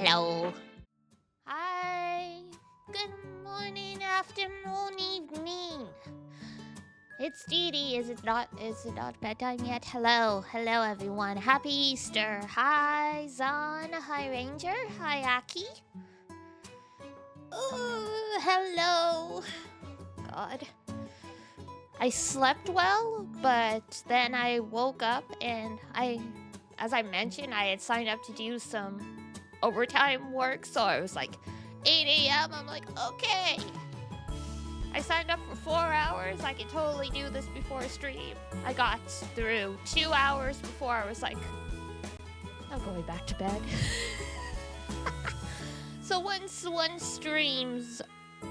Hello. Hi. Good morning, afternoon, evening. It's Dee Dee. Is it not bedtime yet? Hello everyone. Happy Easter. Hi Zon. Hi Ranger. Hi Aki. Ooh, hello. God. I slept well, but then I woke up and as I mentioned, I had signed up to do some overtime work, so I was like 8 a.m. I'm like, okay. I signed up for 4 hours. I can totally do this before a stream. I got through 2 hours before I was like, I'm going back to bed. So once one stream's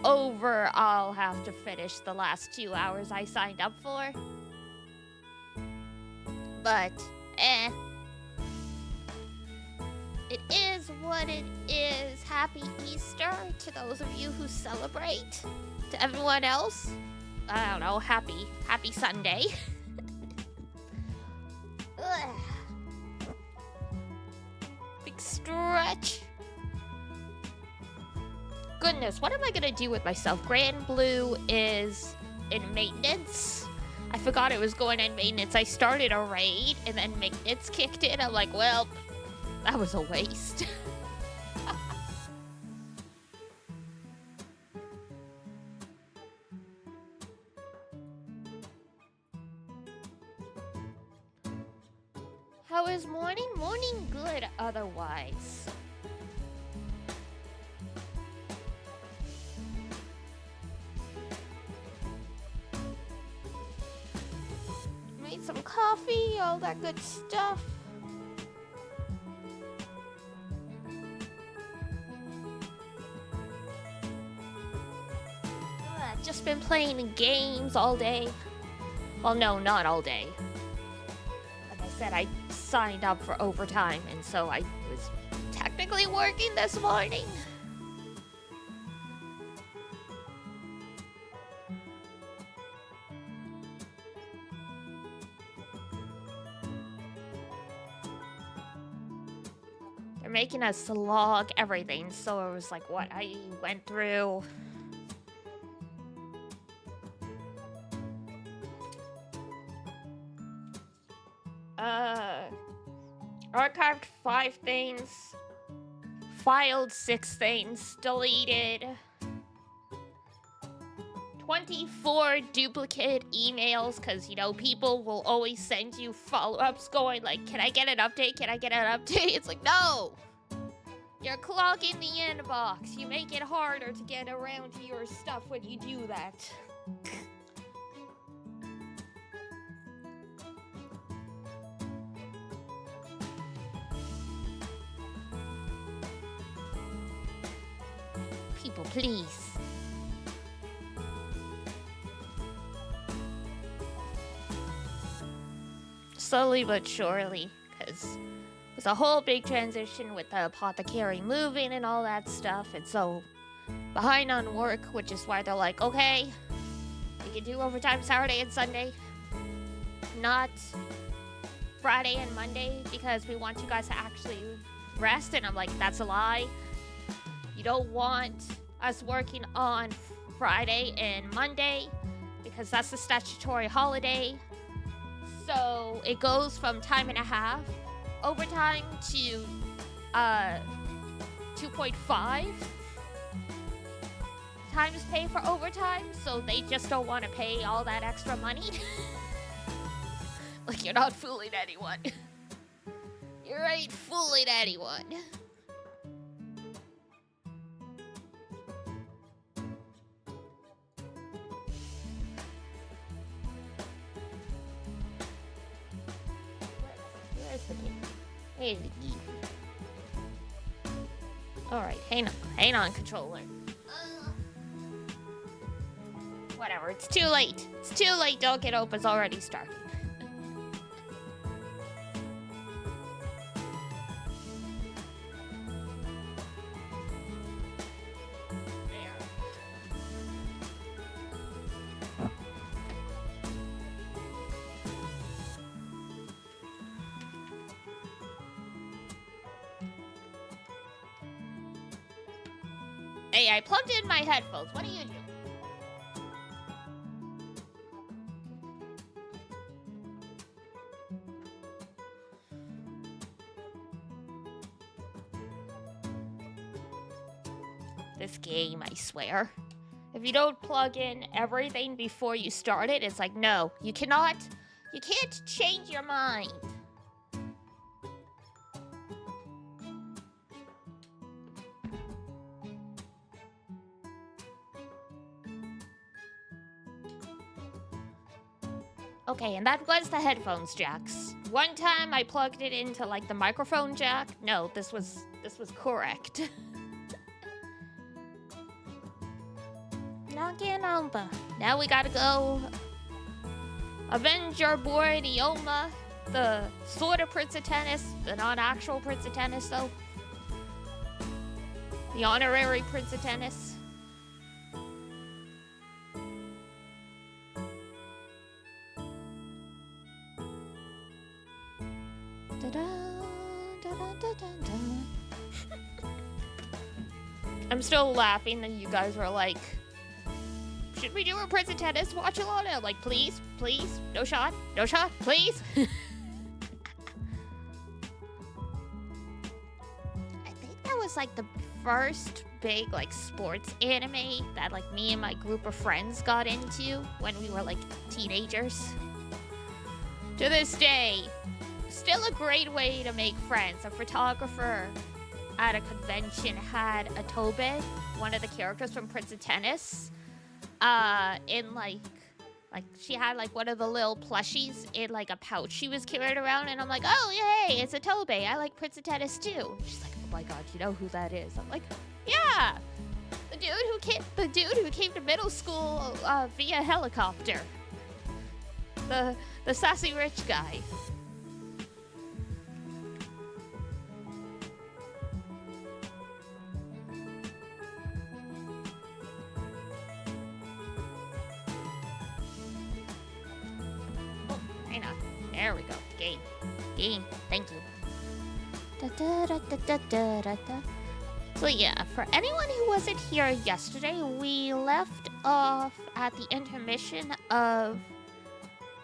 over, I'll have to finish the last 2 hours I signed up for. But, it is what it is. Happy Easter to those of you who celebrate. To everyone else, I don't know, happy Sunday. Big stretch. Goodness, what am I gonna do with myself? Grand Blue is in maintenance. I forgot it was going in maintenance. I started a raid and then maintenance kicked in. I'm like, well, that was a waste. How is morning? Morning good otherwise. Made some coffee, all that good stuff. Just been playing games all day. Well, no, not all day. Like I said, I signed up for overtime, and so I was technically working this morning. They're making us log everything, so it was like what I went through. Archived 5 things, filed 6 things, deleted 24 duplicate emails, because, you know, people will always send you follow-ups going like, can I get an update? Can I get an update? It's like, no! You're clogging the inbox. You make it harder to get around to your stuff when you do that. People, please. Slowly but surely, because it was a whole big transition with the apothecary moving and all that stuff, and so behind on work, which is why they're like, okay, you can do overtime Saturday and Sunday, not Friday and Monday, because we want you guys to actually rest. And I'm like, that's a lie. You don't want us working on Friday and Monday because that's the statutory holiday. So it goes from time and a half overtime to 2.5 times pay for overtime. So they just don't want to pay all that extra money. Like, you're not fooling anyone. You ain't fooling anyone. Where's the key? Here's the key. Alright, hang on, controller. Whatever, it's too late. It's too late, don't get Opa's already started. Hey, I plugged in my headphones. What are you doing? This game, I swear. If you don't plug in everything before you start it, it's like, no, you can't change your mind. Okay, and that was the headphones jacks. One time I plugged it into like the microphone jack. No, this was correct. Danganronpa. Now we gotta go avenge our boy Neoma, the sort of Prince of Tennis, the non-actual Prince of Tennis though. The honorary Prince of Tennis. I'm still laughing that you guys were like, should we do a Prince of Tennis watch along? I'm like, please, please, no shot, please. I think that was like the first big like sports anime that like me and my group of friends got into when we were like teenagers. To this day, still a great way to make friends. A photographer at a convention had a Tobe, one of the characters from Prince of Tennis, in like she had like one of the little plushies in like a pouch she was carrying around, and I'm like, oh hey, it's a Tobe. I like Prince of Tennis too. She's like, oh my god, you know who that is? I'm like, yeah, the dude who came to middle school via helicopter. The sassy rich guy. There we go. Game. Thank you. So yeah, for anyone who wasn't here yesterday, we left off at the intermission of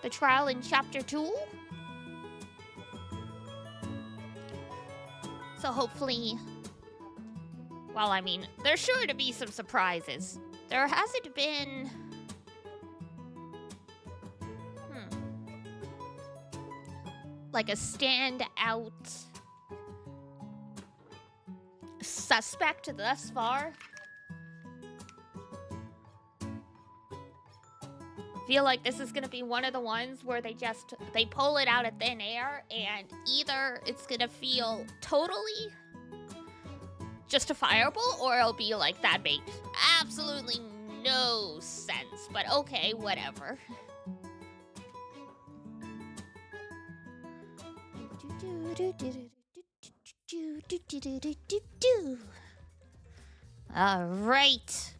the trial in Chapter 2. So hopefully, well, I mean, there's sure to be some surprises. There hasn't been... like a standout suspect thus far. Feel like this is gonna be one of the ones where they pull it out of thin air, and either it's gonna feel totally justifiable or it'll be like that made absolutely no sense, but okay, whatever. All right.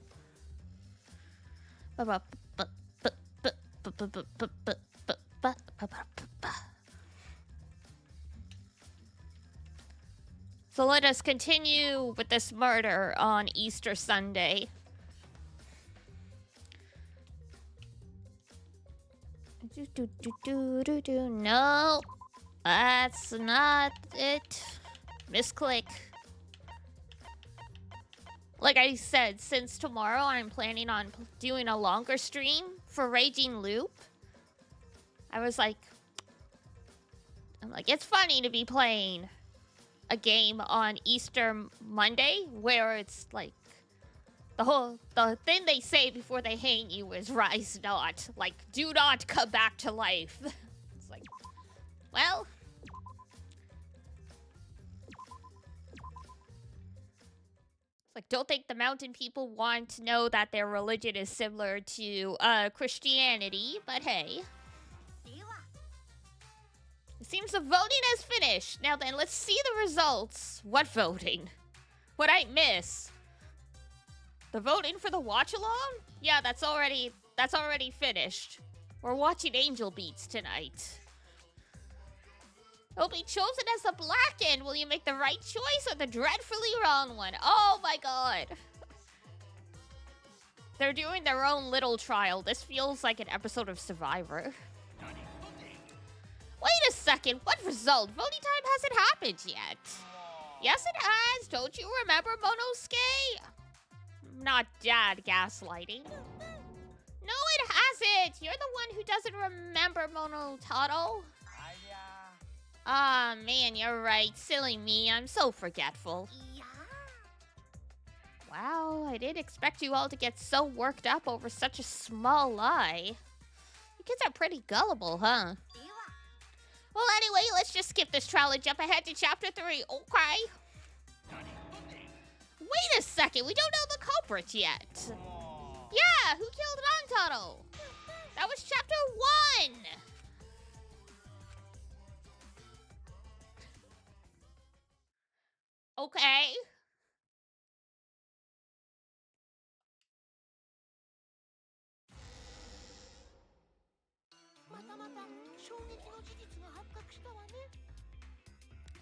So let us continue with this murder on Easter Sunday. No. That's not it. Misclick. Like I said, since tomorrow I'm planning on doing a longer stream for Raging Loop. I'm like, it's funny to be playing a game on Easter Monday where it's like the thing they say before they hang you is rise not. Like, do not come back to life. It's like, well, it's like, don't think the mountain people want to know that their religion is similar to Christianity, but hey. It seems the voting has finished. Now then, let's see the results. What voting? What I miss? The voting for the watch-along? Yeah, that's already finished. We're watching Angel Beats tonight. It'll be chosen as the black end. Will you make the right choice or the dreadfully wrong one? Oh my god. They're doing their own little trial. This feels like an episode of Survivor. Wait a second, what result? Voting time hasn't happened yet. Yes, it has. Don't you remember, Monosuke? Not Dad gaslighting. No, it hasn't. You're the one who doesn't remember, Monotato. Ah, man, you're right. Silly me. I'm so forgetful. Wow, I didn't expect you all to get so worked up over such a small lie. You kids are pretty gullible, huh? Well, anyway, let's just skip this trial and jump ahead to chapter 3, okay? Wait a second, we don't know the culprit yet. Yeah, who killed Rantaro? That was chapter 1. Okay.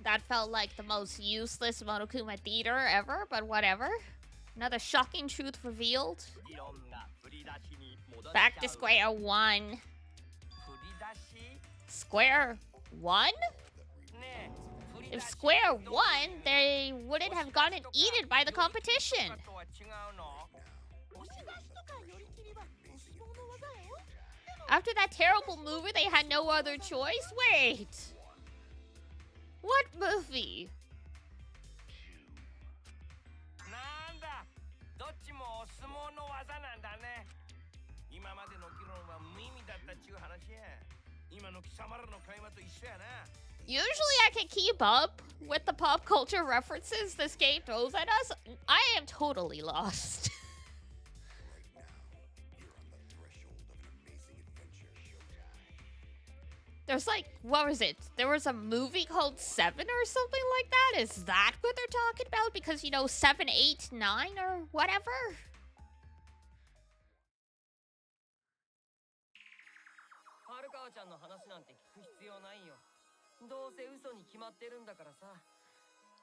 That felt like the most useless Monokuma theater ever, but whatever. Another shocking truth revealed. Back to square one. Square one? If square one, they wouldn't have gotten eaten by the competition. After that terrible movie, they had no other choice? Wait. What movie? Usually I can keep up with the pop culture references this game throws at us. I am totally lost. There's like, what was it? There was a movie called 7 or something like that? Is that what they're talking about? Because, you know, 7, 8, 9 or whatever?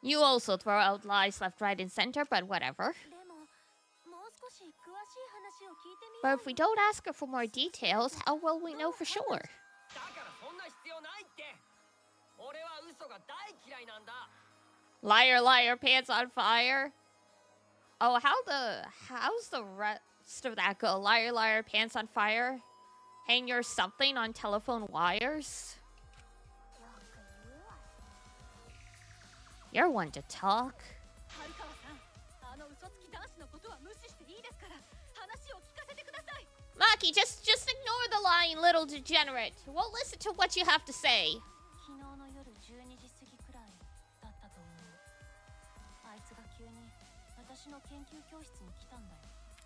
You also throw out lies left, right, and center, but whatever. But if we don't ask her for more details, how will we know for sure? Liar, liar, pants on fire. Oh, how's the rest of that go? Liar, liar, pants on fire. Hang your something on telephone wires. You're one to talk. Maki, just ignore the lying little degenerate. We'll listen to what you have to say.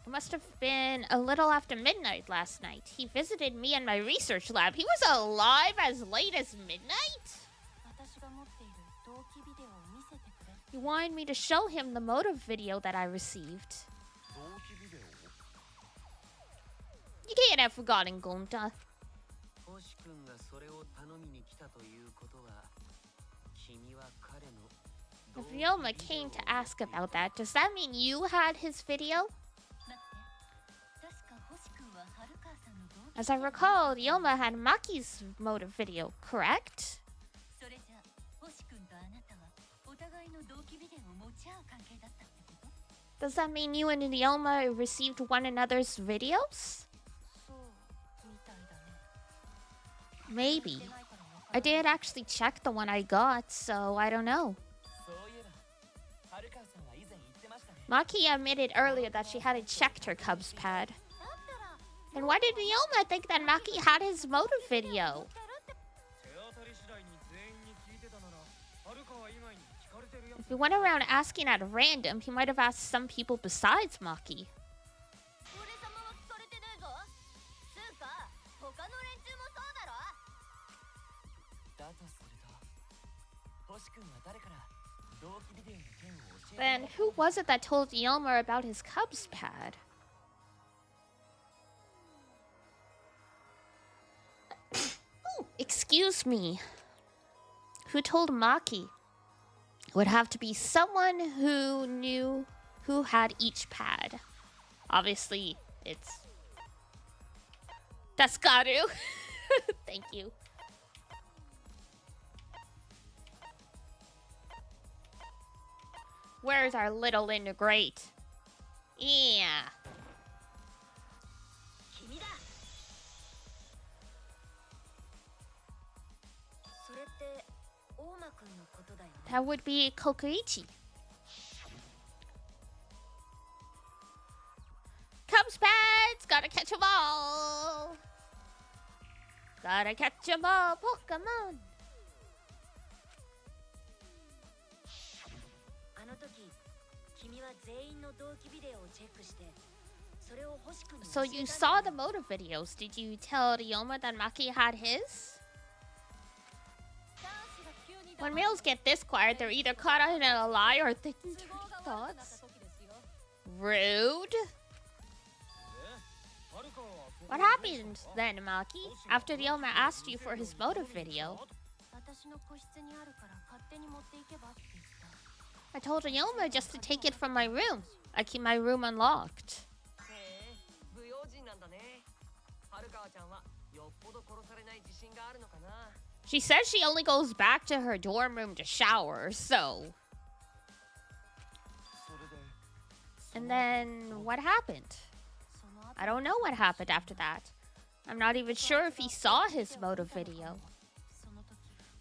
It must have been a little after midnight last night. He visited me in my research lab. He was alive as late as midnight? He wanted me to show him the motive video that I received. You can't have forgotten, Gonta. If Ryoma came to ask about that, does that mean you had his video? As I recall, Ryoma had Maki's motive video, correct? Does that mean you and Ryoma received one another's videos? Maybe. I did actually check the one I got, so I don't know. Maki admitted earlier that she hadn't checked her Cubs pad. And why did Ryoma think that Maki had his motive video? If he went around asking at random, he might have asked some people besides Maki. Then who was it that told Ryoma about his Cubs pad? Oh, excuse me. Who told Maki? It would have to be someone who knew who had each pad. Obviously, It's Daskaru. Thank you. Where's our little integrate? Yeah. That would be Kokoichi. Cubs pets! Gotta catch 'em all! Gotta catch 'em all, Pokemon! So you saw the motive videos. Did you tell Ryoma that Maki had his? When males get this quiet, they're either caught in a lie or thinking dirty thoughts. Rude. What happened then, Maki? After Ryoma asked you for his motive video? I told Ryoma just to take it from my room. I keep my room unlocked. She says she only goes back to her dorm room to shower, so... And then, what happened? I don't know what happened after that. I'm not even sure if he saw his motive video.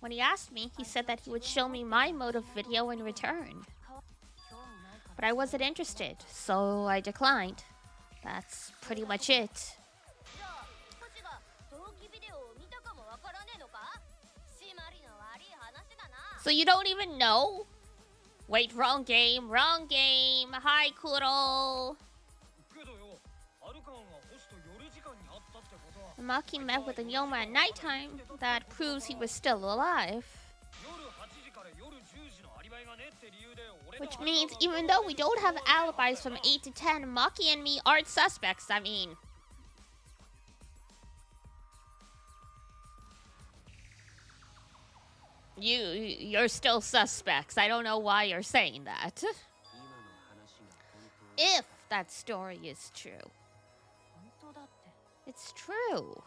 When he asked me, he said that he would show me my motive video in return. But I wasn't interested, so I declined. That's pretty much it. So you don't even know? Wait, wrong game, wrong game. Hi, Kuro. Maki met with Ryoma at nighttime. That proves he was still alive. Which means even though we don't have alibis from 8 to 10, Maki and me aren't suspects, I mean. You're still suspects. I don't know why you're saying that. If that story is true. It's true.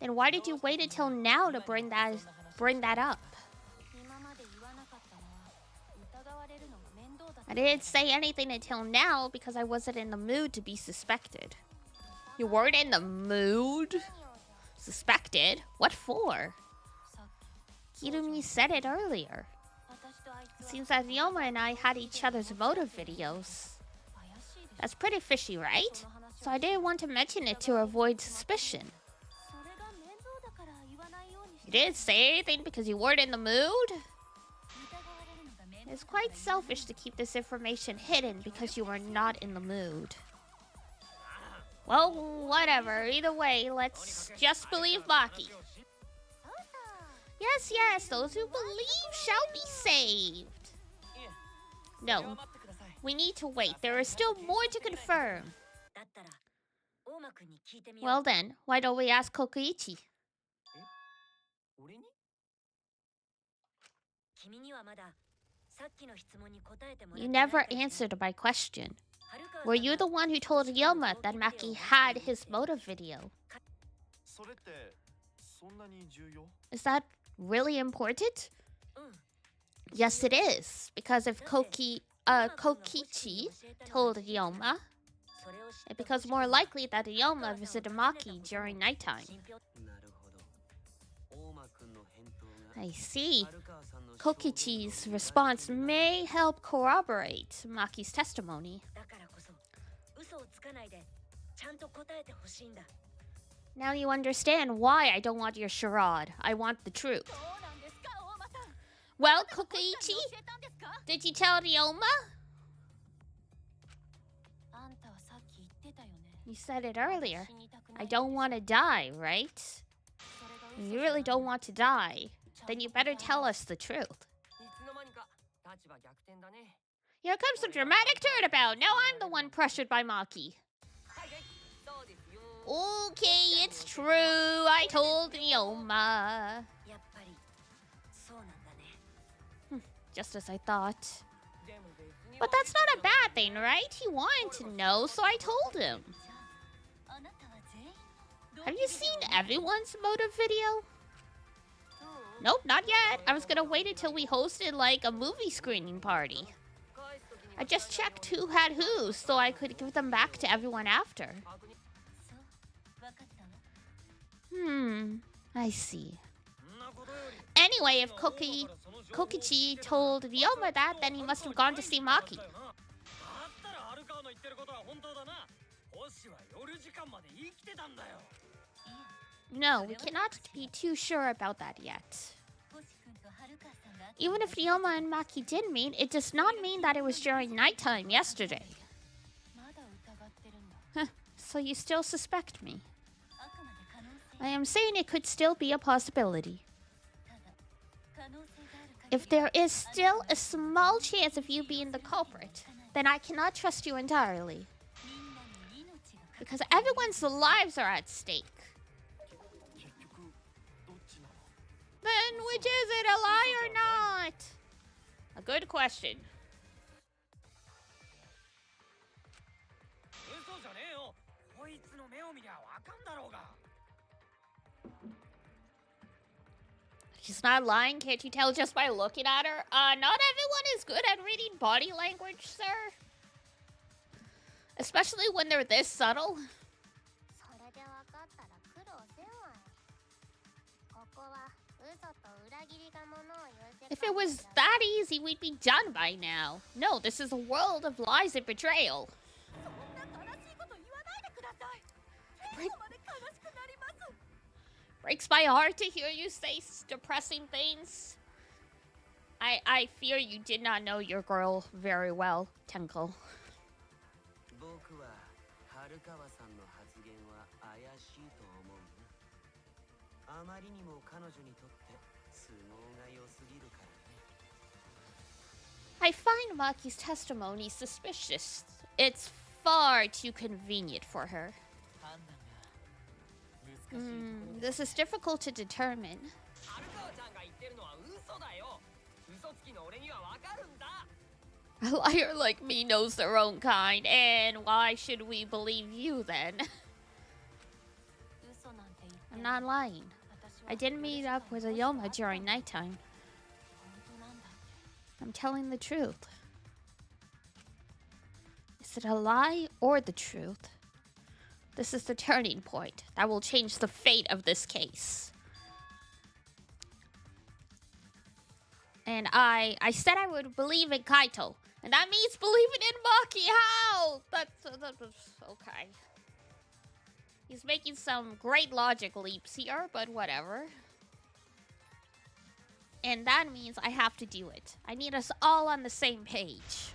Then why did you wait until now to bring that up? I didn't say anything until now because I wasn't in the mood to be suspected. You weren't in the mood? Suspected? What for? Kirumi said it earlier. It seems that Ryoma and I had each other's motive videos. That's pretty fishy, right? So I didn't want to mention it to avoid suspicion. You didn't say anything because you weren't in the mood? It's quite selfish to keep this information hidden because you were not in the mood. Well, whatever. Either way, let's just believe Maki. Yes, yes, those who believe shall be saved. No, we need to wait. There is still more to confirm. Well then, why don't we ask Kokoichi? You never answered my question. Were you the one who told Ryoma that Maki had his motive video? Is that really important? Yes, it is. Because if Kokichi told Ryoma, it becomes more likely that Ryoma visited Maki during nighttime. I see. Kokichi's response may help corroborate Maki's testimony. Now you understand why I don't want your charade. I want the truth. Well, Kokichi, did you tell Ryoma? You said it earlier. I don't want to die, right? You really don't want to die. Then you better tell us the truth. Here comes some dramatic turnabout. Now I'm the one pressured by Maki. Okay, it's true. I told Ryoma. Just as I thought. But that's not a bad thing, right? He wanted to know, so I told him. Have you seen everyone's motive video? Nope, not yet. I was gonna wait until we hosted like a movie screening party. I just checked who had who so I could give them back to everyone after. I see. Anyway, if Kokichi told Ryoma that, then he must have gone to see Maki. No, we cannot be too sure about that yet. Even if Ryoma and Maki did meet, it does not mean that it was during nighttime yesterday. Huh, so you still suspect me? I am saying it could still be a possibility. If there is still a small chance of you being the culprit, then I cannot trust you entirely. Because everyone's lives are at stake. Then which is it, a lie or not? A good question. She's not lying, can't you tell just by looking at her? Not everyone is good at reading body language, sir. Especially when they're this subtle. If it was that easy, we'd be done by now. No, this is a world of lies and betrayal. Breaks my heart to hear you say depressing things. I fear you did not know your girl very well, Tenko. I find Maki's testimony suspicious. It's far too convenient for her. This is difficult to determine. A liar like me knows their own kind, and why should we believe you then? I'm not lying. I didn't meet up with Ryoma during nighttime. I'm telling the truth. Is it a lie or the truth? This is the turning point that will change the fate of this case. And I said I would believe in Kaito. And that means believing in Maki. How? That's okay. He's making some great logic leaps here, but whatever. And that means I have to do it. I need us all on the same page.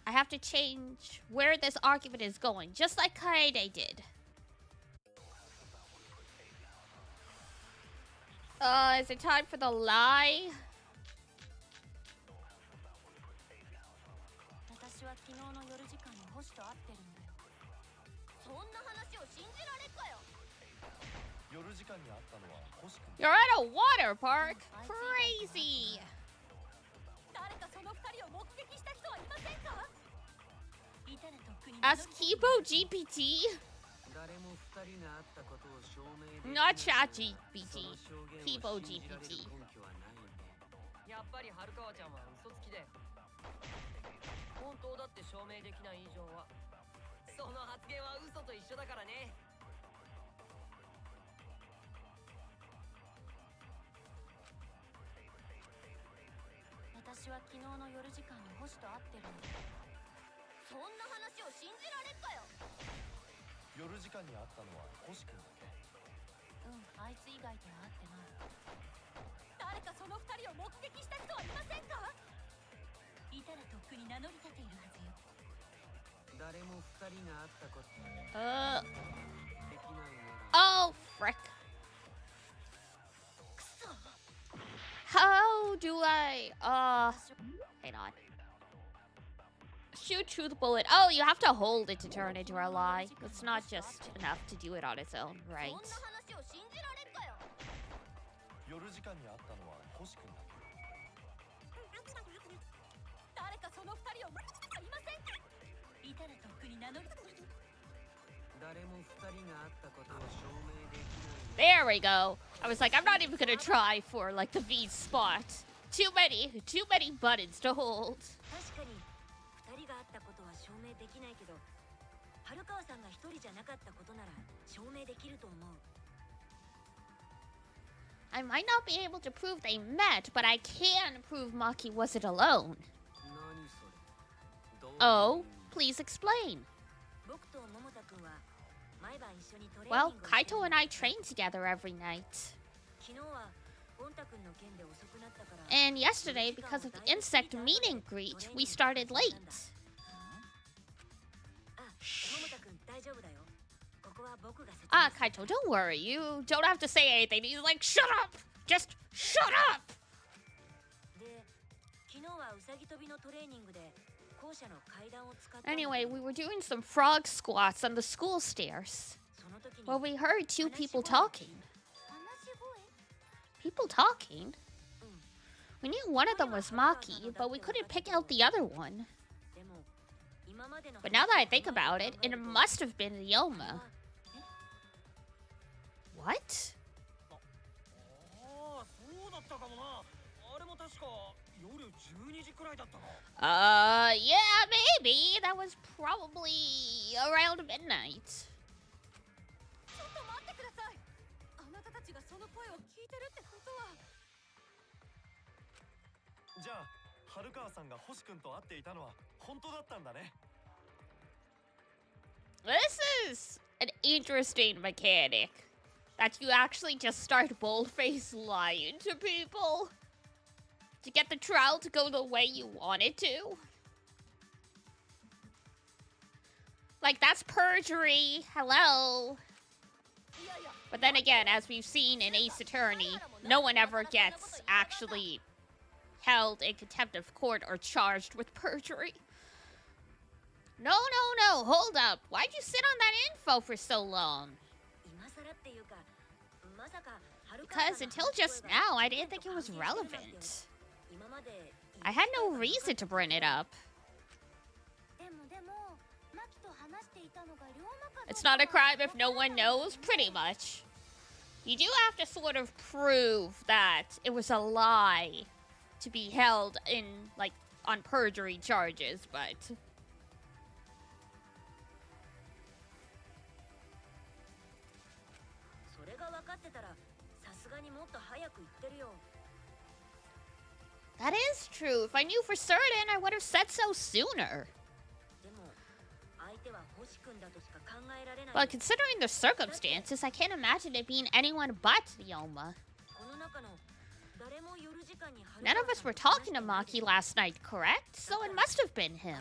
I have to change where this argument is going, just like Kaede did. Is it time for the lie? You're at a water park? Crazy! Ask Kibo GPT? Not Chat GPT. Kibo GPT. Oh, frick. How do I, hang on. Shoot truth bullet. Oh, you have to hold it to turn into a lie. It's not just enough to do it on its own, right? There we go. I was like, I'm not even gonna try for like the V spot. Too many buttons to hold. I might not be able to prove they met, but I can prove Maki wasn't alone. Oh, please explain. Well, Kaito and I train together every night. And yesterday, because of the insect meet and greet, we started late. Kaito, don't worry. You don't have to say anything. He's like, shut up! Just shut up! Anyway, we were doing some frog squats on the school stairs. Well, we heard two people talking. People talking? We knew one of them was Maki, but we couldn't pick out the other one. But now that I think about it, it must have been Ryoma. What? Yeah, maybe. That was probably around midnight. This is an interesting mechanic. That you actually just start boldface lying to people to get the trial to go the way you want it to. Like, that's perjury. Hello. But then again, as we've seen in Ace Attorney, no one ever gets actually held in contempt of court or charged with perjury. No, hold up. Why'd you sit on that info for so long? Because until just now, I didn't think it was relevant. I had no reason to bring it up. It's not a crime if no one knows, pretty much. You do have to sort of prove that it was a lie to be held in, like, on perjury charges, but... That is true. If I knew for certain, I would have said so sooner. But considering the circumstances, I can't imagine it being anyone but Ryoma. None of us were talking to Maki last night, correct? So it must have been him.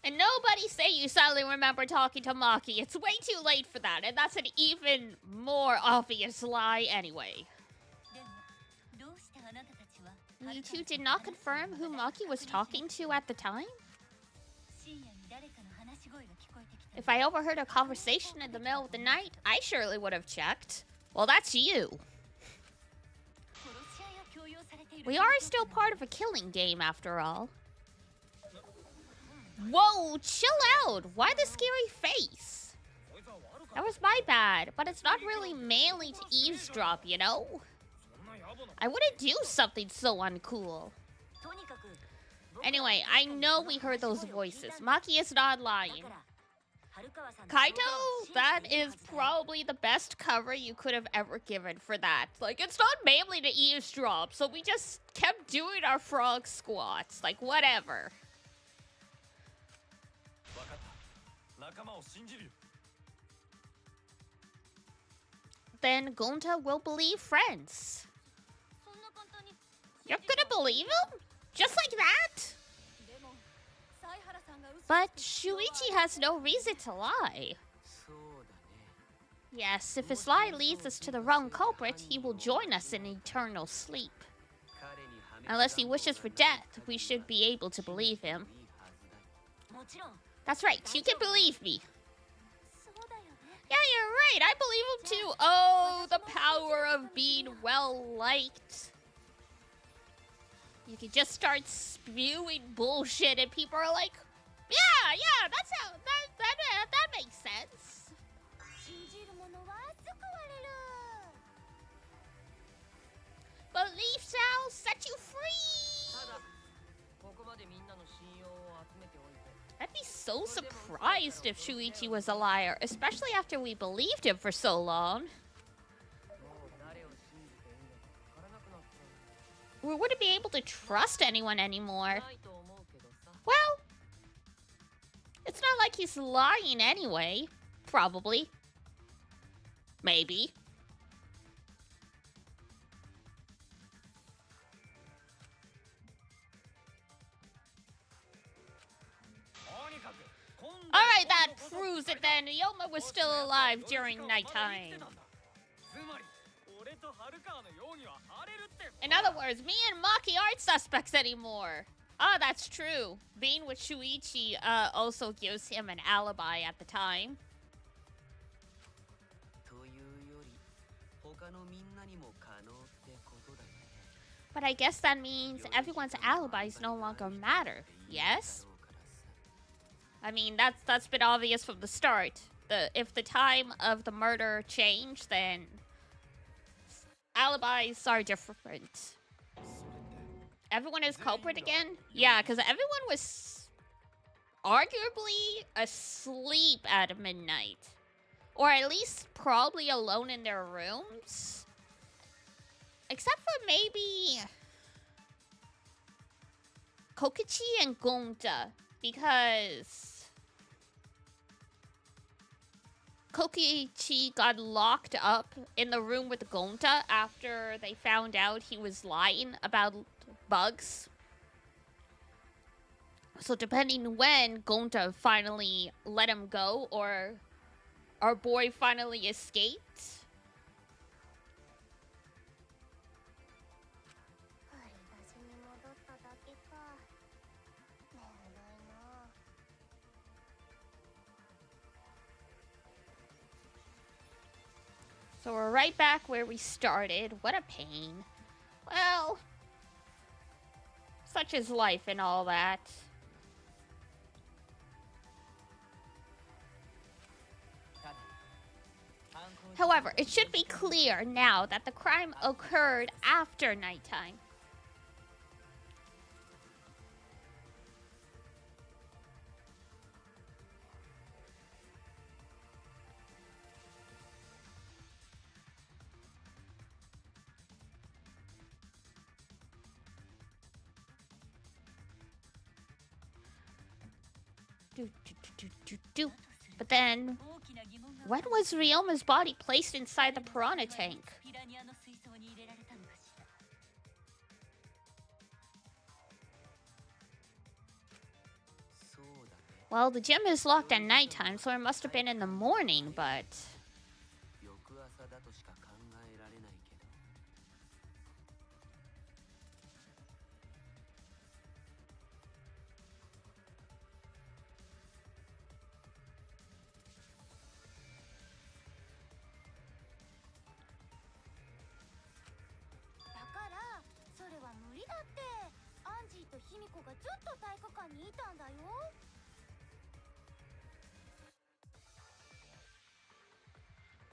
And nobody say you suddenly remember talking to Maki. It's way too late for that, and that's an even more obvious lie anyway. You two did not confirm who Maki was talking to at the time? If I overheard a conversation in the middle of the night, I surely would have checked. Well, that's you. We are still part of a killing game, after all. Whoa, chill out! Why the scary face? That was my bad, but it's not really manly to eavesdrop, you know? I wouldn't do something so uncool. Anyway, I know we heard those voices. Maki is not lying. Kaito, that is probably the best cover you could have ever given for that. Like, it's not manly to eavesdrop, so we just kept doing our frog squats. Like, whatever. Then Gonta will believe friends. You're gonna believe him? Just like that? But Shuichi has no reason to lie. Yes, if his lie leads us to the wrong culprit, he will join us in eternal sleep. Unless he wishes for death, we should be able to believe him. That's right, you can believe me. Yeah, you're right, I believe him too. Oh, the power of being well-liked. You could just start spewing bullshit and people are like, yeah, that's how, that makes sense. Beliefs shall set you free! I'd be so surprised if Shuichi was a liar, especially after we believed him for so long. We wouldn't be able to trust anyone anymore. Well, it's not like he's lying anyway. Probably. Maybe. Alright, that proves it then. Yoma was still alive during nighttime. In other words, me and Maki aren't suspects anymore. Ah, that's true. Being with Shuichi also gives him an alibi at the time. But I guess that means everyone's alibis no longer matter, yes? I mean, that's been obvious from the start. If the time of the murder changed, then alibis are different. Everyone is culprit again? Yeah, because everyone was arguably asleep at midnight. Or at least probably alone in their rooms. Except for maybe Kokichi and Gonta. Because Kokichi got locked up in the room with Gonta after they found out he was lying about bugs. So depending when Gonta finally let him go or our boy finally escaped. So we're right back where we started. What a pain. Well, such is life and all that. However, it should be clear now that the crime occurred after nighttime. But then, when was Ryoma's body placed inside the piranha tank? Well, the gym is locked at nighttime, so it must have been in the morning, but...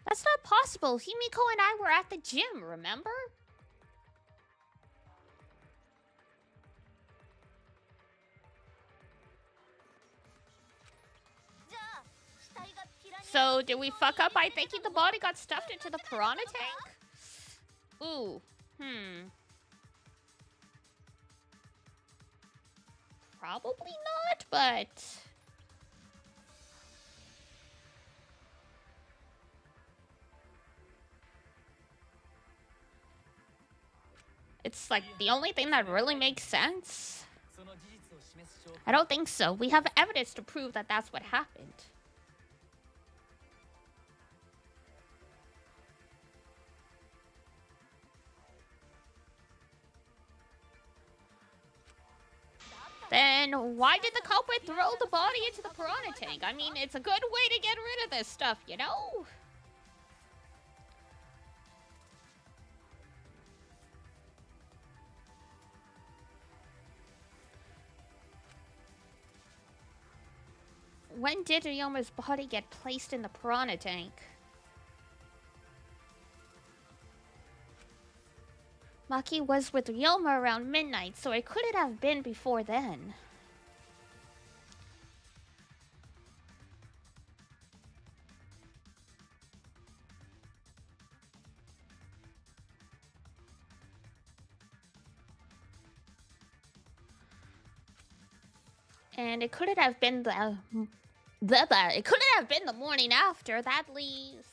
That's not possible. Himiko and I were at the gym, remember? So, did we fuck up by thinking the body got stuffed into the piranha tank? Ooh, Probably not, but... It's like the only thing that really makes sense. I don't think so. We have evidence to prove that that's what happened. Then why did the culprit throw the body into the piranha tank? I mean, it's a good way to get rid of this stuff, you know? when did Ryoma's body get placed in the piranha tank? Maki was with Ryoma around midnight, so it couldn't have been before then. And it couldn't have been it couldn't have been the morning after. That leaves.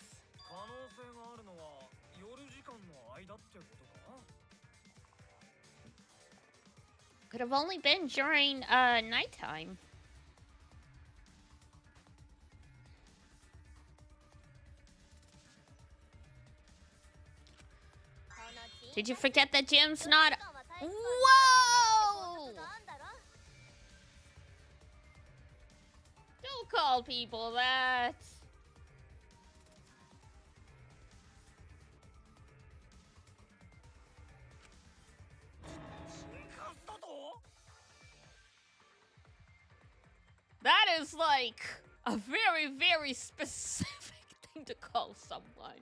Could have only been during nighttime. Did you forget that Jim's not? Whoa! Don't call people that. That is like a very, very specific thing to call someone.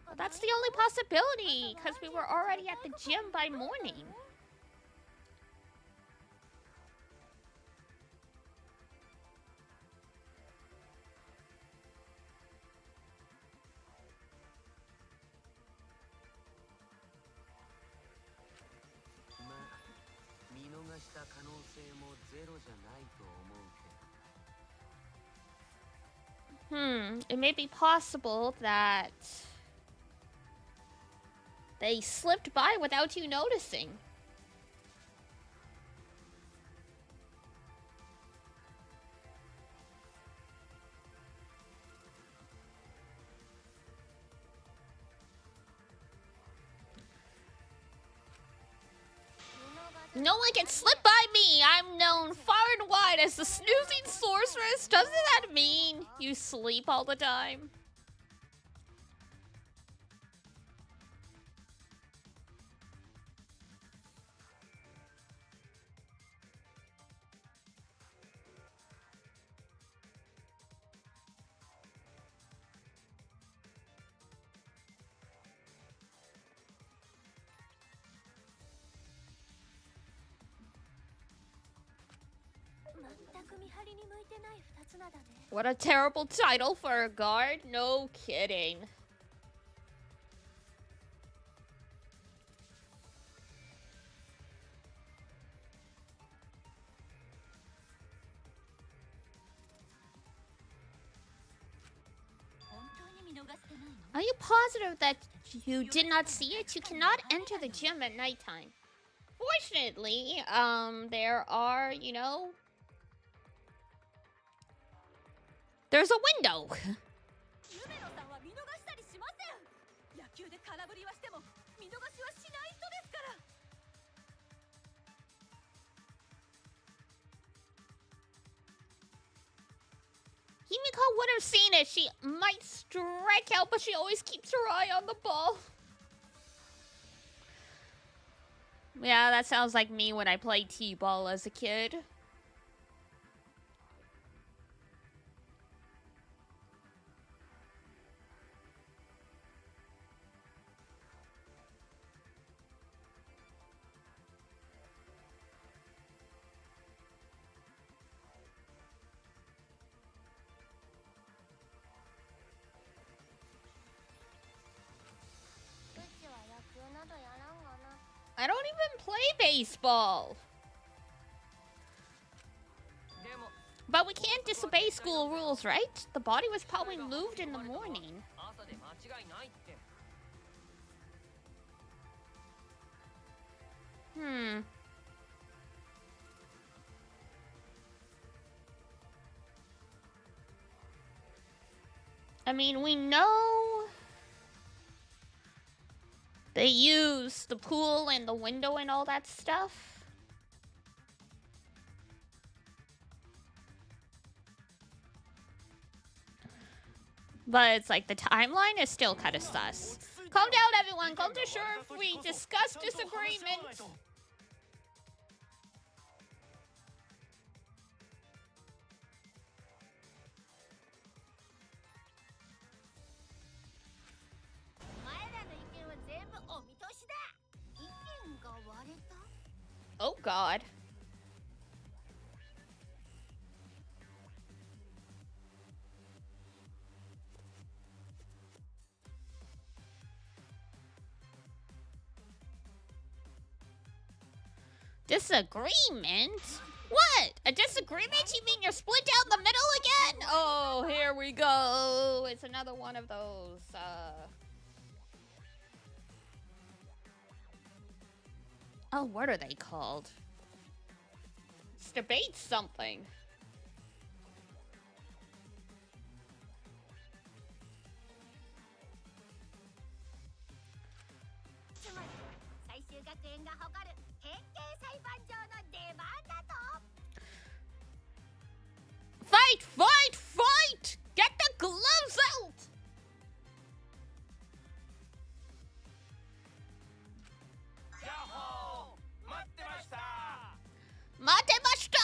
Well, that's the only possibility, because we were already at the gym by morning. It may be possible that they slipped by without you noticing. No one can slip by me! I'm known far and wide as the snoozing sorceress! Doesn't that mean you sleep all the time? What a terrible title for a guard. No kidding. Are you positive that you did not see it? You cannot enter the gym at nighttime. Fortunately, there are, you know, there's a window. Himiko would have seen it. She might strike out, but she always keeps her eye on the ball. Yeah, that sounds like me when I played T-ball as a kid. I don't even play baseball. But we can't disobey school rules, right? The body was probably moved in the morning. I mean, we know they use the pool and the window and all that stuff. But it's like the timeline is still kind of sus. Calm down, everyone. Come to shore if we discuss disagreement. Oh God. Disagreement? What? A disagreement? You mean you're split down the middle again? Oh, here we go. It's another one of those, Oh, what are they called? It's debate something. Fight! Fight! Fight! Get the gloves out! Matemashita!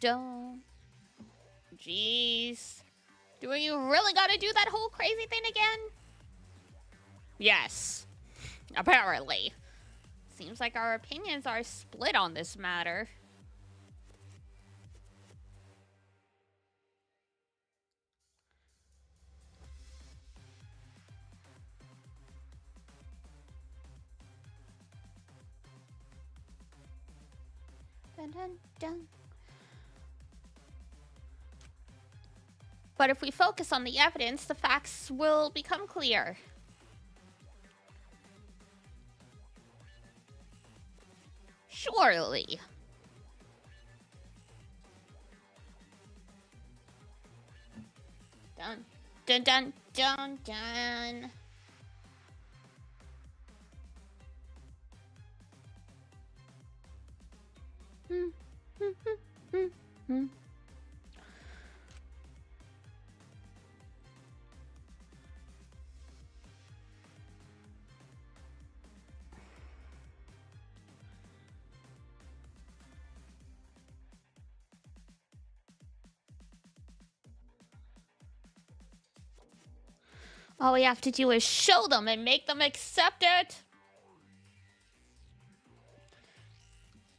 Don't. Jeez. Do you really gotta do that whole crazy thing again? Yes. Apparently. Seems like our opinions are split on this matter. Dun, dun, dun. But if we focus on the evidence, the facts will become clear. Surely. Dun, dun, dun, dun, dun. All we have to do is show them and make them accept it.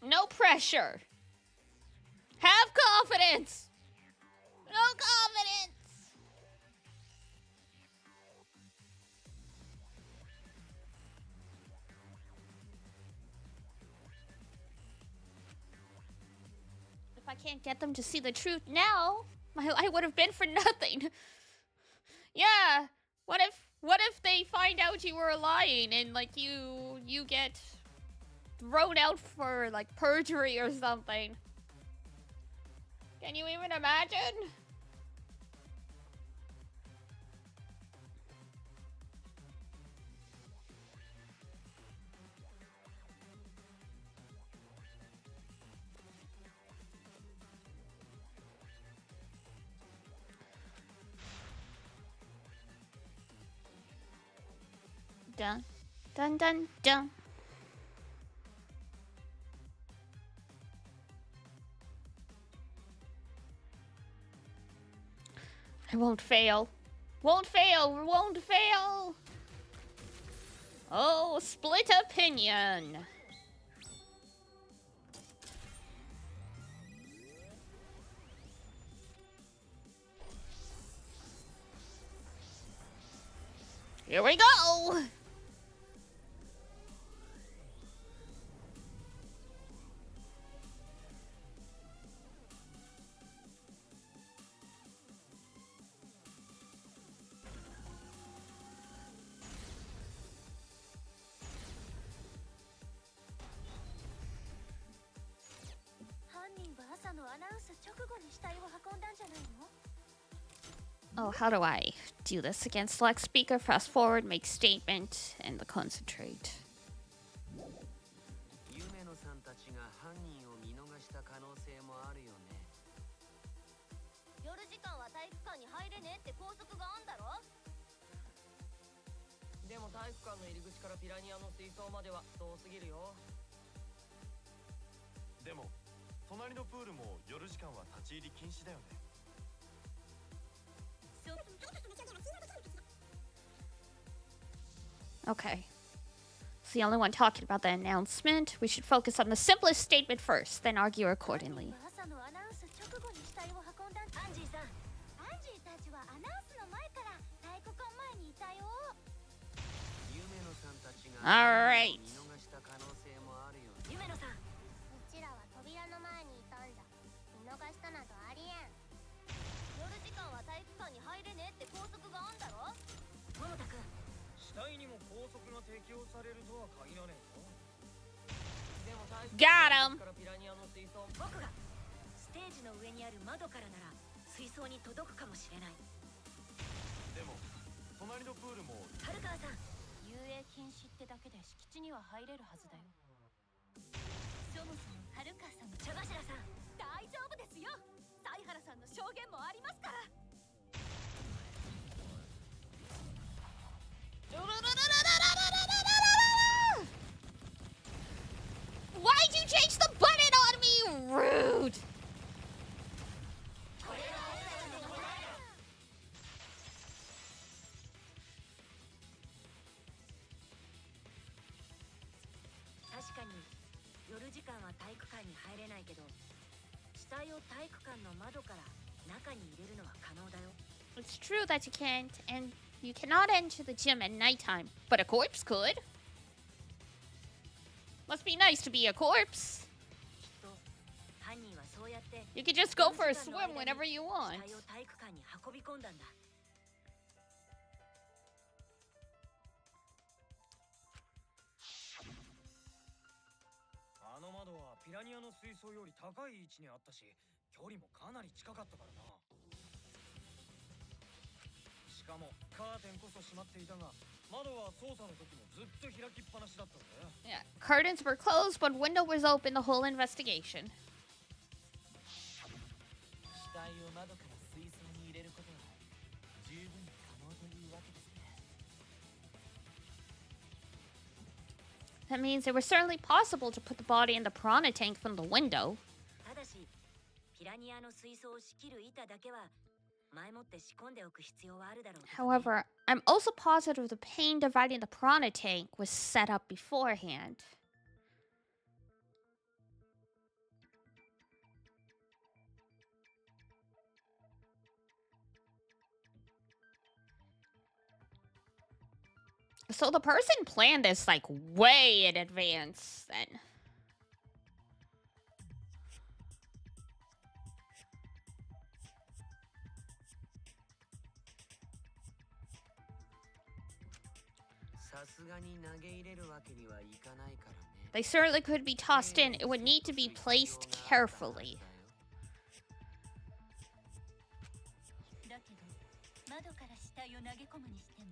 No pressure. Have confidence. No confidence. If I can't get them to see the truth now, my life would have been for nothing. Yeah. What if they find out you were lying and like you get thrown out for like perjury or something? Can you even imagine? Dun, dun, dun, dun. I won't fail. Won't fail. Won't fail. Oh, split opinion. Here we go. Oh, how do I do this again? Select speaker, fast forward, make statement, and the concentrate. Okay. It's the only one talking about the announcement. We should focus on the simplest statement first, then argue accordingly. Alright. Got him. Why'd you change the button on me? Rude. It's true that you can't, and you cannot enter the gym at nighttime, but a corpse could. Must be nice to be a corpse. You can just go for a swim whenever you want. Yeah, curtains were closed, but window was open the whole investigation. That means it was certainly possible to put the body in the piranha tank from the window. However, I'm also positive the pane dividing the piranha tank was set up beforehand. So the person planned this like way in advance then. They certainly could be tossed in. It would need to be placed carefully.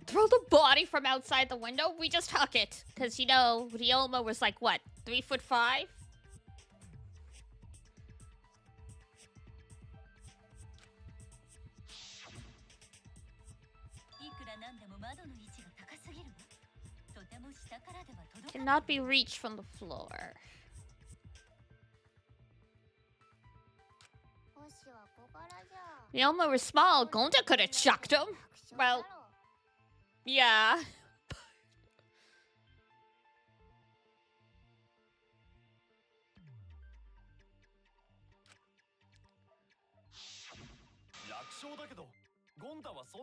Throw the body from outside the window? We just huck it. Because, you know, Ryoma was like, what, 3'5"? Cannot be reached from the floor. Ryoma was small. Gonda could have chucked him. Well, yeah.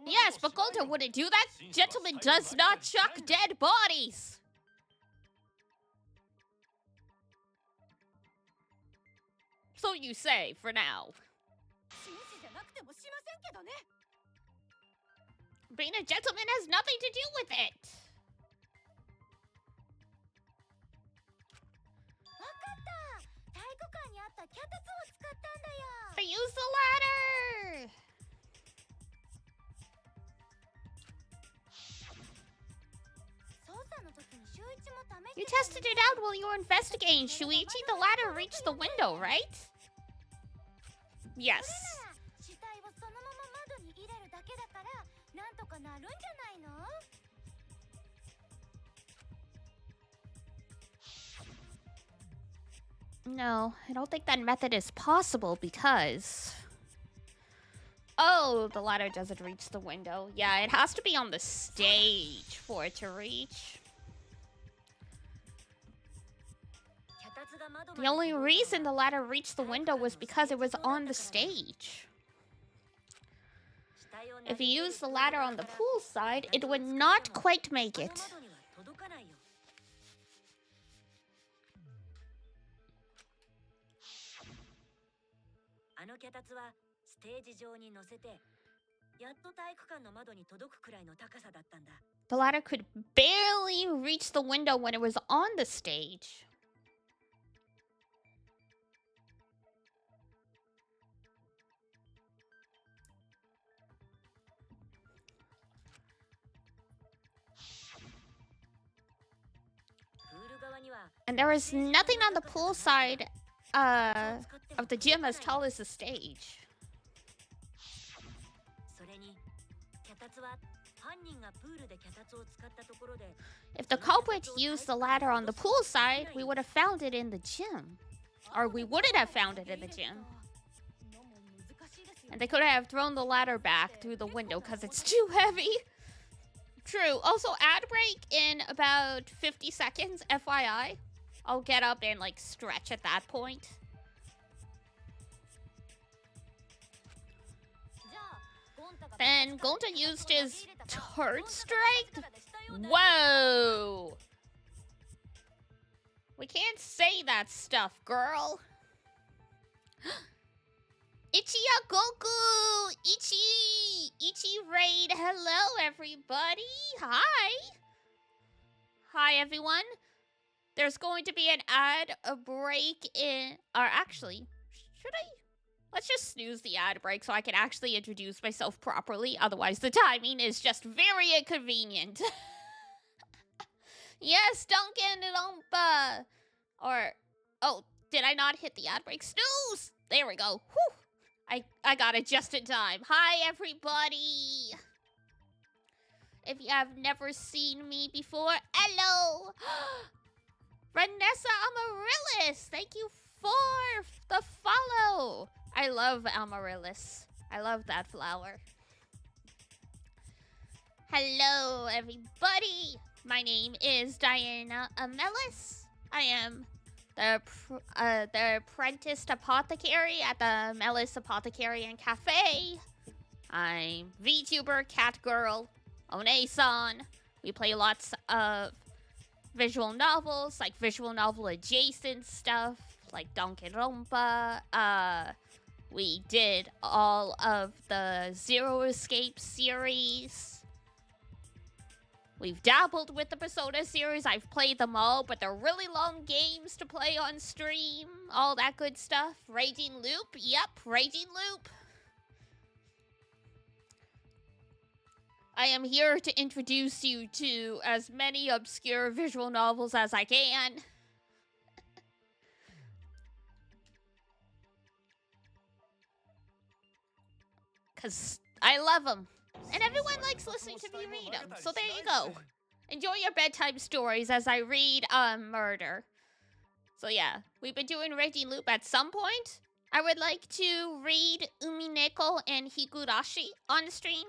Yes, but Gonda wouldn't do that. Gentleman does not chuck dead bodies. So you say, for now. Being a gentleman has nothing to do with it. I used the ladder! You tested it out while you were investigating, Shuichi. The ladder reached the window, right? Yes. No, I don't think that method is possible because... Oh, the ladder doesn't reach the window. Yeah, it has to be on the stage for it to reach. The only reason the ladder reached the window was because it was on the stage. If you used the ladder on the pool side, it would not quite make it. The ladder could barely reach the window when it was on the stage. And there was nothing on the pool side of the gym as tall as the stage. If the culprit used the ladder on the pool side, we would have found it in the gym. Or we wouldn't have found it in the gym. And they could have thrown the ladder back through the window because it's too heavy. True. Also, ad break in about 50 seconds, FYI. I'll get up and, like, stretch at that point. Then Gonta used his third strike? Whoa! We can't say that stuff, girl. Ichiya Goku! Ichi Raid! Hello, everybody! Hi! Hi, everyone. There's going to be a break in... Or actually, should I... Let's just snooze the ad break so I can actually introduce myself properly. Otherwise, the timing is just very inconvenient. Yes, Danganronpa! Or... Oh, did I not hit the ad break? Snooze! There we go. Whew! I got it just in time. Hi, everybody! If you have never seen me before, hello! Vanessa Amaryllis! Thank you for the follow! I love Amaryllis. I love that flower. Hello, everybody! My name is Diana Amelis. I am the apprenticed apothecary at the Melis Apothecary and Cafe. I'm VTuber Cat Girl, One-san. We play lots of visual novels, like visual novel adjacent stuff, like Danganronpa. We did all of the Zero Escape series. We've dabbled with the Persona series. I've played them all, but they're really long games to play on stream. All that good stuff. Raging Loop. Yep, Raging Loop. I am here to introduce you to as many obscure visual novels as I can. Because I love them. And everyone likes listening to me read them. So there you go. Enjoy your bedtime stories as I read murder. So yeah, we've been doing Raging Loop at some point. I would like to read Umineko and Higurashi on stream.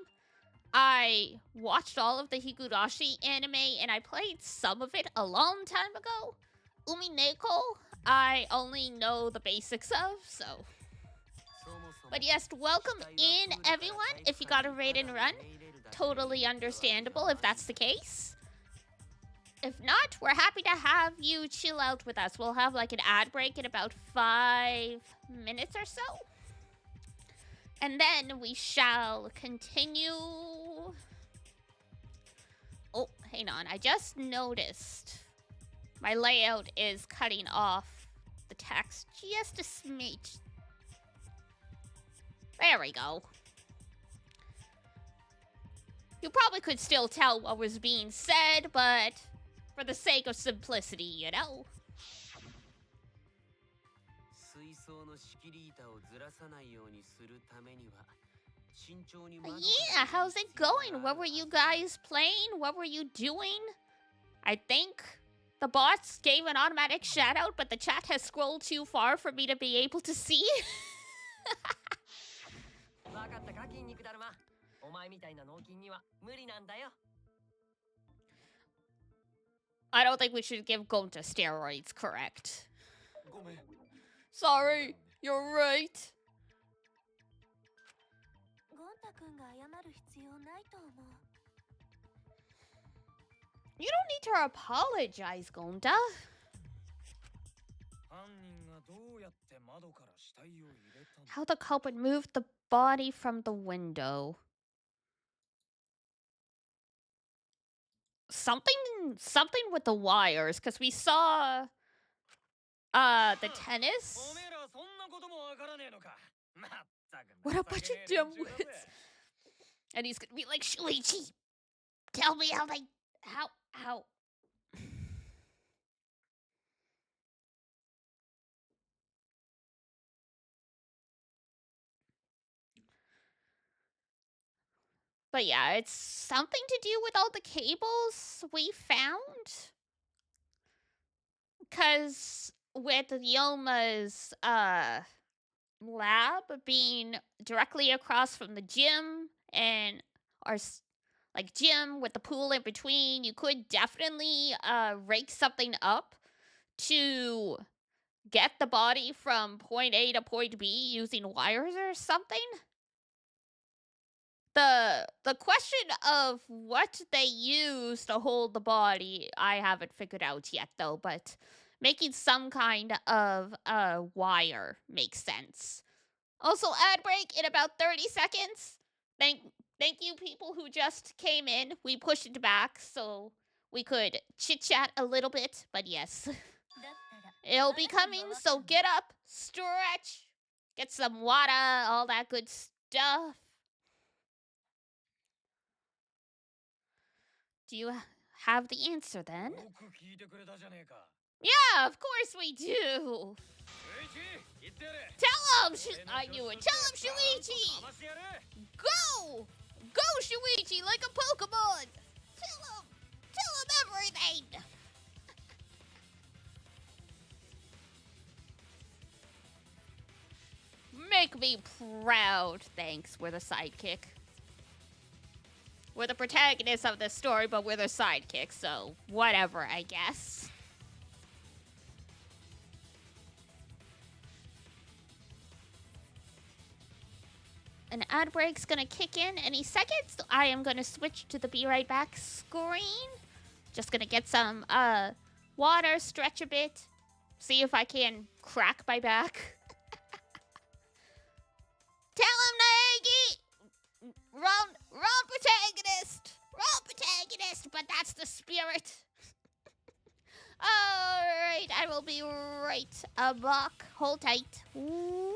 I watched all of the Higurashi anime and I played some of it a long time ago. Umineko, I only know the basics of, so... But yes, welcome in, everyone. If you got a raid and run, totally understandable if that's the case. If not, we're happy to have you chill out with us. We'll have like an ad break in about 5 minutes or so. And then we shall continue. Oh, hang on. I just noticed my layout is cutting off the text just a smidge. There we go. You probably could still tell what was being said, but for the sake of simplicity, you know? Yeah, how's it going? What were you guys playing? What were you doing? I think the bots gave an automatic shout out, but the chat has scrolled too far for me to be able to see. I don't think we should give Gonta steroids, correct? Sorry, you're right. You don't need to apologize, Gonta. How the culprit moved the body from the window. Something with the wires, because we saw the tennis. What a bunch of dimwits. And he's gonna be like, Shuichi, tell me how. But yeah, it's something to do with all the cables we found. Because with Yoma's lab being directly across from the gym and our gym with the pool in between, you could definitely rake something up to get the body from point A to point B using wires or something. The question of what they use to hold the body, I haven't figured out yet though, but making some kind of wire makes sense. Also, ad break in about 30 seconds. Thank you people who just came in. We pushed it back so we could chit-chat a little bit, but yes. It'll be coming, so get up, stretch, get some water, all that good stuff. Do you have the answer then? Yeah, of course we do. Tell him! I knew it. Tell him, Shuichi! Go! Go, Shuichi, like a Pokemon! Tell him everything! Make me proud. Thanks, we're the sidekick. We're the protagonists of this story, but we're the sidekick, so whatever, I guess. An ad break's gonna kick in any second, so I am gonna switch to the Be Right Back screen. Just gonna get some water, stretch a bit, see if I can crack my back. Tell him, Naegi! Wrong protagonist! Wrong protagonist, but that's the spirit. Alright, I will be right back. Hold tight. Ooh.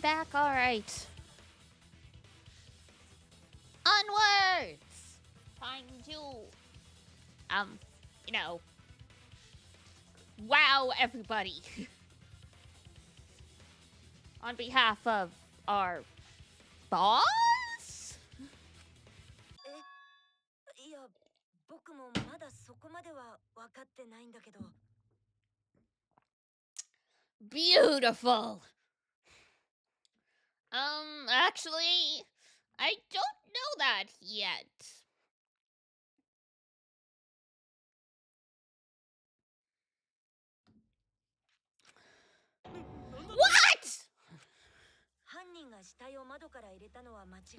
back? Alright. Onwards! Time to, you know, wow everybody. On behalf of our boss? いや、僕もまだそこまでは分かってないんだけど。 Beautiful. Actually, I don't know that yet. What?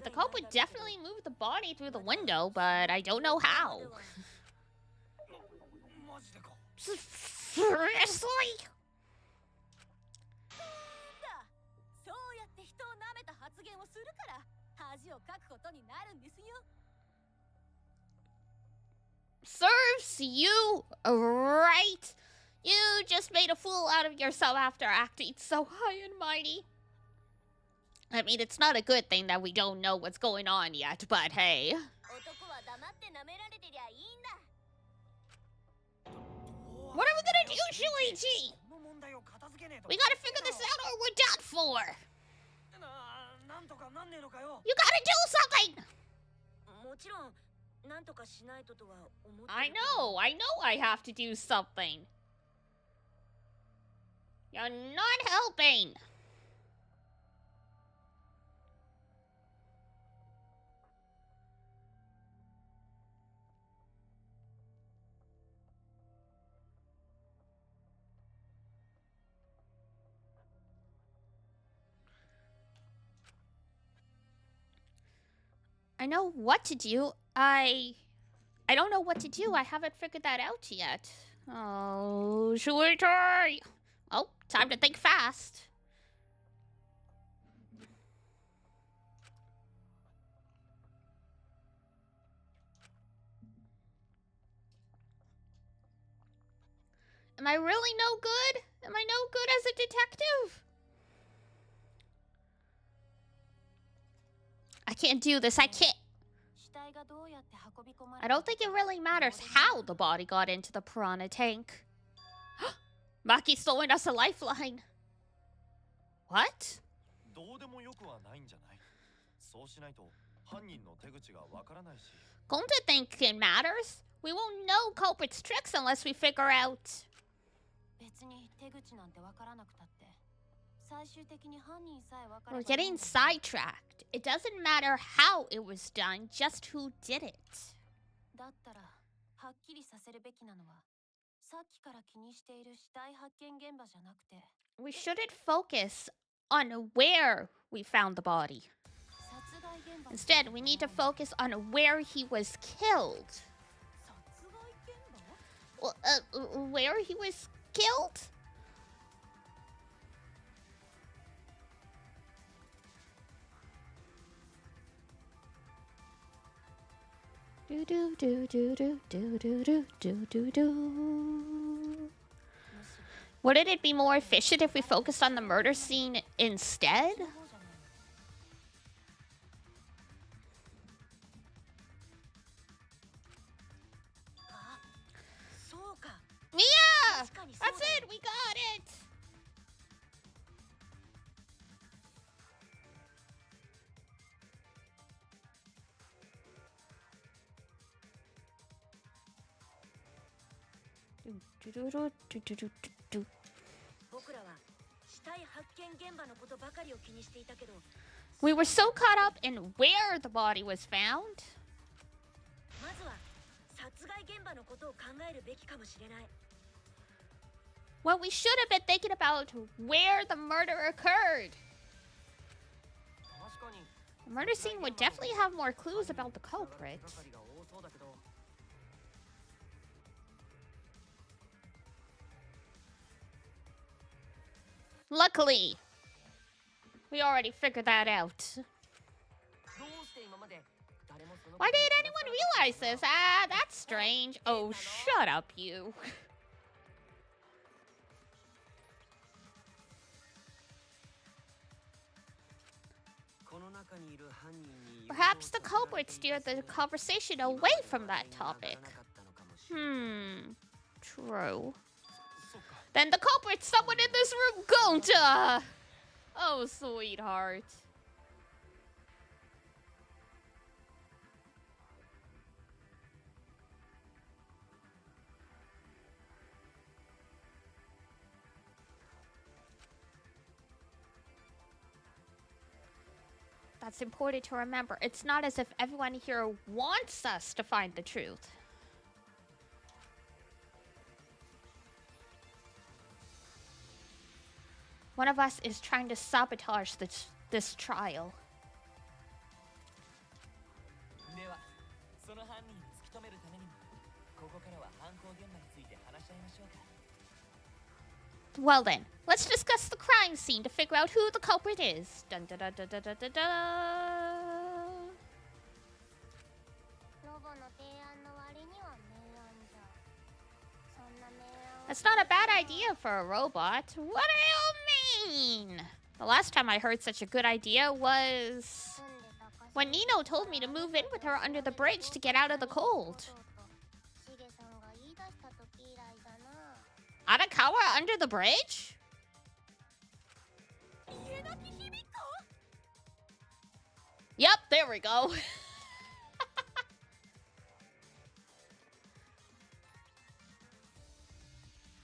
The culprit definitely moved the body through the window, but I don't know how. Seriously? Serves you right. You just made a fool out of yourself after acting so high and mighty. I mean, it's not a good thing that we don't know what's going on yet, but hey. What are we gonna do, Shuichi? We gotta figure this out or we're done for. You gotta do something! I know I have to do something. You're not helping. I know what to do. I don't know what to do. I haven't figured that out yet. Oh, Shuichi! Oh, time to think fast. Am I really no good? Am I no good as a detective? I can't do this. I can't. I don't think it really matters how the body got into the piranha tank. Maki's throwing us a lifeline. What? Don't you think it matters? We won't know culprit's tricks unless we figure out. We're getting sidetracked. It doesn't matter how it was done, just who did it. We shouldn't focus on where we found the body. Instead, we need to focus on where he was killed. Well, where he was killed? Do do do do do do do do do do do. Wouldn't it be more efficient if we focused on the murder scene instead? Mia! That's it! We got it! We were so caught up in where the body was found. Well, we should have been thinking about where the murder occurred. The murder scene would definitely have more clues about the culprit. Luckily, we already figured that out. Why didn't anyone realize this? Ah, that's strange. Oh, shut up, you. Perhaps the culprit steered the conversation away from that topic. True. Then the culprit's someone in this room, Gonta! Oh, sweetheart. That's important to remember. It's not as if everyone here wants us to find the truth. One of us is trying to sabotage this trial. Well then, let's discuss the crime scene to figure out who the culprit is. Dun da da da da da da da. That's not a bad idea for a robot. What do you mean? The last time I heard such a good idea was when Nino told me to move in with her under the bridge to get out of the cold. Arakawa under the bridge? Yep, there we go.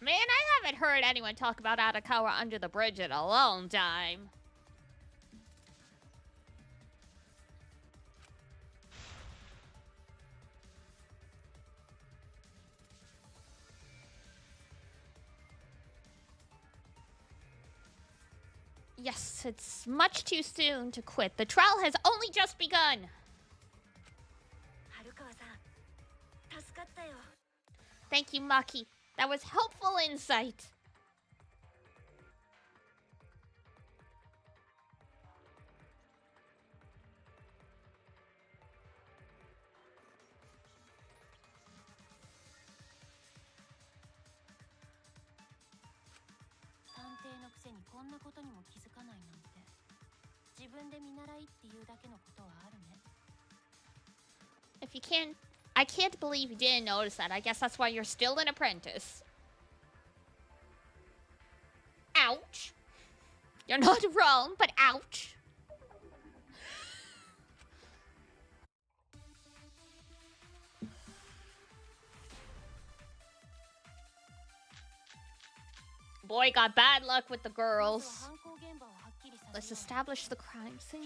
Man, I haven't heard anyone talk about Arakawa under the bridge in a long time. Yes, it's much too soon to quit. The trial has only just begun. Thank you, Maki. That was helpful insight. If you can't, I can't believe you didn't notice that. I guess that's why you're still an apprentice. Ouch. You're not wrong, but ouch. Boy got bad luck with the girls. Let's establish the crime scene.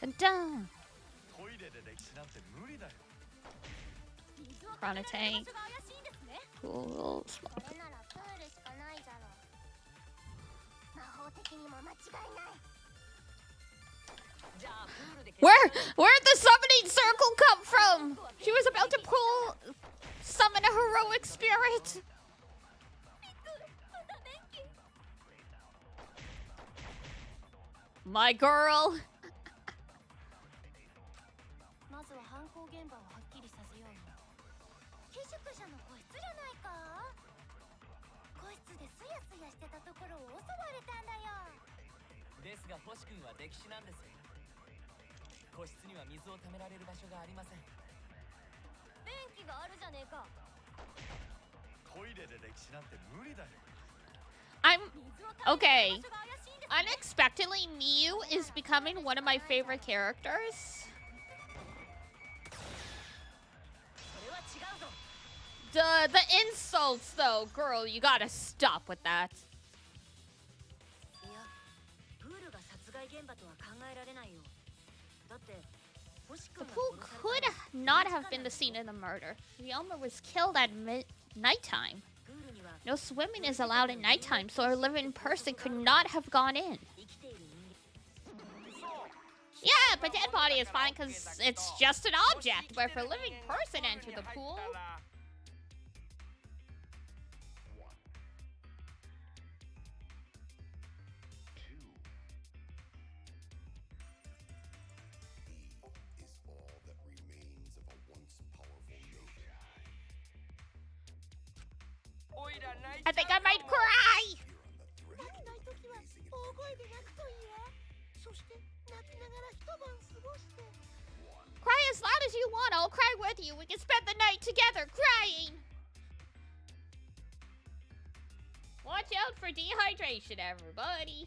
Dun dun. Prana tank. Cool. Where'd the summoning circle come from? She was about to summon a heroic spirit. My girl. I'm okay. Unexpectedly, Miu is becoming one of my favorite characters. The insults, though, girl, you gotta stop with that. The pool could not have been the scene of the murder. Ryoma was killed at nighttime. No swimming is allowed at nighttime, so a living person could not have gone in. Yeah, but dead body is fine because it's just an object. But if a living person entered the pool... I think I might cry. Cry as loud as you want. I'll cry with you. We can spend the night together crying. Watch out for dehydration, everybody.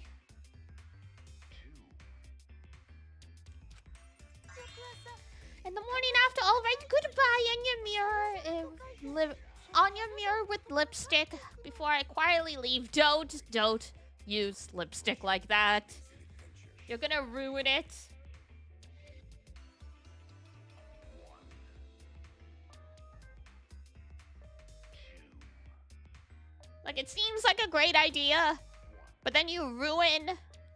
In the morning after, I'll write goodbye on your mirror. On your mirror with lipstick before I quietly leave. Don't use lipstick like that. You're gonna ruin it. Like, it seems like a great idea, but then you ruin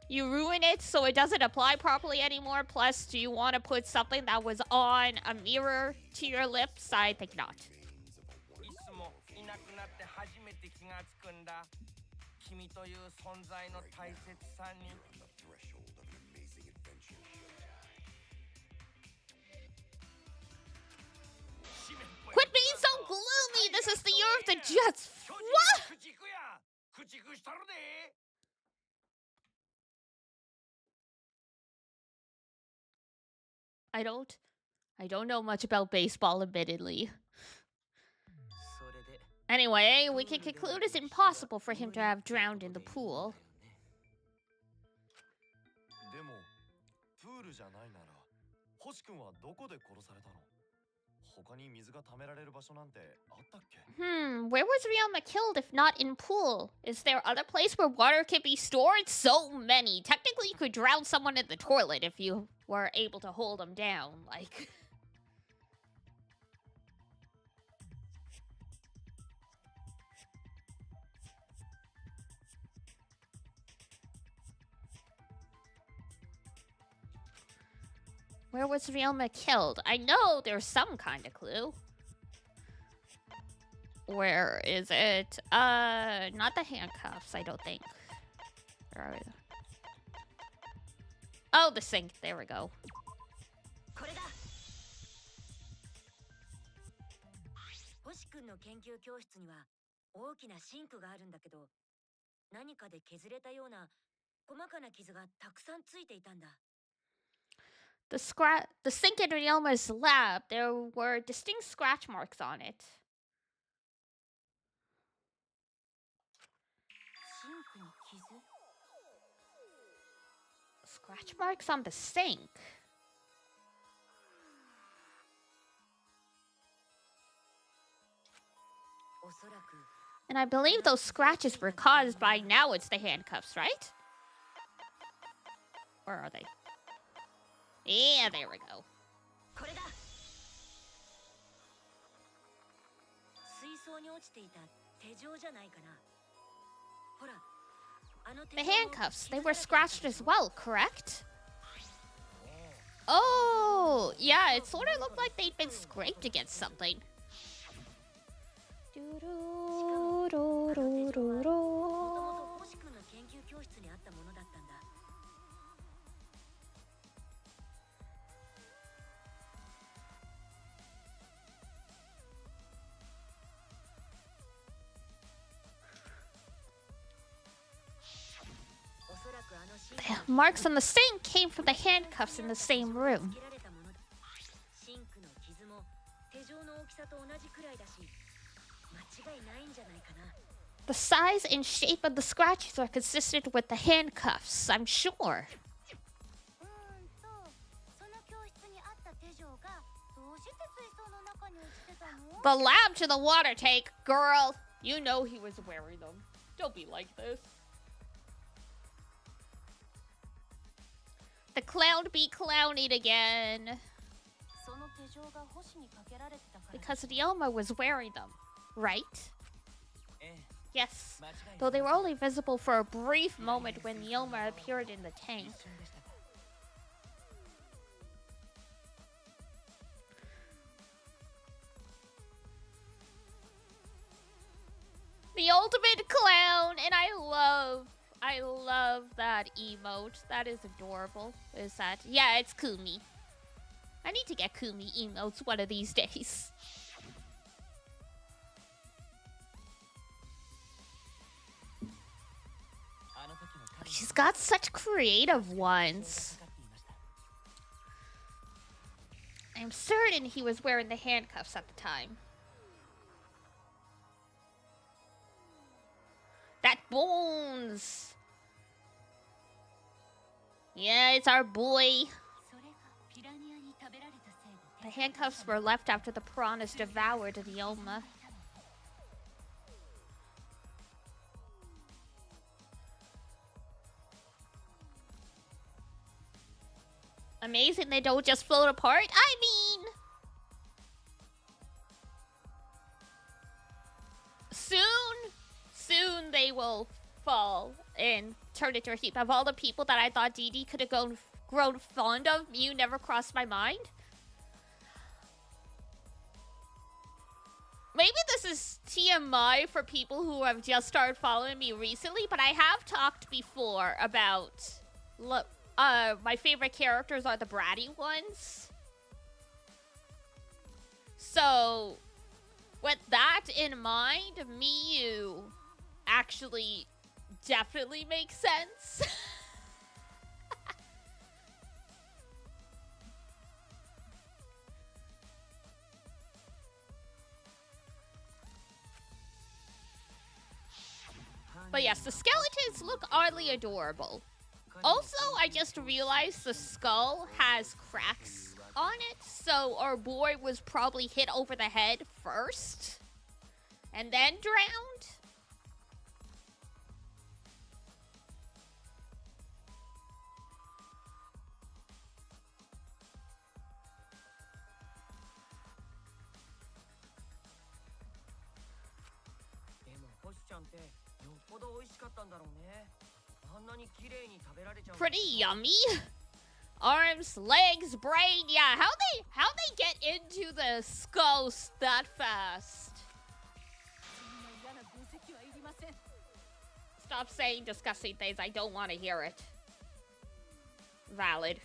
it so it doesn't apply properly anymore. Plus, do you want to put something that was on a mirror to your lips? I think not. Quit being so gloomy! This is the year of the Jets! What? I don't know much about baseball, admittedly. Anyway, we can conclude it's impossible for him to have drowned in the pool. Where was Ryoma killed if not in pool? Is there other place where water can be stored? So many. Technically, you could drown someone in the toilet if you were able to hold them down. Like... Where was Ryoma killed? I know there's some kind of clue. Where is it? Not the handcuffs, I don't think. Where are we? Oh, the sink. There we go. The sink in Ryoma's lab, there were distinct scratch marks on it. Scratch marks on the sink? And I believe those scratches were caused by, now it's the handcuffs, right? Where are they? Yeah, there we go. The handcuffs, they were scratched as well, correct? Oh, yeah, it sort of looked like they'd been scraped against something. The marks on the sink came from the handcuffs in the same room. The size and shape of the scratches are consistent with the handcuffs, I'm sure. The lab to the water tank, girl. You know he was wearing them. Don't be like this. The clown be clowning again. Because Ryoma was wearing them, right? Yes, though they were only visible for a brief moment when Ryoma appeared in the tank. The ultimate clown, and I love that emote. That is adorable. What is that? Yeah, it's Kumi. I need to get Kumi emotes one of these days. She's got such creative ones. I'm certain he was wearing the handcuffs at the time. That Bones! Yeah, it's our boy. The handcuffs were left after the piranhas devoured Ryoma. Amazing they don't just float apart. I mean... Soon they will fall and turn into a heap. Of all the people that I thought Dee Dee could have grown fond of, Mew never crossed my mind. Maybe this is TMI for people who have just started following me recently, but I have talked before about... my favorite characters are the bratty ones. So, with that in mind, Mew actually definitely makes sense. But yes, the skeletons look oddly adorable. Also, I just realized the skull has cracks on it, so our boy was probably hit over the head first and then drowned. Pretty yummy. Arms, legs, brain. Yeah, how they get into the skulls that fast? Stop saying disgusting things. I don't want to hear it. Valid.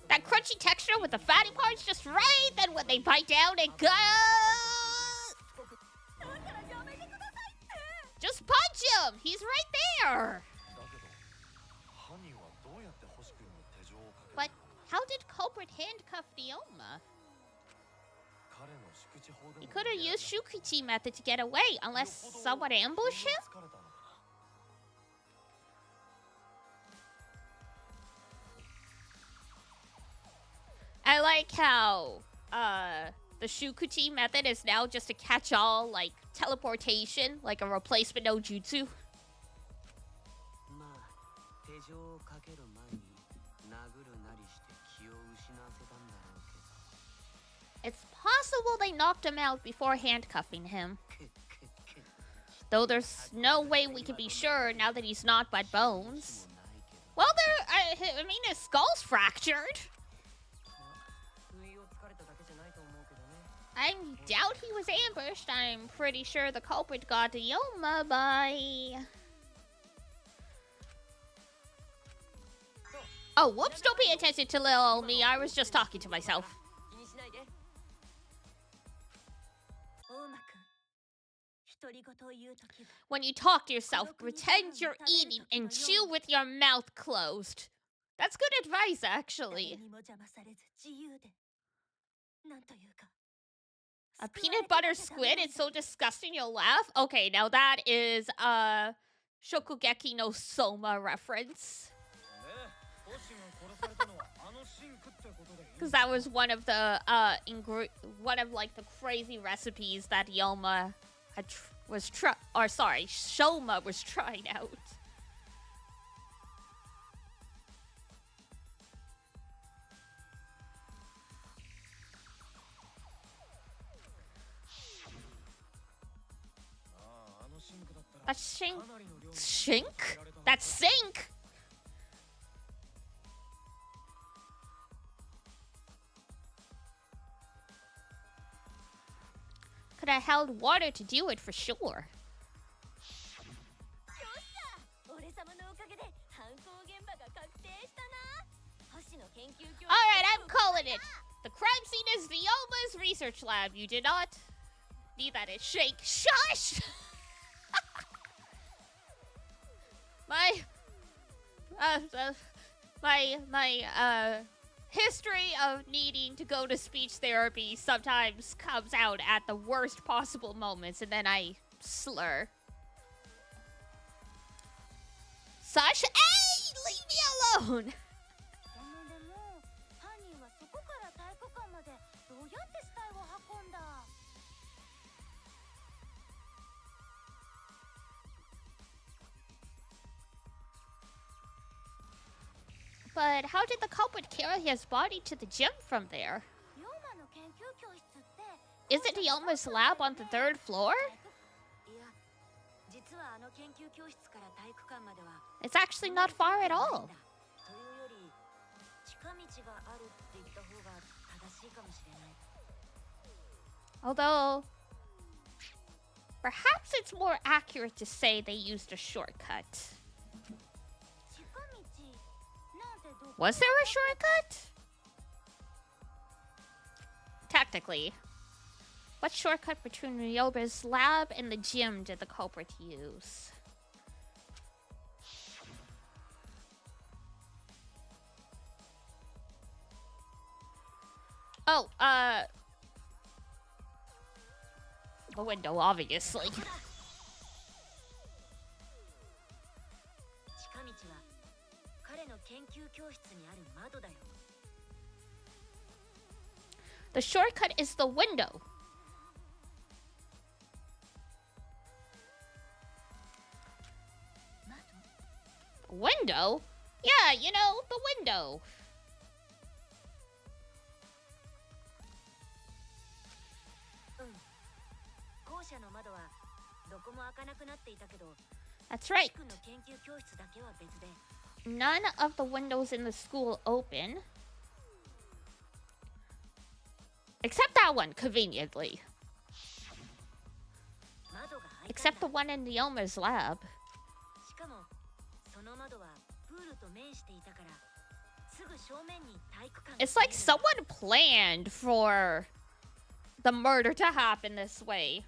That crunchy texture with the fatty parts just right, then when they bite down and go. Just punch him! He's right there! But how did culprit handcuff Ryoma? He could have used Shukichi method to get away, unless someone ambushed him? I like how the Shukuchi method is now just a catch-all, like, teleportation, like a replacement no jutsu. It's possible they knocked him out before handcuffing him. Though there's no way we can be sure now that he's not but bones. Well, I mean, his skull's fractured. I doubt he was ambushed. I'm pretty sure the culprit got Ryoma by... Oh, whoops, don't pay attention to little old me. I was just talking to myself. When you talk to yourself, pretend you're eating and chew with your mouth closed. That's good advice, actually. A peanut butter squid? It's so disgusting you'll laugh? Okay, now that is a Shokugeki no Soma reference. Because that was one of the the crazy recipes that Ryoma Shoma was trying out. That's Shink? That's Sink? Could have held water to do it for sure. Alright, I'm calling it. The crime scene is the Alma's research lab. You did not need that it shake. Shush! My history of needing to go to speech therapy sometimes comes out at the worst possible moments, and then I slur. Sasha, hey! Leave me alone! But how did the culprit carry his body to the gym from there? Isn't Yoma's lab on the 3rd floor? It's actually not far at all. Although, perhaps it's more accurate to say they used a shortcut. Was there a shortcut? Technically. What shortcut between Ryoba's lab and the gym did the culprit use? Oh, the window, obviously. The shortcut is the window. Window? Yeah, you know, the window. That's right. None of the windows in the school open. Except that one, conveniently. Except the one in Yoma's lab. It's like someone planned for the murder to happen this way.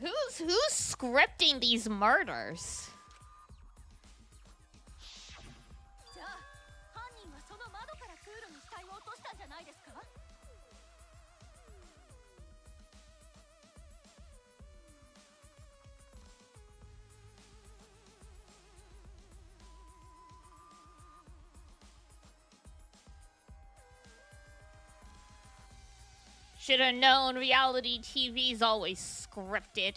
Who's scripting these murders? Should have known reality TV's always scripted.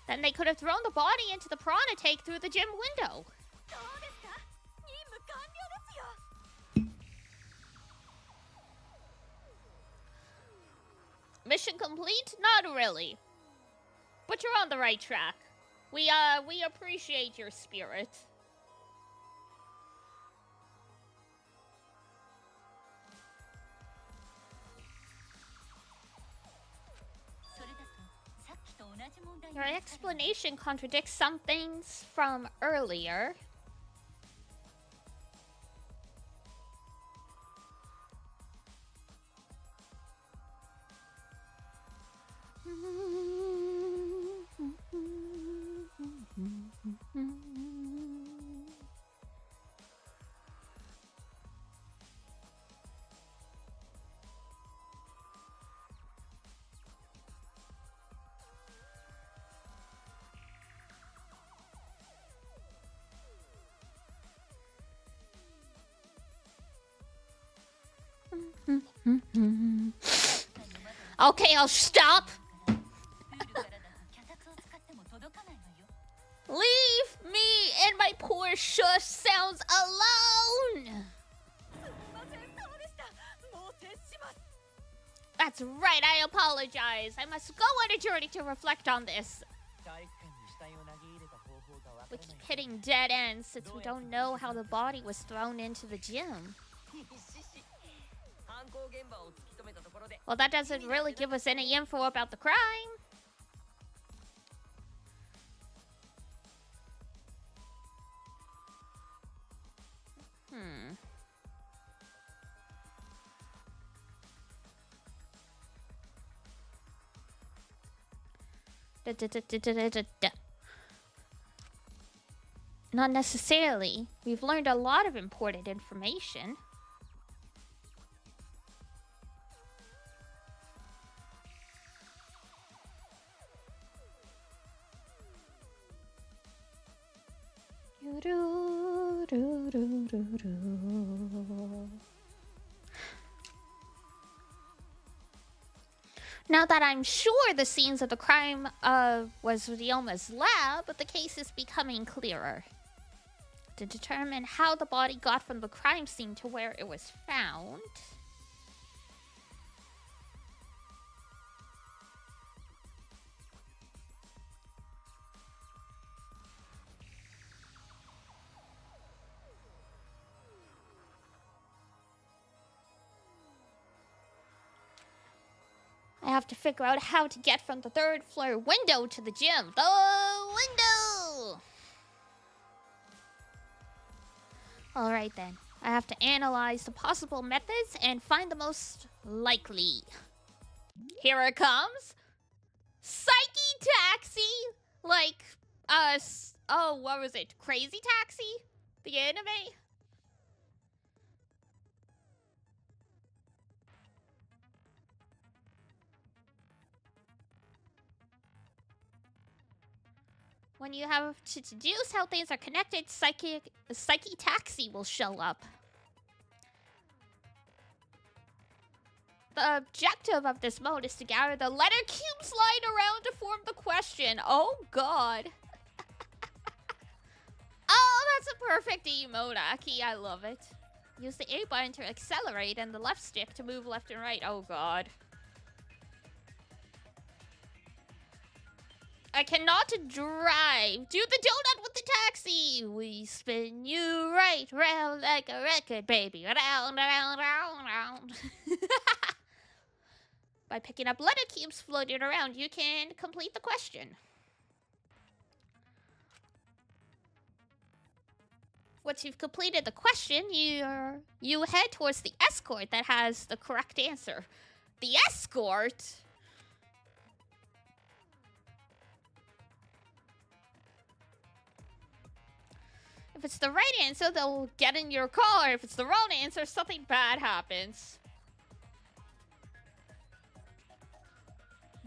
Then they could have thrown the body into the piranha tank through the gym window. Mission complete? Not really. But you're on the right track. We appreciate your spirit. Your explanation contradicts some things from earlier. Okay, I'll stop. Leave me and my poor shush sounds alone. That's right, I apologize. I must go on a journey to reflect on this. We keep hitting dead ends since we don't know how the body was thrown into the gym. Well, that doesn't really give us any info about the crime. Not necessarily. We've learned a lot of important information. Now that I'm sure the scenes of the crime was Ryoma's lab, the case is becoming clearer. To determine how the body got from the crime scene to where it was found, I have to figure out how to get from the third floor window to the gym. The window! Alright then. I have to analyze the possible methods and find the most likely. Here it comes. Psyche Taxi! Like, oh, what was it? Crazy Taxi? The anime? When you have to deduce how things are connected, Psyche Taxi will show up. The objective of this mode is to gather the letter cubes lying around to form the question. Oh god. Oh, that's a perfect emote, Aki. I love it. Use the A button to accelerate and the left stick to move left and right. Oh god. I cannot drive. Do the donut with the taxi. We spin you right round like a record, baby. Round, round, round, round. By picking up letter cubes floating around, you can complete the question. Once you've completed the question, you head towards the escort that has the correct answer. The escort? If it's the right answer, they'll get in your car. If it's the wrong answer, something bad happens.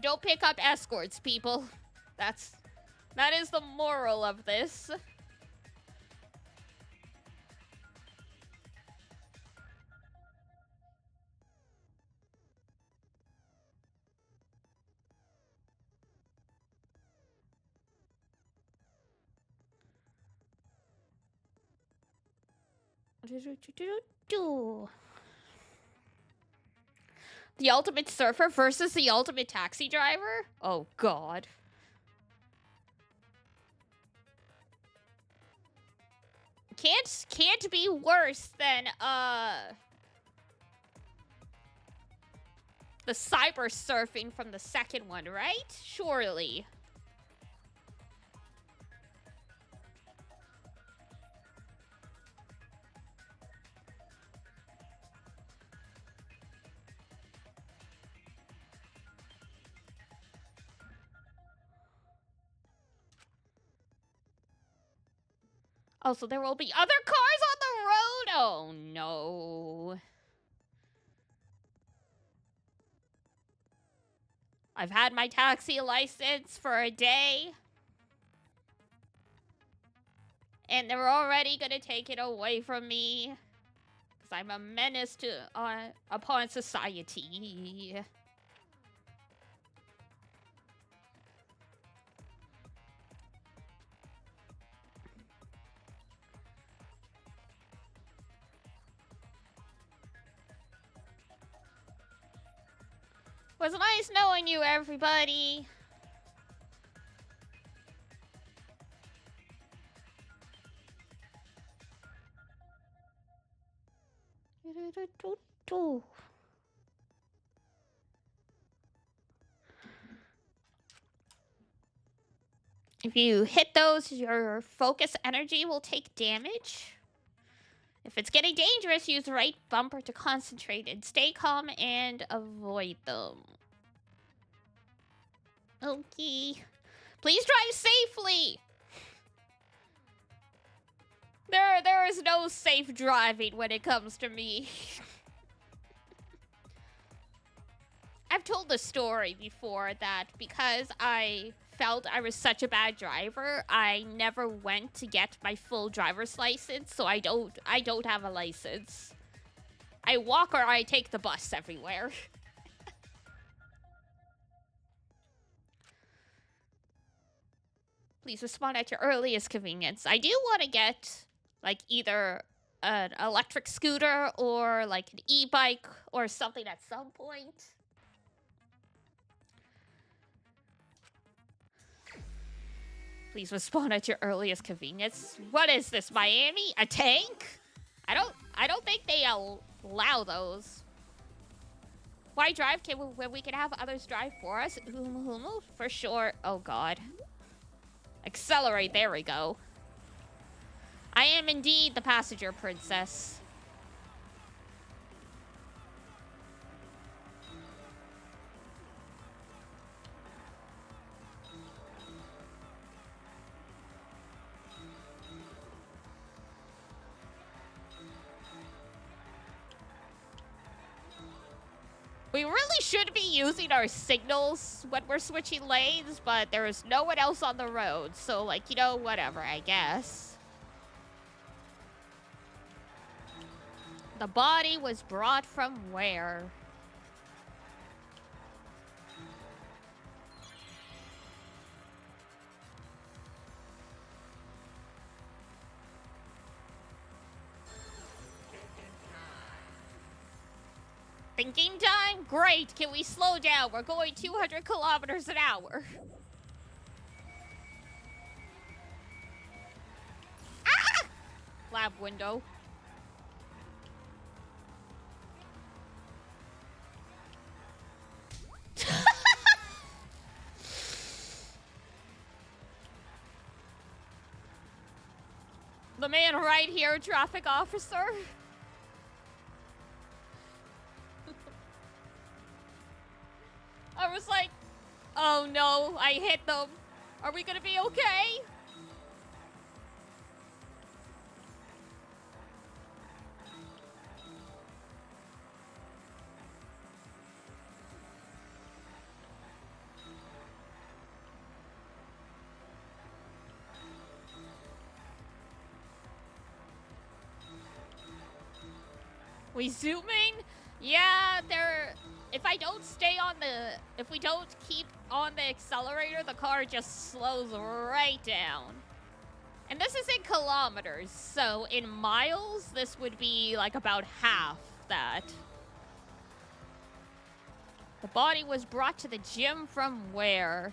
Don't pick up escorts, people. That is the moral of this. The ultimate surfer versus the ultimate taxi driver? Oh god. Can't be worse than the cyber surfing from the second one, right? Surely. Oh, so there will be other cars on the road? Oh, no. I've had my taxi license for a day. And they're already gonna take it away from me. Because I'm a menace to, upon society. Was nice knowing you, everybody. If you hit those, your focus energy will take damage. If it's getting dangerous, use the right bumper to concentrate and stay calm and avoid them. Okay. Please drive safely. There is no safe driving when it comes to me. I've told the story before that because I felt I was such a bad driver, I never went to get my full driver's license, so I don't have a license. I walk or I take the bus everywhere. Please respond at your earliest convenience. I do want to get, like, either an electric scooter or, like, an e-bike or something at some point. Please respond at your earliest convenience. What is this, Miami? A tank? I don't think they allow those. Why drive when we can have others drive for us? For sure. Oh, God. Accelerate. There we go. I am indeed the passenger princess. We really should be using our signals when we're switching lanes, but there is no one else on the road. So, like, you know, whatever, I guess. The body was brought from where? Thinking time? Great. Can we slow down? We're going 200 kilometers an hour. Ah! Lab window. The man right here, traffic officer. I was like, oh no, I hit them. Are we gonna be okay? We zooming? Yeah, if we don't keep on the accelerator, the car just slows right down. And this is in kilometers, so in miles, this would be like about half that. The body was brought to the gym from where?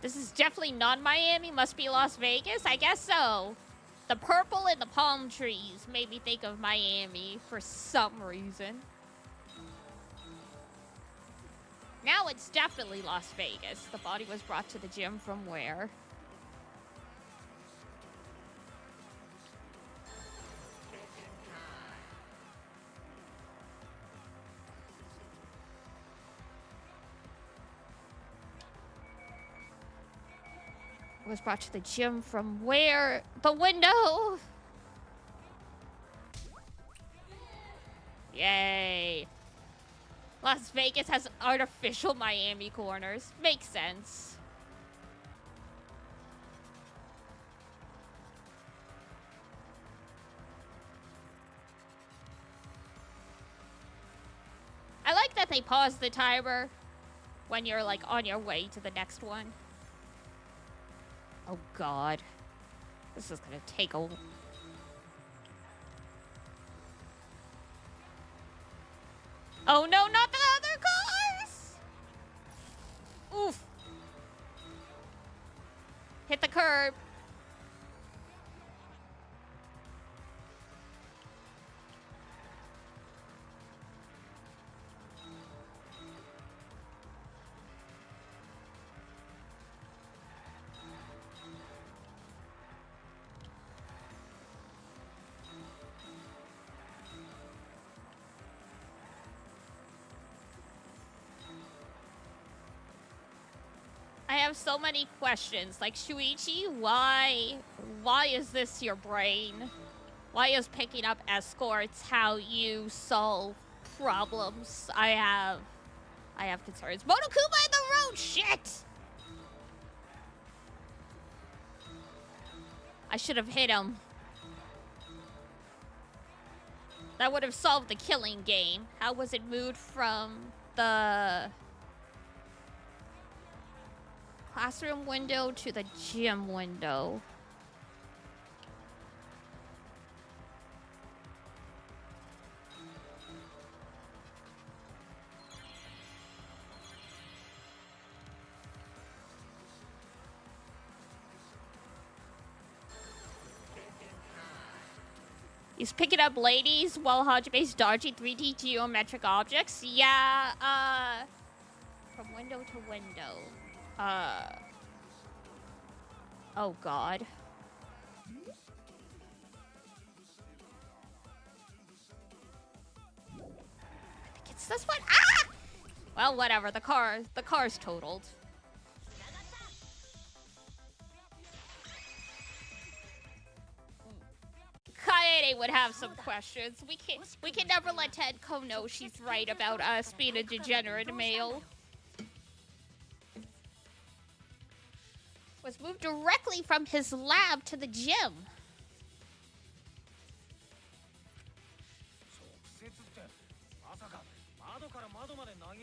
This is definitely not Miami. Must be Las Vegas. I guess so. The purple and the palm trees made me think of Miami for some reason. Now it's definitely Las Vegas. The body was brought to the gym from where? Was brought to the gym from where? The window! Yay. Las Vegas has artificial Miami corners. Makes sense. I like that they pause the timer when you're, like, on your way to the next one. Oh, God. This is gonna take a... Oh, no, not the other cars! Oof. Hit the curb. have so many questions. Like, Shuichi, why is this your brain? Why is picking up escorts how you solve problems? I have concerns. Monokuma in the road! Shit! I should have hit him. That would have solved the killing game. How was it moved from the classroom window to the gym window? He's picking up ladies while Hajime's dodging 3D geometric objects. Yeah, from window to window. Oh god. I think it's this one. Ah! Well, whatever. The car's totaled. Kaede would have some questions. We can never let Tenko know she's right about us being a degenerate male. Was moved directly from his lab to the gym.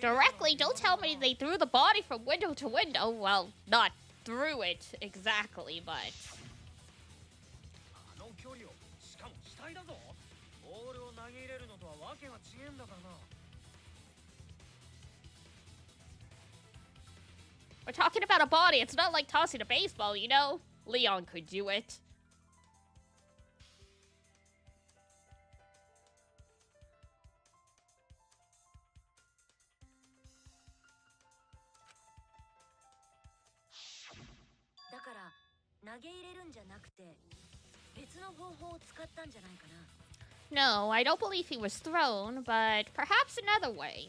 Directly? Don't tell me they threw the body from window to window. Well, not through it exactly, but... We're talking about a body. It's not like tossing a baseball, you know? Leon could do it. No, I don't believe he was thrown, but perhaps another way.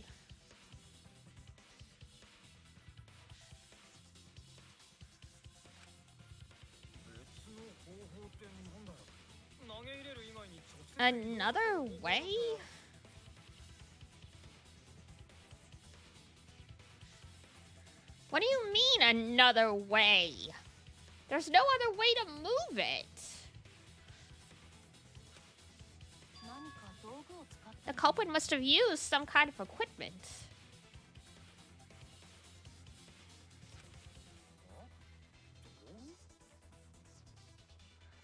Another way? What do you mean, another way? There's no other way to move it. The culprit must have used some kind of equipment.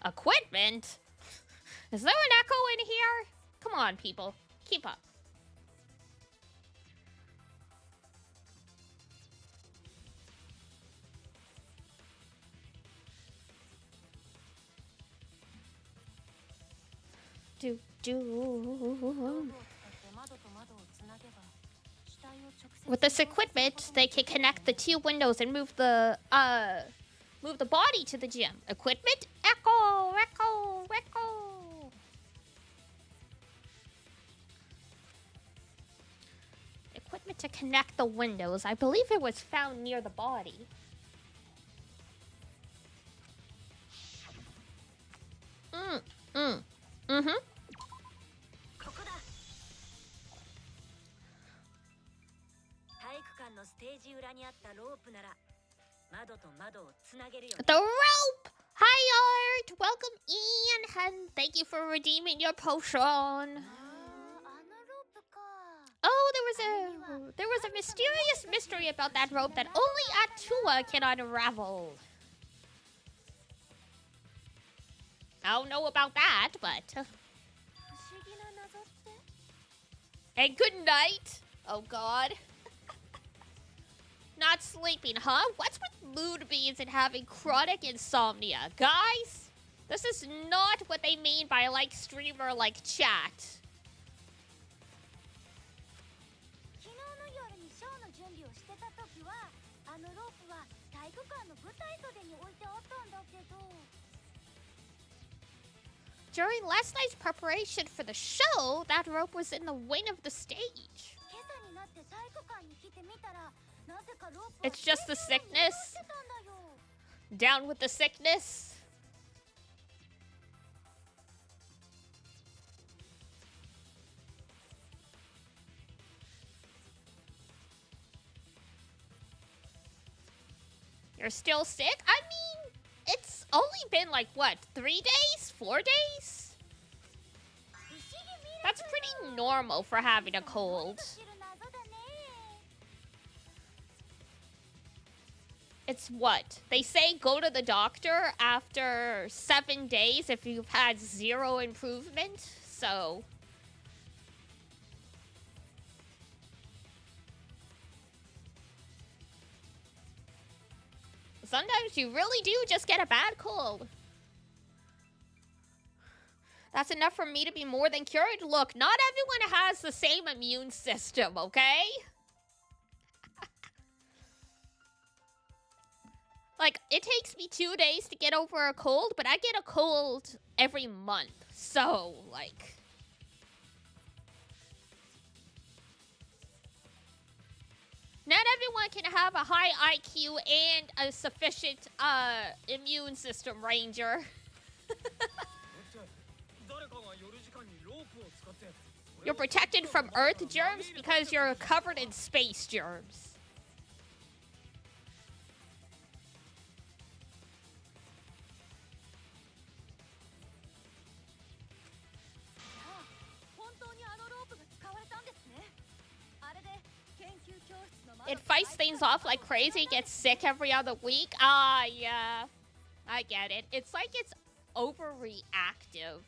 Equipment? Is there an echo in here? Come on, people. Keep up. With this equipment, they can connect the two windows and move the body to the gym. Equipment? Echo! Echo! Echo! Equipment to connect the windows. I believe it was found near the body. Mm-hmm. The rope! Hi, Art! Welcome, Ian! And thank you for redeeming your potion. Oh, there was a mysterious mystery about that rope that only Atua can unravel. I don't know about that, but... And good night! Oh, God. Not sleeping, huh? What's with mood beings and having chronic insomnia? Guys, this is not what they mean by, like, streamer, like, chat. During last night's preparation for the show, that rope was in the wing of the stage. It's just the sickness. Down with the sickness. You're still sick? I mean, it's only been like, what, 3 days? 4 days? That's pretty normal for having a cold. It's what? They say go to the doctor after 7 days if you've had 0 improvement, so... Sometimes you really do just get a bad cold. That's enough for me to be more than cured. Look, not everyone has the same immune system, okay? Like, it takes me 2 days to get over a cold, but I get a cold every month. So, like... Not everyone can have a high IQ and a sufficient immune system, Ranger. You're protected from Earth germs because you're covered in space germs. It fights things off like crazy, gets sick every other week. Ah, yeah. I get it. It's like it's overreactive.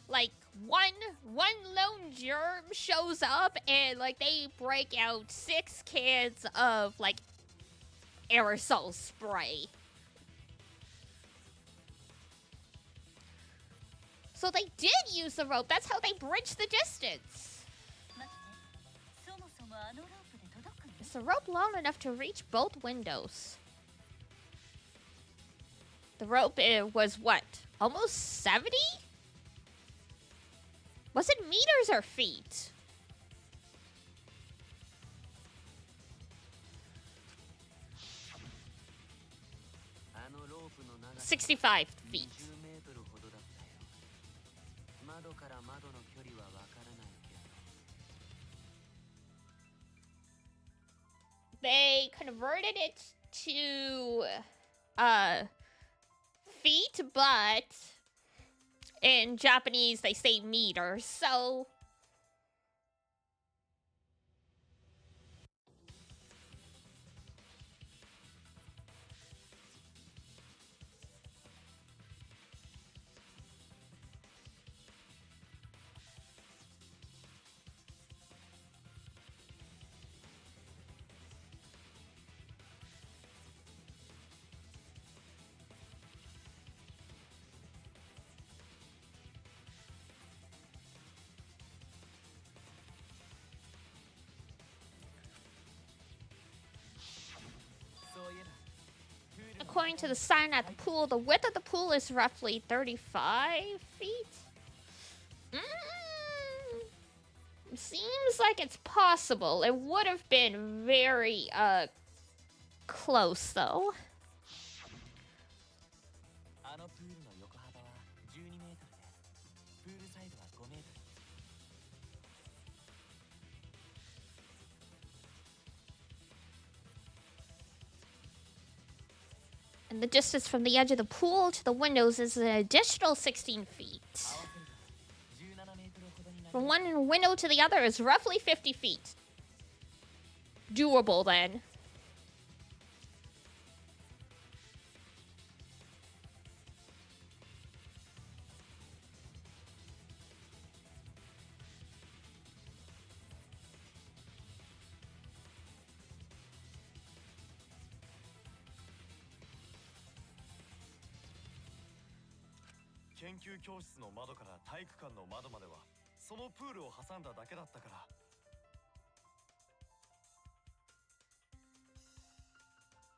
Like, one lone germ shows up and, like, they break out 6 cans of, like, aerosol spray. So they did use the rope. That's how they bridged the distance. Is the rope long enough to reach both windows? The rope was what? Almost 70? Was it meters or feet? $65 feet. They converted it to feet, but in Japanese they say meters, so... According to the sign at the pool, the width of the pool is roughly 35 feet. Seems like it's possible. It would have been very, close, though. And the distance from the edge of the pool to the windows is an additional 16 feet. From one window to the other is roughly 50 feet. Doable, then.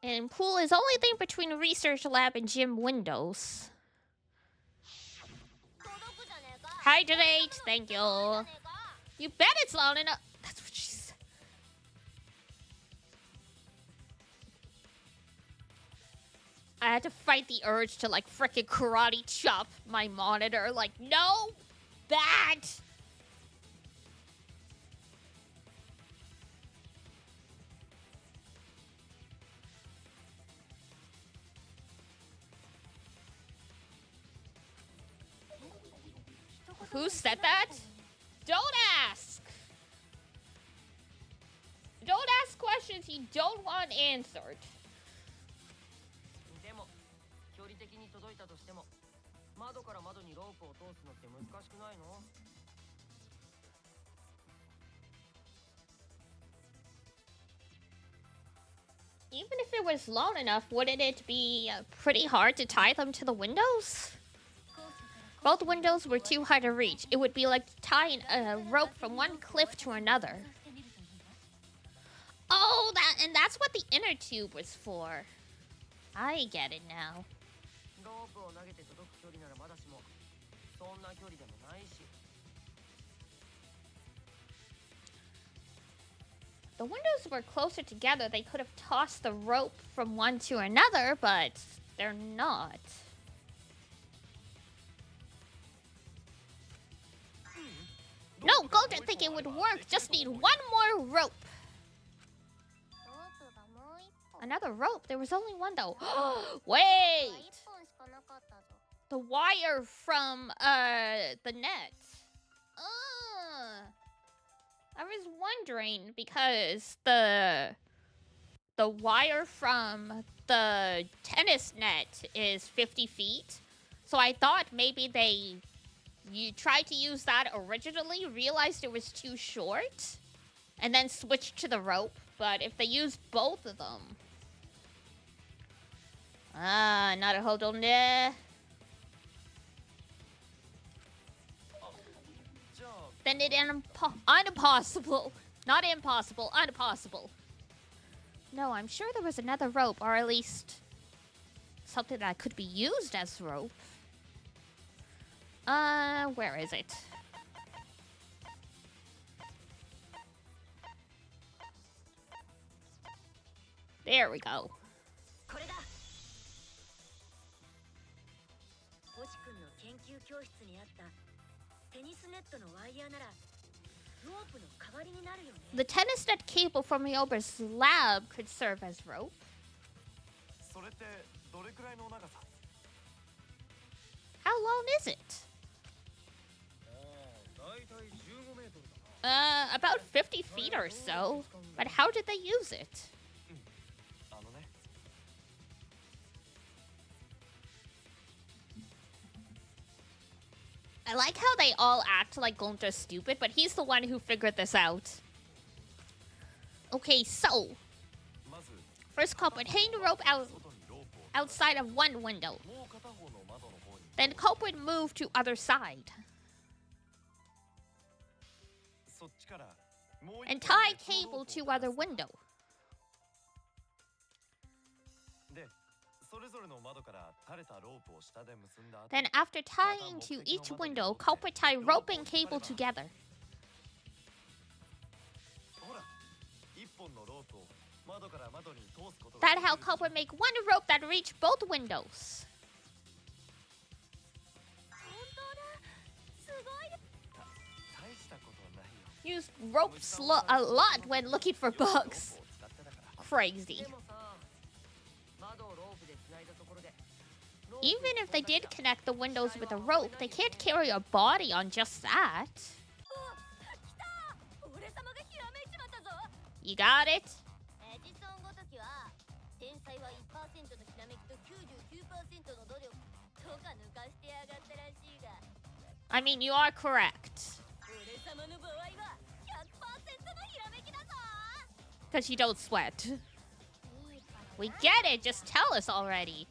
And pool is only thing between research lab and gym windows. Hydrate, thank you. You bet it's long enough. That's what she said. I had to fight the urge to like frickin' karate chop my monitor. Like, no, that. Who said that? Don't ask. Don't ask questions you don't want answered. Even if it was long enough, wouldn't it be pretty hard to tie them to the windows? Both windows were too high to reach. It would be like tying a rope from one cliff to another. Oh, that's what the inner tube was for. I get it now. The windows were closer together. They could have tossed the rope from one to another, but they're not. No, Gold didn't think it would work. Just need one more rope. Another rope? There was only one though. Wait! The wire from the net. I was wondering because the wire from the tennis net is 50 feet. So I thought maybe you tried to use that originally, realized it was too short, and then switched to the rope. But if they used both of them... not a hold on there. Then it impossible. Not impossible, impossible. No, I'm sure there was another rope, or at least something that could be used as rope. Where is it? There we go. The tennis net cable from Ryoba's lab could serve as rope. How long is it? About 50 feet or so. But how did they use it? I like how they all act like Gonta's stupid, but he's the one who figured this out. Okay, so... First culprit, hang the rope outside of one window. Then culprit move to other side. And tie cable to other window. Then after tying to each window, culprit tie rope and cable together. That how culprit make one rope that reach both windows. Use ropes a lot when looking for bugs. Crazy. Even if they did connect the windows with a rope, they can't carry a body on just that. You got it? I mean, you are correct. Because you don't sweat. We get it, just tell us already.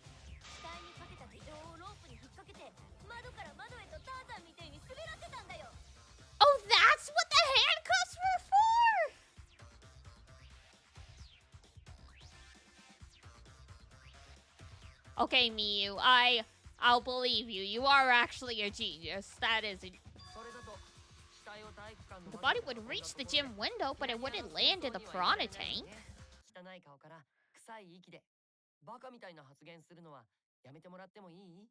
Oh, that's what the handcuffs were for? Okay, Miyu, I'll believe you. You are actually a genius. That is a... The body would reach the gym window, but it wouldn't land in the piranha tank. バカみたいな発言するのはやめてもらってもいい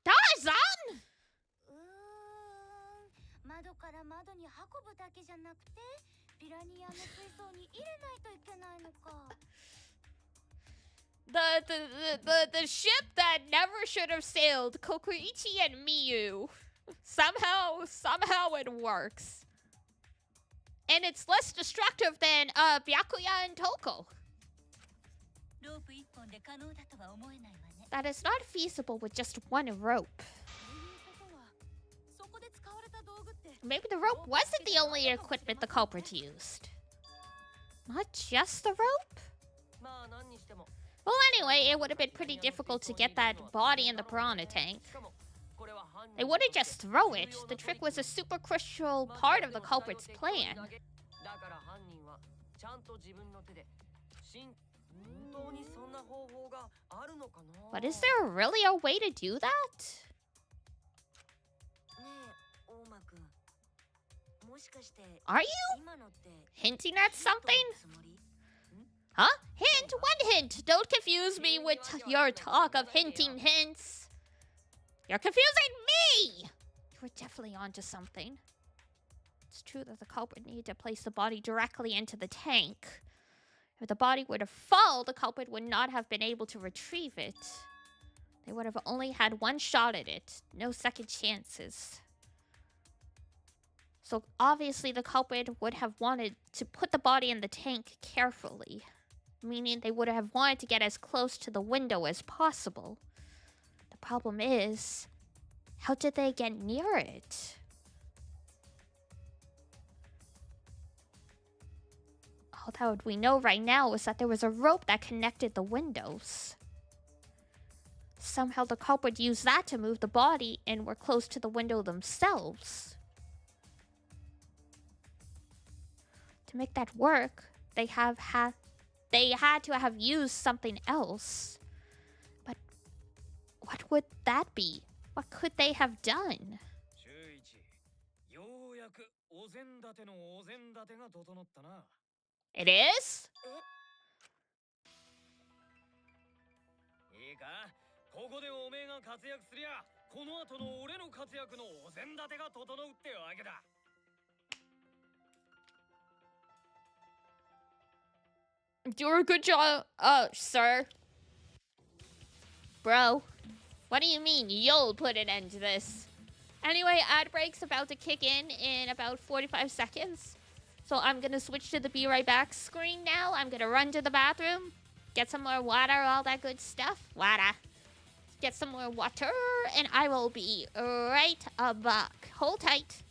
？Tarzan! 窓から窓に運ぶだけじゃなくてピラニアの水槽に入れないといけないのか。The ship that never should have sailed, Kokoichi and Miyu. Somehow it works. And it's less destructive than Byakuya and Toko. ロープ一本で可能だとは思えないわね。 That is not feasible with just one rope. Maybe the rope wasn't the only equipment the culprits used. Not just the rope? Well, anyway, it would have been pretty difficult to get that body in the piranha tank. They wouldn't just throw it. The trick was a super crucial part of the culprit's plan. But is there really a way to do that? Are you hinting at something? Huh? Hint? What hint? Don't confuse me with your talk of hinting hints. You're confusing me! You were definitely onto something. It's true that the culprit needed to place the body directly into the tank. If the body were to fall, the culprit would not have been able to retrieve it. They would have only had one shot at it. No second chances. So obviously the culprit would have wanted to put the body in the tank carefully. Meaning they would have wanted to get as close to the window as possible. The problem is, how did they get near it? All that we know right now is that there was a rope that connected the windows. Somehow the culprit used that to move the body and were close to the window themselves. To make that work, they had to have used something else. But what would that be? What could they have done? It is? Do a good job, sir. Bro, what do you mean you'll put an end to this? Anyway, ad break's about to kick in about 45 seconds. So I'm gonna switch to the be right back screen now. I'm gonna run to the bathroom, get some more water, all that good stuff. Water. Get some more water, and I will be right back. Hold tight.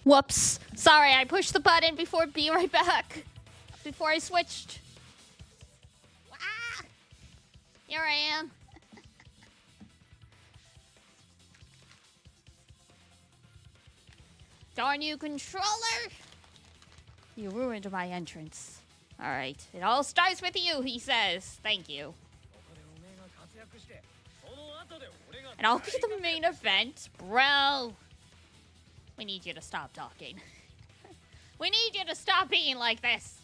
Whoops. Sorry, I pushed the button before be right back. Before I switched. Ah! Here I am. Darn you, controller! You ruined my entrance. Alright, it all starts with you, he says. Thank you. And I'll be the main event? Bro! We need you to stop talking. We need you to stop being like this.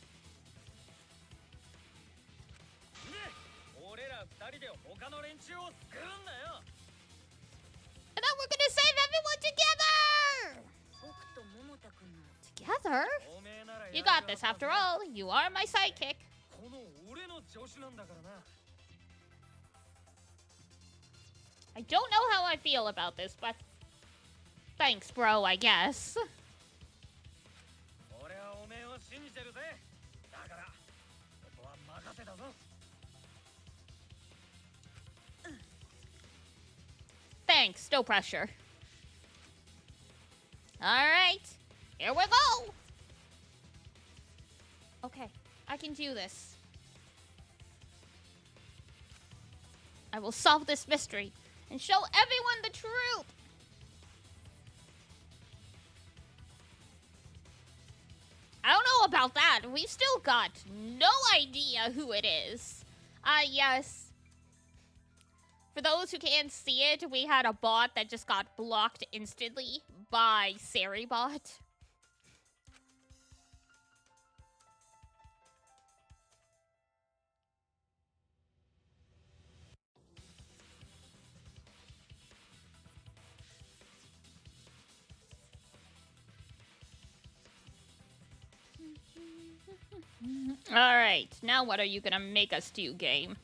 And then we're gonna save everyone together! Together? You got this, after all. You are my sidekick. I don't know how I feel about this, but thanks, bro, I guess. Thanks, no pressure. Alright, here we go! Okay, I can do this. I will solve this mystery and show everyone the truth! I don't know about that. We've still got no idea who it is. Yes. For those who can't see it, we had a bot that just got blocked instantly by Seribot. Alright, now what are you gonna make us do, game?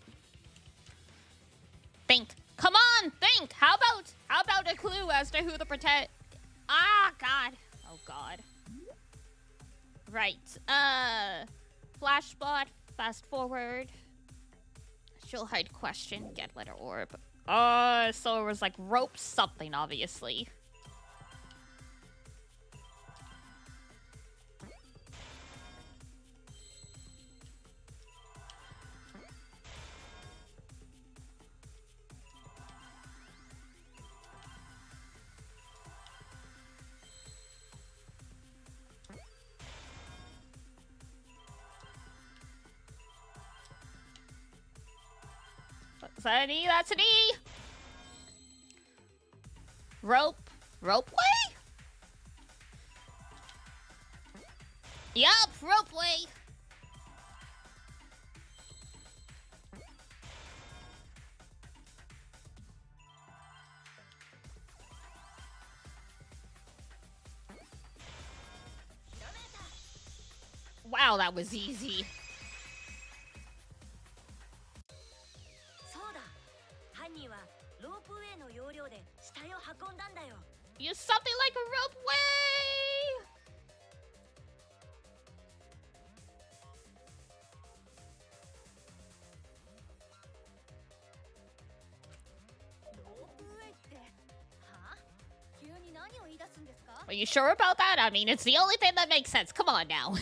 Think. Come on, think! How about a clue as to who the protect... Ah, God. Oh, God. Right. Flashbot, fast forward. She'll hide question, get letter orb. So it was like rope something, obviously. That's an E. Rope. Ropeway? Yup, ropeway. Wow, that was easy. Use something like a ropeway! Are you sure about that? I mean, it's the only thing that makes sense. Come on now.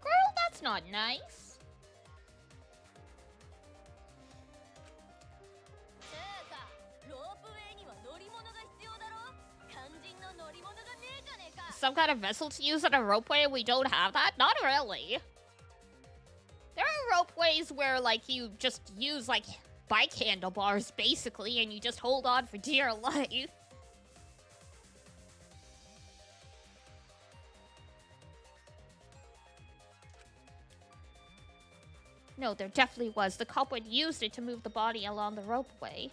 Girl, that's not nice. Some kind of vessel to use on a ropeway? We don't have that? Not really. There are ropeways where, like, you just use, like, bike handlebars, basically, and you just hold on for dear life. No, there definitely was. The culprit used it to move the body along the ropeway.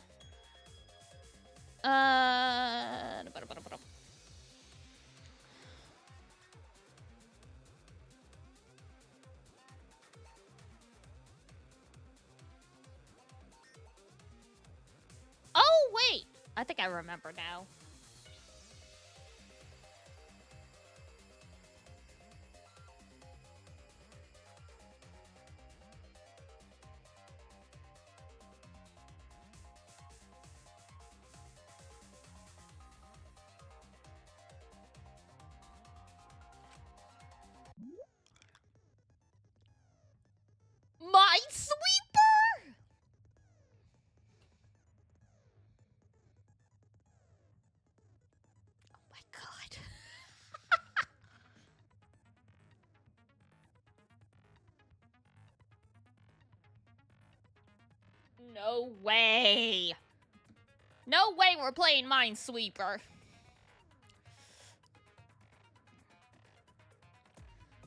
I think I remember now. Minesweeper! Oh my god. No way. No way we're playing Minesweeper.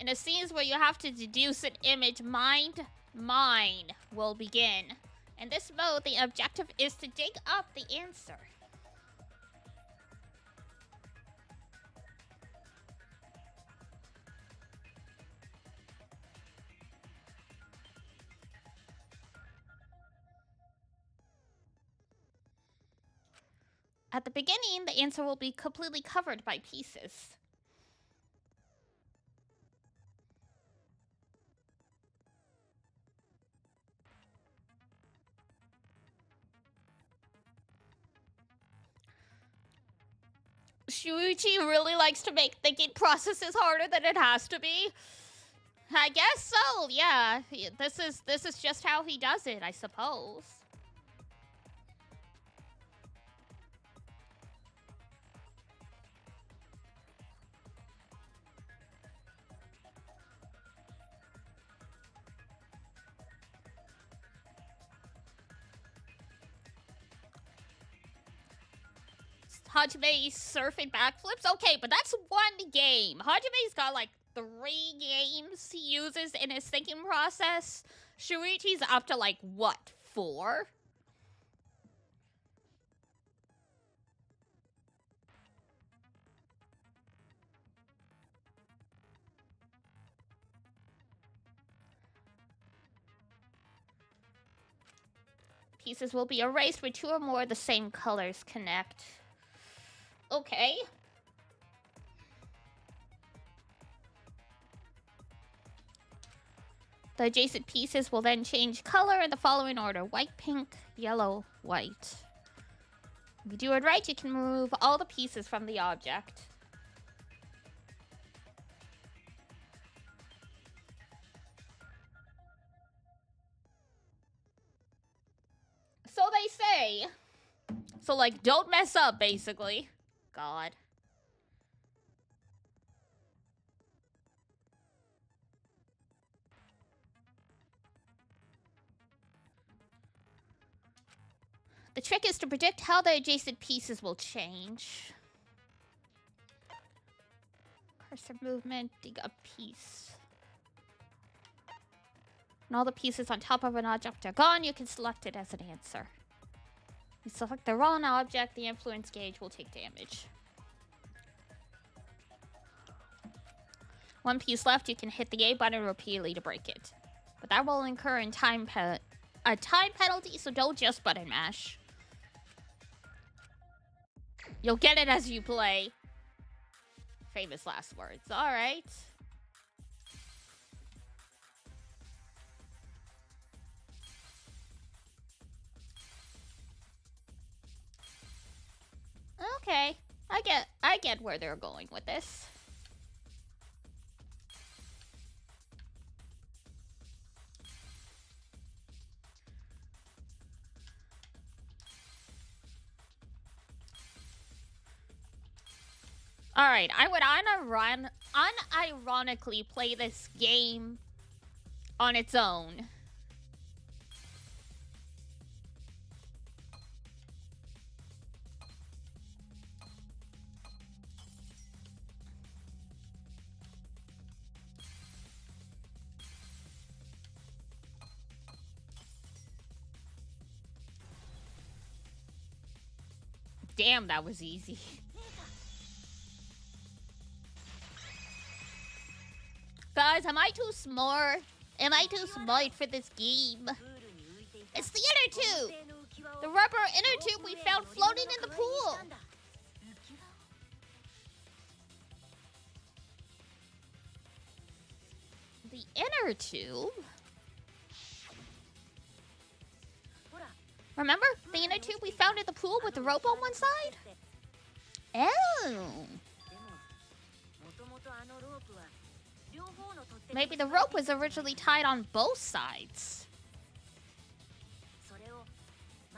In the scenes where you have to deduce an image, mine will begin. In this mode, the objective is to dig up the answer. At the beginning, the answer will be completely covered by pieces. Shuichi really likes to make thinking processes harder than it has to be. I guess so, yeah. This is just how he does it, I suppose. Hajime surfing backflips? Okay, but that's one game. Hajime's got like 3 games he uses in his thinking process. Shuichi's up to like, what, 4? Pieces will be erased when 2 or more of the same colors connect. Okay. The adjacent pieces will then change color in the following order: white, pink, yellow, white. If you do it right, you can remove all the pieces from the object. So they say. So, like, don't mess up, basically. God. The trick is to predict how the adjacent pieces will change. Cursor movement, dig a piece. When all the pieces on top of an object are gone, you can select it as an answer. You select the wrong object, the influence gauge will take damage. 1 piece left, you can hit the A button repeatedly to break it. But that will incur a time penalty, so don't just button mash. You'll get it as you play. Famous last words. Alright. Okay. I get where they're going with this. Alright, I would unironically play this game on its own. Damn, that was easy. Guys, am I too smart? Am I too smart for this game? It's the other two! The rubber inner tube we found floating in the pool. The inner tube? Remember? The inner tube we found in the pool with the rope on one side? Oh. Maybe the rope was originally tied on both sides.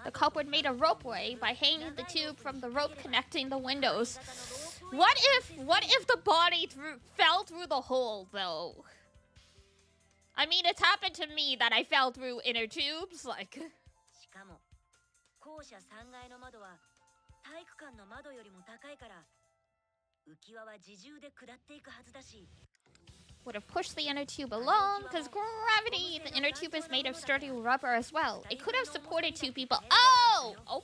The culprit made a ropeway by hanging the tube from the rope connecting the windows. What if the body fell through the hole, though? I mean, it's happened to me that I fell through inner tubes, like... Would have pushed the inner tube along, because gravity! The inner tube is made of sturdy rubber as well. It could have supported two people. Oh! Oh!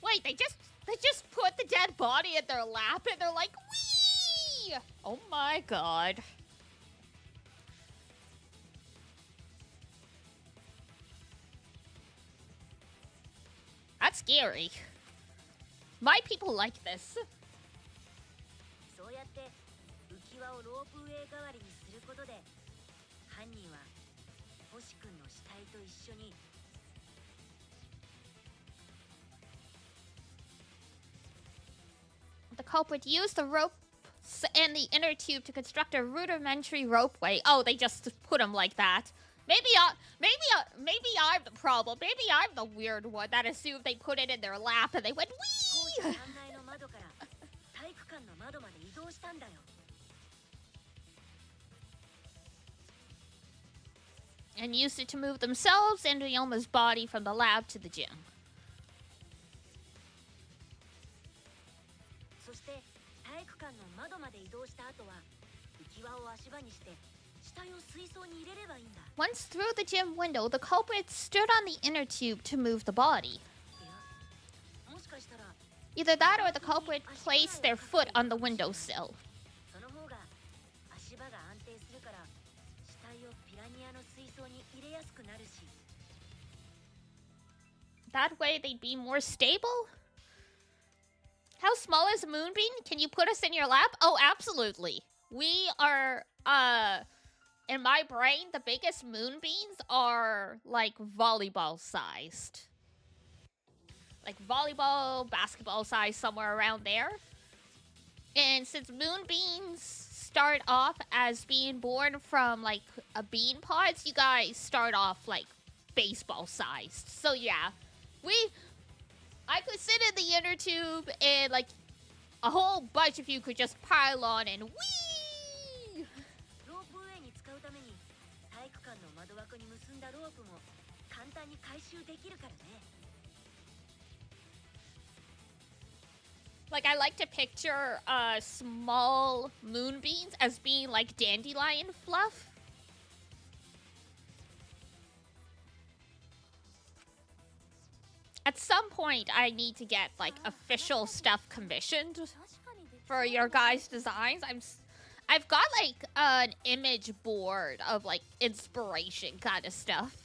Wait, they just put the dead body in their lap and they're like, wee! Oh my god. That's scary. Why people like this? The culprit used the rope and the inner tube to construct a rudimentary ropeway. Oh, they just put them like that. Maybe I'm the problem. Maybe I'm the weird one that assumed they put it in their lap and they went wee. And used it to move themselves and Yoma's body from the lab to the gym. Once through the gym window, the culprit stood on the inner tube to move the body. Either that or the culprit placed their foot on the windowsill. That way they'd be more stable? How small is a moonbeam? Can you put us in your lap? Oh, absolutely. We are, in my brain, the biggest moonbeams are, like, volleyball-sized. Like, volleyball, basketball size, somewhere around there. And since moonbeams start off as being born from, like, a bean pods, you guys start off, like, baseball-sized. So, yeah. I could sit in the inner tube and, like, a whole bunch of you could just pile on and whee! Like, I like to picture small moonbeams as being like dandelion fluff. At some point, I need to get, like, official stuff commissioned for your guys' designs. I've got, like, an image board of, like, inspiration kind of stuff.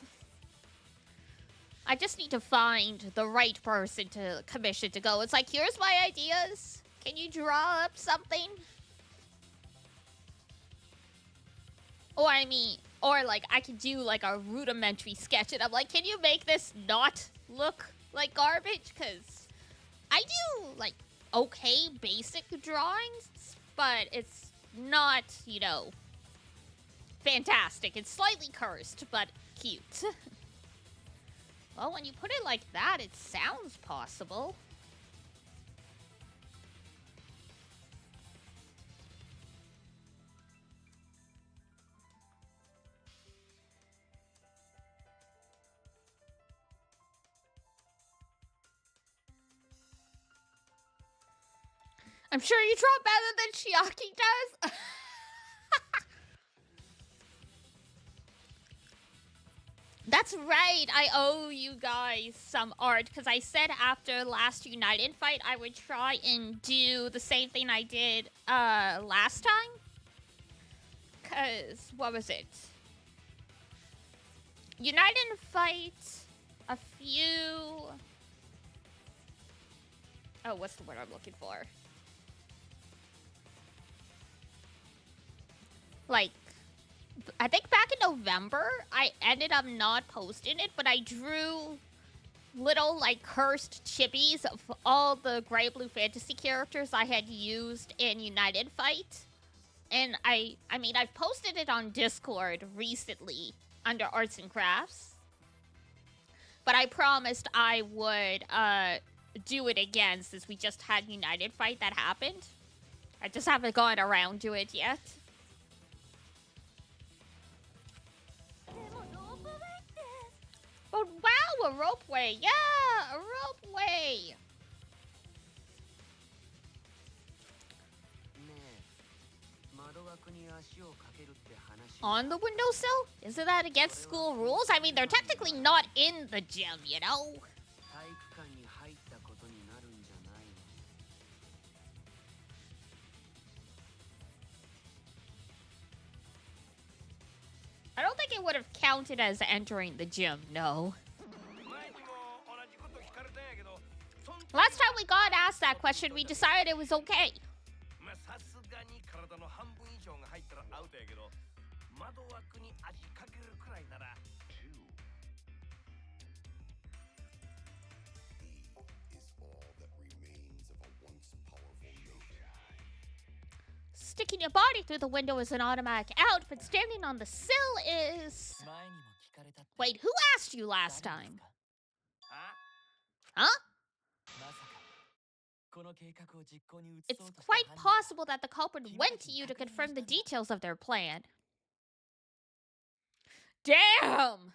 I just need to find the right person to commission to go. It's like, here's my ideas. Can you draw up something? Or, I mean, or, like, I could do, like, a rudimentary sketch. And I'm like, can you make this not look like garbage? Because I do, like, okay basic drawings, but it's not, you know, fantastic. It's slightly cursed, but cute. Well, when you put it like that, it sounds possible. I'm sure you draw better than Chiaki does. That's right. I owe you guys some art because I said after last United fight I would try and do the same thing I did last time. Cause what was it? United fight a few... Oh, what's the word I'm looking for? Like, I think back in November, I ended up not posting it, but I drew little, like, cursed chippies of all the Gray Blue Fantasy characters I had used in United Fight. And I mean, I've posted it on Discord recently under Arts and Crafts. But I promised I would do it again since we just had United Fight that happened. I just haven't gone around to it yet. But wow, a ropeway. Yeah, a ropeway. On the windowsill? Isn't that against school rules? I mean, they're technically not in the gym, you know? I don't think it would have counted as entering the gym, no. Last time we got asked that question, we decided it was okay. Sticking your body through the window is an automatic out, but standing on the sill is... Wait, who asked you last time? Huh? It's quite possible that the culprit went to you to confirm the details of their plan. Damn!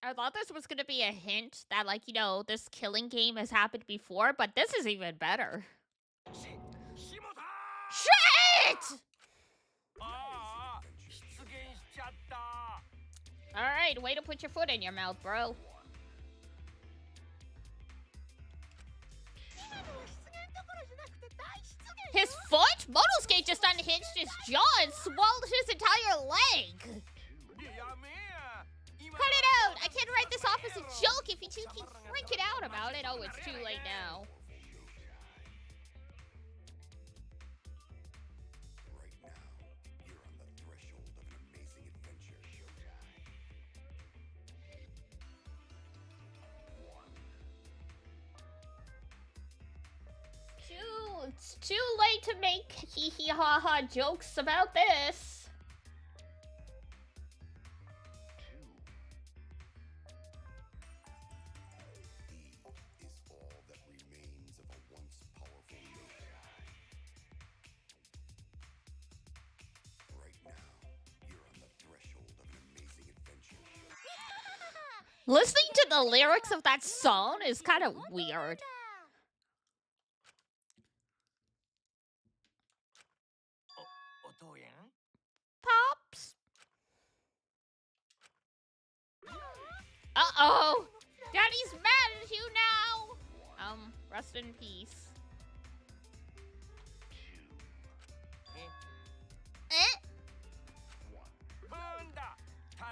I thought this was gonna be a hint that, like, you know, this killing game has happened before, but this is even better. Shit! Alright, way to put your foot in your mouth, bro. His foot? Monosuke just unhinged his jaw and swallowed his entire leg. Cut it out! I can't write this off as a joke if you two keep freaking out about it. Oh, it's too late now. Right now, you're on the threshold of an amazing adventure. It's too late to make hee hee ha ha jokes about this. Listening to the lyrics of that song is kind of weird. Pops? Uh-oh! Daddy's mad at you now! Rest in peace.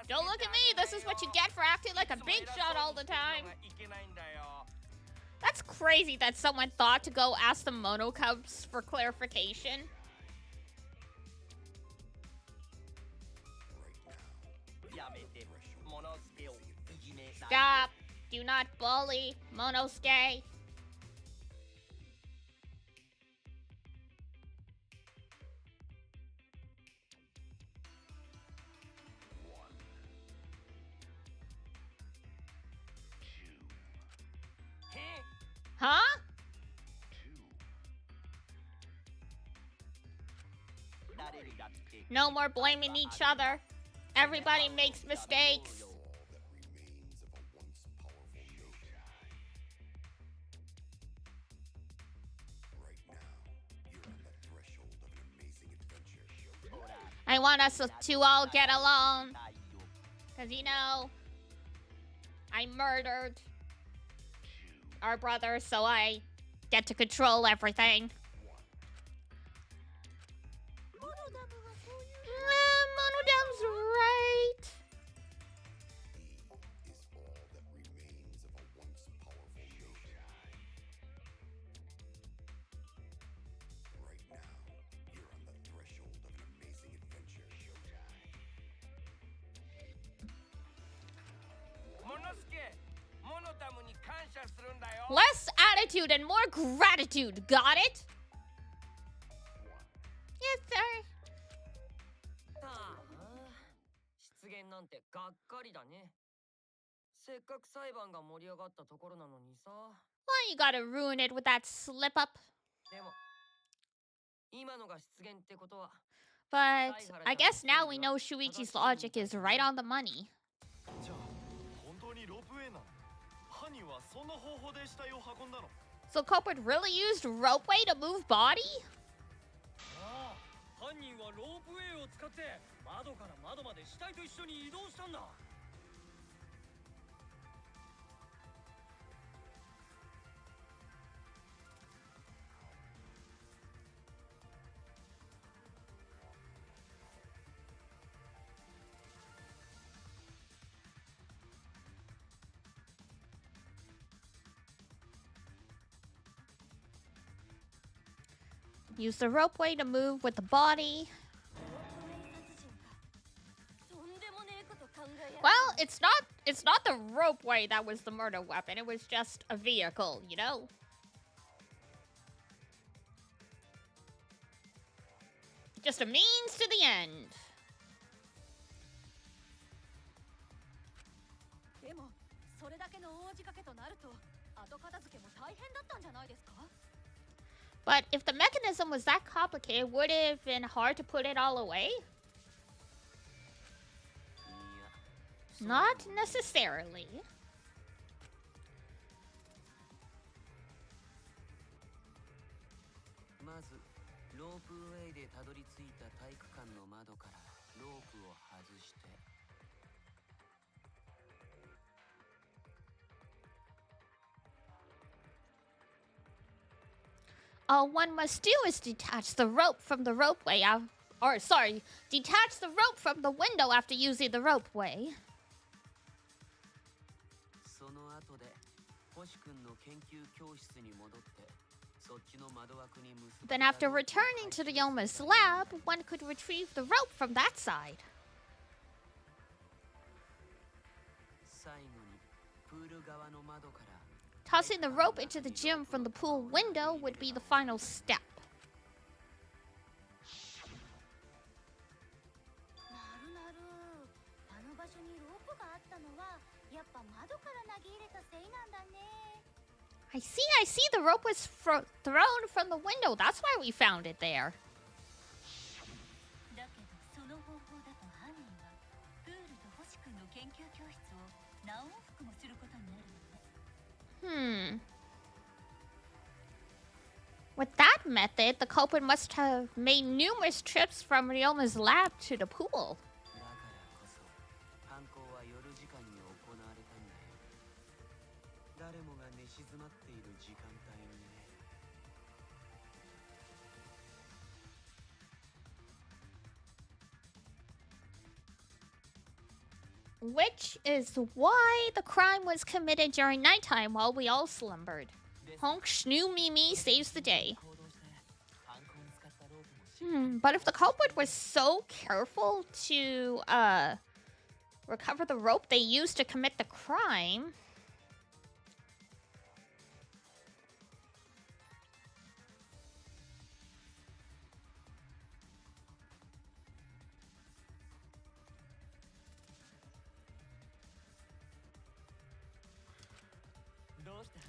Don't look at me! This is what you get for acting like a big shot all the time. That's crazy that someone thought to go ask the Mono Cubs for clarification. Stop! Do not bully Monosuke. Huh? No more blaming each other. Everybody makes mistakes. I want us to all get along. Because, you know, I murdered our brother, so I get to control everything. Less attitude and more gratitude. Got it? Yes, sir. ああ、失言なんてがっかりだね。せっかく裁判が盛り上がったところなのにさ。Why you gotta ruin it with that slip up? でも、今のが失言ってことは。 But I guess now we know Shuichi's logic is right on the money. じゃあ本当にロープウェイなの？犯人はそんな方法で死体を運んだの？ So culprit really used ropeway to move body? ああ、犯人はロープウェイを使って窓から窓まで死体と一緒に移動したんだ。Use the ropeway to move with the body. Well, it's not the ropeway that was the murder weapon. It was just a vehicle, you know? Just a means to the end. でもそれだけの大仕掛けとなると後片付けも大変だったんじゃないですか？ But if the mechanism was that complicated, would it have been hard to put it all away? Not necessarily. まずロープウェイでたどり着いた体育館の窓からロープを外して。 All one must do is detach the rope from the ropeway detach the rope from the window after using the ropeway. その後で星君の研究教室に戻ってそっちの窓枠に結ばれ Then after returning to the Yoma's lab, one could retrieve the rope from that side. 最後にプール側の窓から Tossing the rope into the gym from the pool window would be the final step. なるなる。あの場所にロープがあったのはやっぱ窓から投げ入れたせいなんだね。 I see. The rope was thrown from the window. That's why we found it there. だけどその方法だと犯人はプールと星君の研究教室を何往復もすることになるのね。 With that method, the culprit must have made numerous trips from Ryoma's lab to the pool. だからこそ犯行は夜時間に行われたんだよ。誰もが寝静まっている時間帯をね。 Which is why the crime was committed during nighttime while we all slumbered. Honk Schnoo Mimi saves the day. But if the culprit was so careful to recover the rope they used to commit the crime...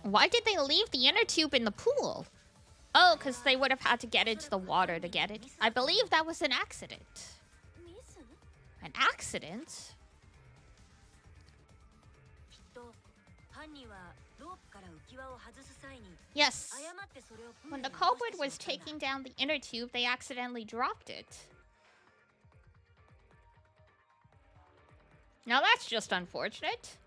Why did they leave the inner tube in the pool? Oh, because they would have had to get into the water to get it. I believe that was an accident. ミス？ An accident? きっと犯人はロープから浮き輪を外す際に Yes. 誤ってそれをプール When に the 落と culprit して was しまったんだ。 taking down the inner tube, they accidentally dropped it. Now that's just unfortunate.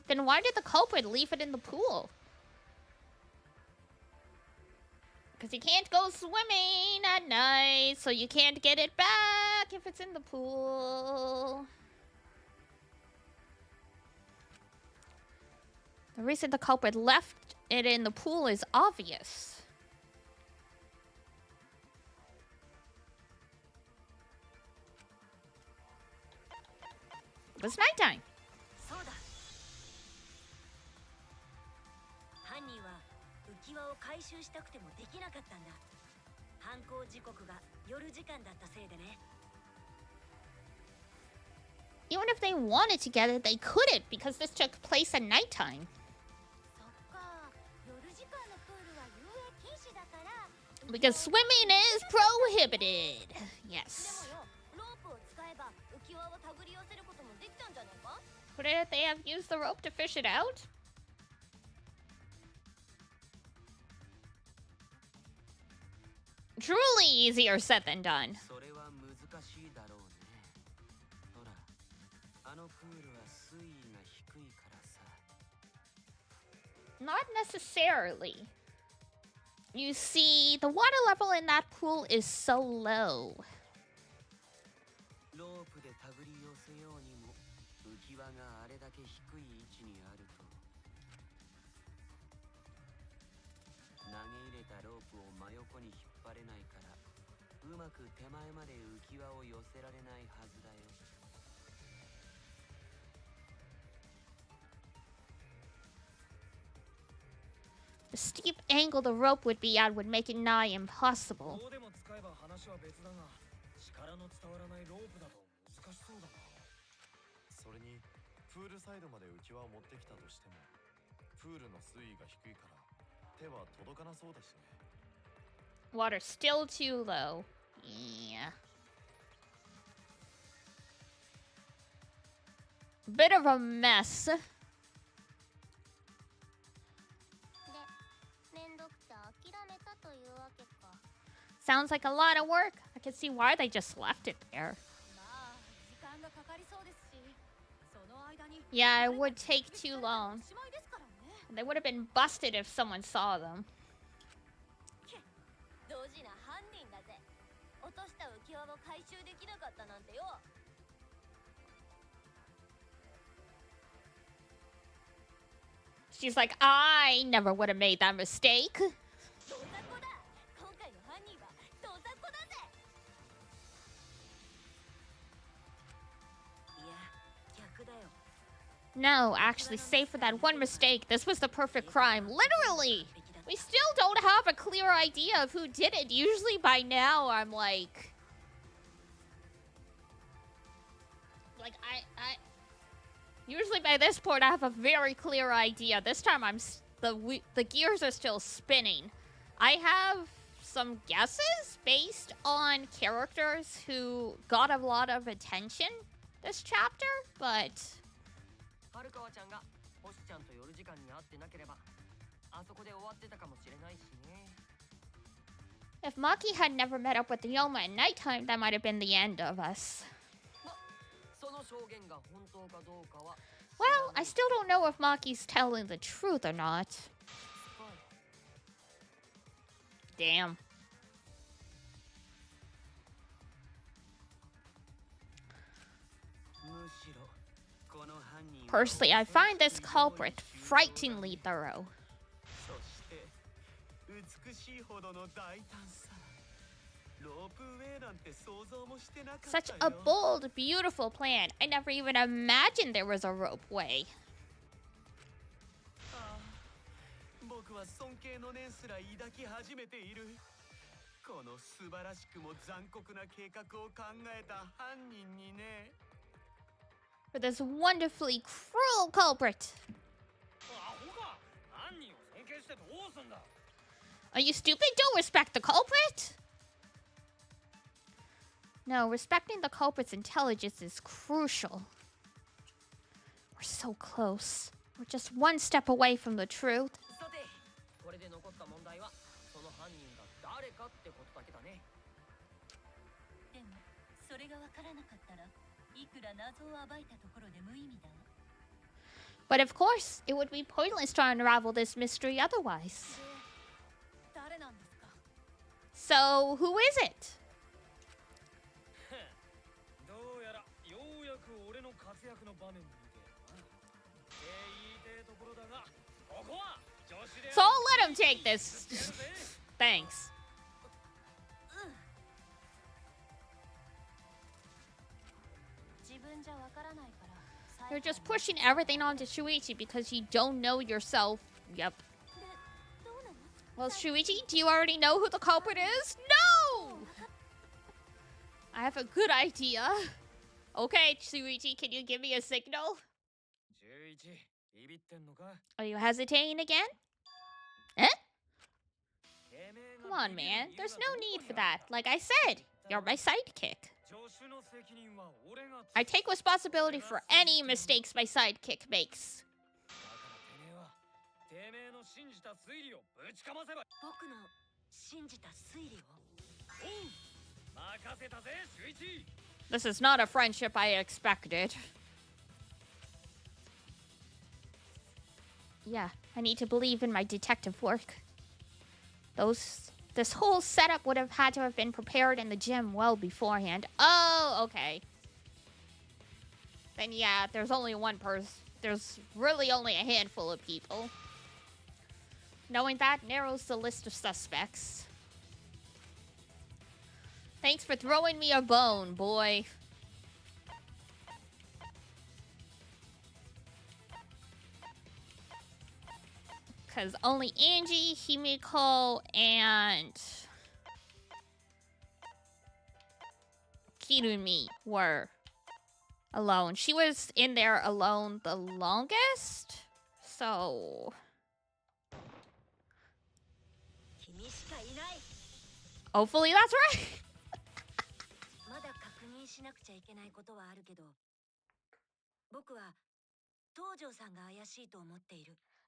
Then why did the culprit leave it in the pool? Because you can't go swimming at night, so you can't get it back if it's in the pool. The reason the culprit left it in the pool is obvious. It was nighttime. そうだ。犯人は浮き輪を回収したくてもできなかったんだ。犯行時刻が夜時間だったせいでね。 Even if they wanted to get it, they couldn't because this took place at nighttime. そっか。夜時間のプールは遊泳禁止だから。 Because swimming is prohibited. で Yes. もよ、ロープを使えば浮き輪を手繰り寄せることもできたんじゃないか？ Couldn't they have used the rope to fish it out? Truly easier said than done. それは難しいだろうね。ほら、あのプールは水位が低いからさ。 Not necessarily. You see, the water level in that pool is so low. ロープで手繰り寄せようにも浮き輪があれだけ低い位置にあると、投げ入れたロープを真横に引っ張れないから、うまく手前まで浮き輪を寄せられないはずだよ。 The steep angle the rope would be at would make it nigh impossible. どうでも使えば話は別だが、力の伝わらないロープだと難しそうだな。それにプールサイドまで浮き輪を持ってきたとしてもプールの水位が低いから手は届かなそうだしね。 Water still too low. Yeah. Bit of a mess. で、めんどくて諦めたというわけか。 Sounds like a lot of work. I can see why they just left it there. まあ、時間がかかりそうですし、その間に。 Yeah, it would take too long. おしまいですからね。 They would have been busted if someone saw them. ドジな犯人だぜ。落とした浮き輪を回収できなかったなんてよ。 She's like, I never would have made that mistake. どざこだ。今回の犯人はどざこだぜ。いや、逆だよ。 No, actually, save for that one mistake, this was the perfect crime. Literally! We still don't have a clear idea of who did it. Usually by now, I'm like... Usually by this point, I have a very clear idea. This time, the gears are still spinning. I have some guesses based on characters who got a lot of attention this chapter, but... はるかわちゃんが星ちゃんと夜時間に会ってなければ、あそこで終わってたかもしれないしね。 If Maki had never met up with Ryoma at nighttime, that might have been the end of us. その証言が本当かどうかは。 Well, I still don't know if Maki's telling the truth or not. Damn. Personally, I find this culprit frighteningly thorough. Such a bold, beautiful plan. I never even imagined there was a rope way. 僕は尊敬の念すら抱き始めている。この素晴らしくも残酷な計画を考えた犯人にね。 For this wonderfully cruel culprit. アホか。犯人を尊敬してどうすんだ。 Are you stupid? Don't respect the culprit! No, respecting the culprit's intelligence is crucial. We're so close. We're just one step away from the truth. さて、これで残った問題はその犯人が誰かってことだけだね。でも、それがわからなかったら、いくら謎を暴いたところで無意味だわ。 But of course, it would be pointless to unravel this mystery otherwise. 誰なんですか？ So, who is it? どうやらようやく俺の活躍の場面に見てるな。言いてえところだが、So I'll let him take this. Thanks. You're just pushing everything onto Shuichi because you don't know yourself. Yep. Well, Shuichi, do you already know who the culprit is? No! I have a good idea. Okay, Shuichi, can you give me a signal? Are you hesitating again? Eh? Come on, man. There's no need for that. Like I said, you're my sidekick. I take responsibility for any mistakes my sidekick makes. This is not a friendship I expected. Yeah, I need to believe in my detective work. This whole setup would have had to have been prepared in the gym well beforehand. Oh, okay. Then yeah, there's only one person. There's really only a handful of people. Knowing that narrows the list of suspects. Thanks for throwing me a bone, boy. Because only Angie, Himiko, and Kirumi were alone. She was in there alone the longest, so... Hopefully that's right.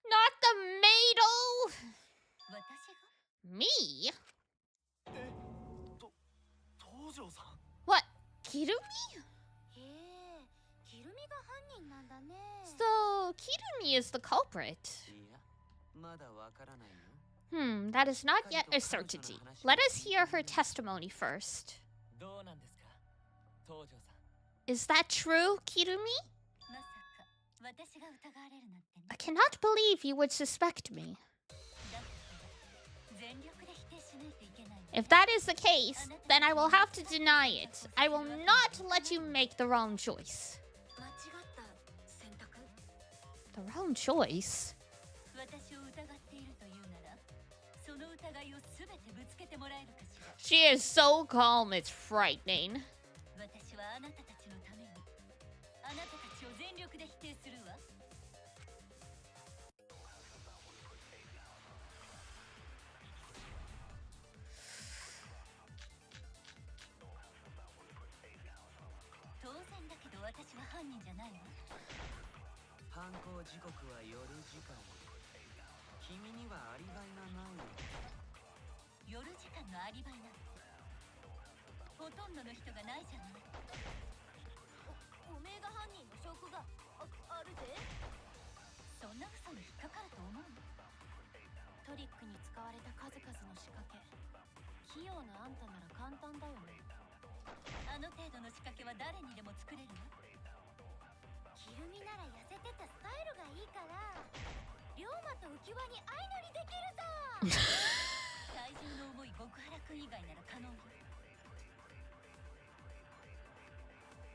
Not the maidel! Me? What? Kirumi? So, Kirumi is the culprit. That is not yet a certainty. Let us hear her testimony first. Is that true, Kirumi? I cannot believe you would suspect me. If that is the case, then I will have to deny it. I will not let you make the wrong choice. The wrong choice? She is so calm, it's frightening.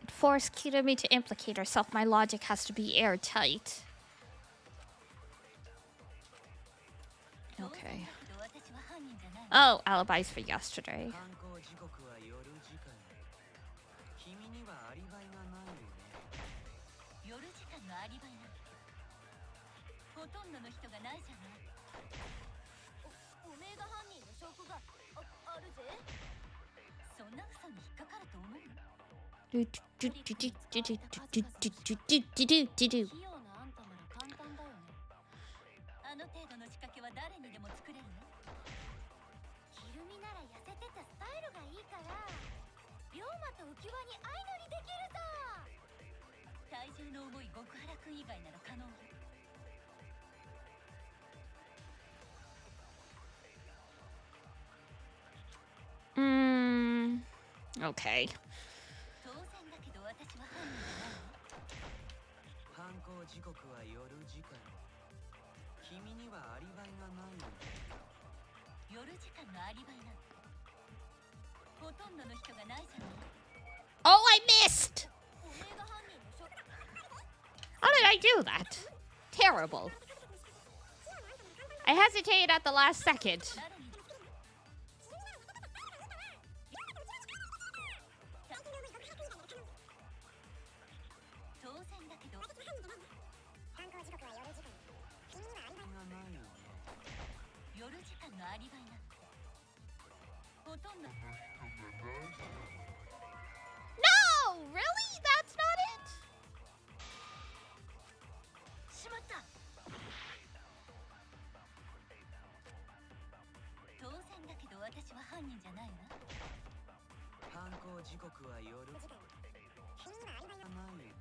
Force Kirumi to implicate herself. My logic has to be airtight. Okay. Oh, alibis for yesterday. Okay. 君にはアリバイがないよ。夜時間のアリバイなんてほとんどの人がないじゃない。 Oh, I missed! おめえが犯人の証拠。 How did I do that? Terrible. I hesitated at the last second. 誰に当然だけど夜時間のアリバイなんてほとんど No! Really? That's not it? しまった。当然だけど私は犯人じゃないわ。犯行時刻は夜。ないよね。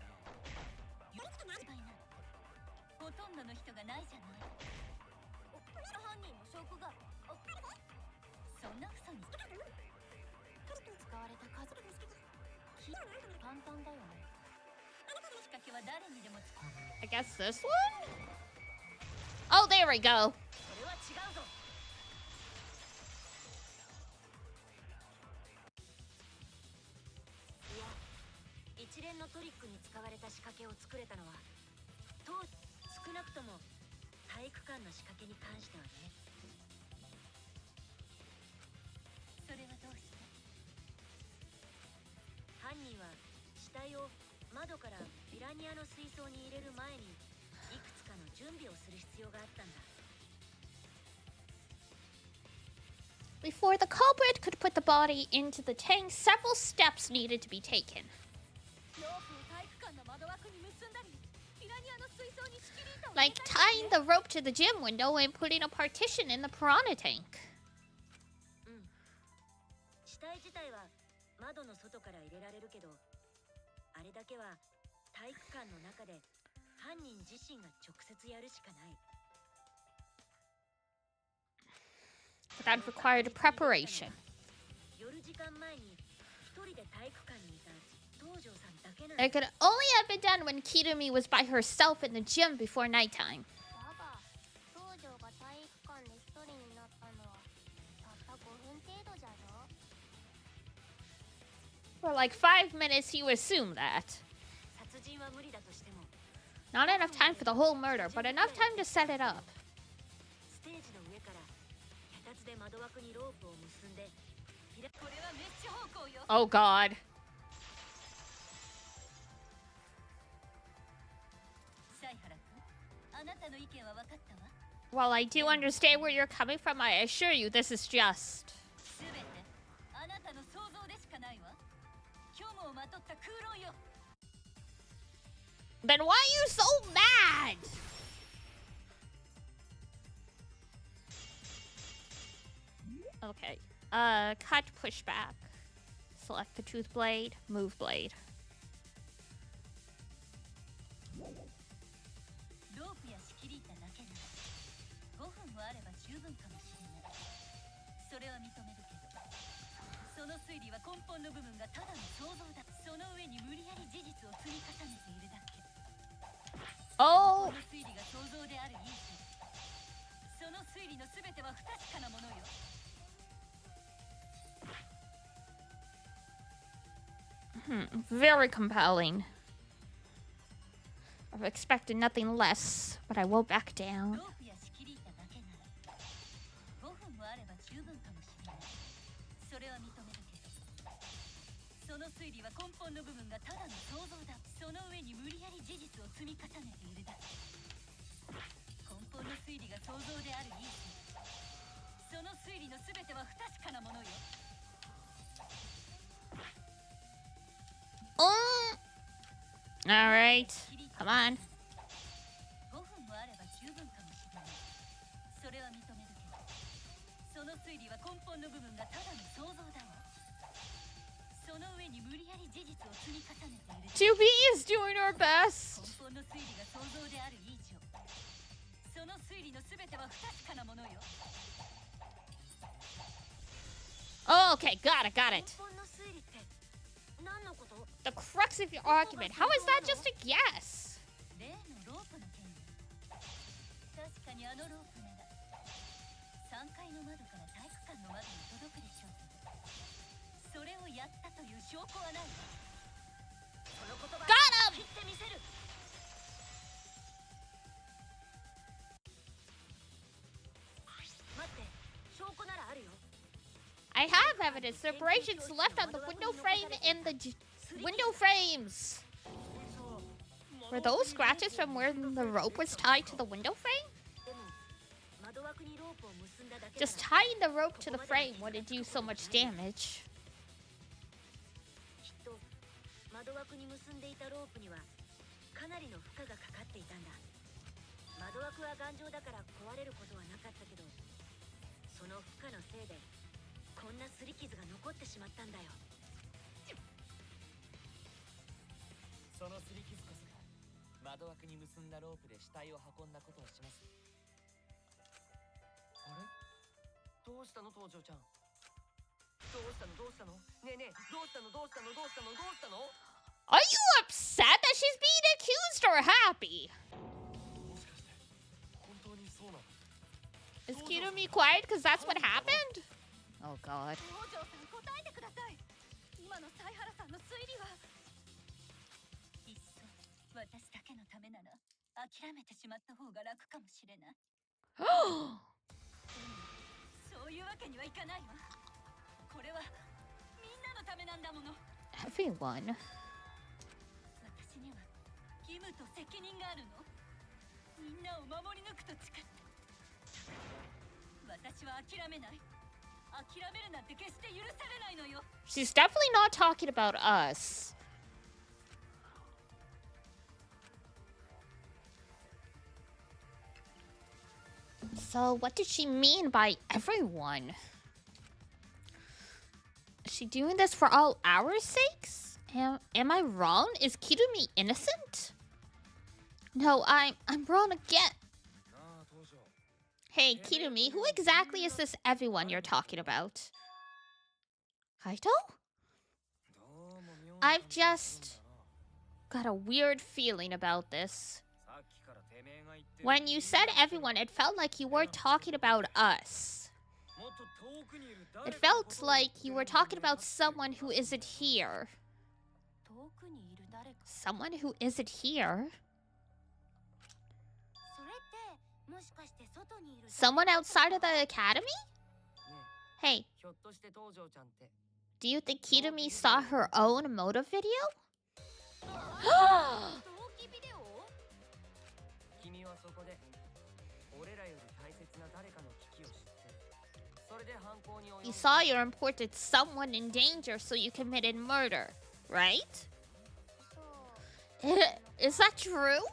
夜時間のアリバイなんてほとんどの人がないじゃない。犯人の証拠がそんな嘘に使われた数簡単だよね。仕掛けは誰にでも使う。 I guess this one? Oh, there we go. それは違うぞ。いや、一連のトリックに使われた仕掛けを作れたのは少なくとも体育館の仕掛けに関してはね。それはどうして？犯人は死体を窓からピラニアの水槽に入れる前にいくつかの準備をする必要があったんだ。 Before the culprit could put the body into the tank, several steps needed to be taken. ロープを体育館の窓枠に結んだり、ピラニアの水槽に仕切り板を Like tying the rope to the gym window and putting a partition in the piranha tank. 死体自体は窓の外から入れられるけど、あれだけは体育館の中で犯人自身が直接やるしかない。 But that required preparation. 夜時間前に一人で体育館にいた東條さんだけなんだ。 It could only have been done when Kirumi was by herself in the gym before nighttime. だが東條が体育館で一人になったのはたった5分程度じゃぞ。 For like 5 minutes, you assume that. 殺人は無理だとしても、 Not enough time for the whole murder, but enough time to set it up. ステージの上から脚立で窓枠にロープを結んで、これはメッシュ方向よ。 Oh god. 犀原君、あなたの意見は分かったわ。 While I do understand where you're coming from, I assure you this is just. すべてあなたの想像でしかないわ。虚無をまとった空論よ。 Then why are you so mad? Okay. Cut, push back. Select the tooth blade, move blade. ロープや仕切り板だけなら5分もあれば十分かもしれない。それは認めるけど、その推理は根本の部分がただの想像だ。その上に無理やり事実を積み重ねているだけ。 Oh! この推理が想像である以上、その推理の全ては不確かなものよ。 Very compelling. I've expected nothing less, but I will back down. ロープや仕切り板だけなら5分もあれば十分かもしれない。それは認めるけど、その推理は根本の部分がただの想像だ。その上に無理やり事実を積み重ねているだけ。根本の推理が想像である以上、その推理の全ては不確かなものよ。 Alright. Come on. 5分もあれば十分かもしれない。それは認めるけど、その推理は根本の部分がただの想像だわ。その上に無理やり事実を積み重ねている。 2B is doing our best. 根本の推理が想像である以上、その推理の全ては不確かなものよ。 Oh, okay, got it, got it. 根本の推理って何のこと？ The crux of your argument. How is that just a guess? 例のロープの件。確かにあのロープなら3階の窓から体育館の窓に届くでしょう。それをやったという証拠はない。その言葉 Got him! 切ってみせる。待って、証拠ならあるよ。 I have evidence. The abrasions left on the window frame and the window frames. Were those scratches from where the rope was tied to the window frame? でも窓枠にロープを結んだだけなら Just tying the rope to the frame wouldn't do so much damage. きっと窓枠に結んでいたロープにはかなりの負荷がかかっていたんだ。窓枠は頑丈だから壊れることはなかったけど、その負荷のせいでこんな擦り傷が残ってしまったんだよ。その擦り傷こそが窓枠に結んだロープで死体を運んだことをします。あれ、どうしたの東條ちゃん。どうしたのどうしたの、ねえねえ、どうしたのどうしたのどうしたのどうしたの。 Are you upset that she's being accused or happy? もしかして本当にそうなの。 Is Kirumi quiet because that's what happened? Oh god. 東條さん答えてください。今の犀原さんの推理は。いっそ私だけのためなら諦めてしまった方が楽かもしれない。そういうわけにはいかないわ。これはみんなのためなんだもの。 Everyone. 私には義務と責任があるの。みんなを守り抜くと誓った。私は諦めない。諦めるなんて決して許されないのよ。 She's definitely not talking about us. So, what did she mean by everyone? Is she doing this for all our sakes? Am I wrong? Is Kirumi innocent? No, I'm wrong again. Hey, Kirumi, who exactly is this everyone you're talking about? Kaito? I've just got a weird feeling about this. When you said everyone, it felt like you were talking about us. It felt like you were talking about someone who isn't here. Someone who isn't here? Someone outside of the academy? Hey, do you think Kirumi saw her own motive video? 君はそこで俺らより大切な誰かの危機を知って、それで犯行に及んだ。 You saw your important someone in danger, so you committed murder, right? Is that true? ごめんなさい。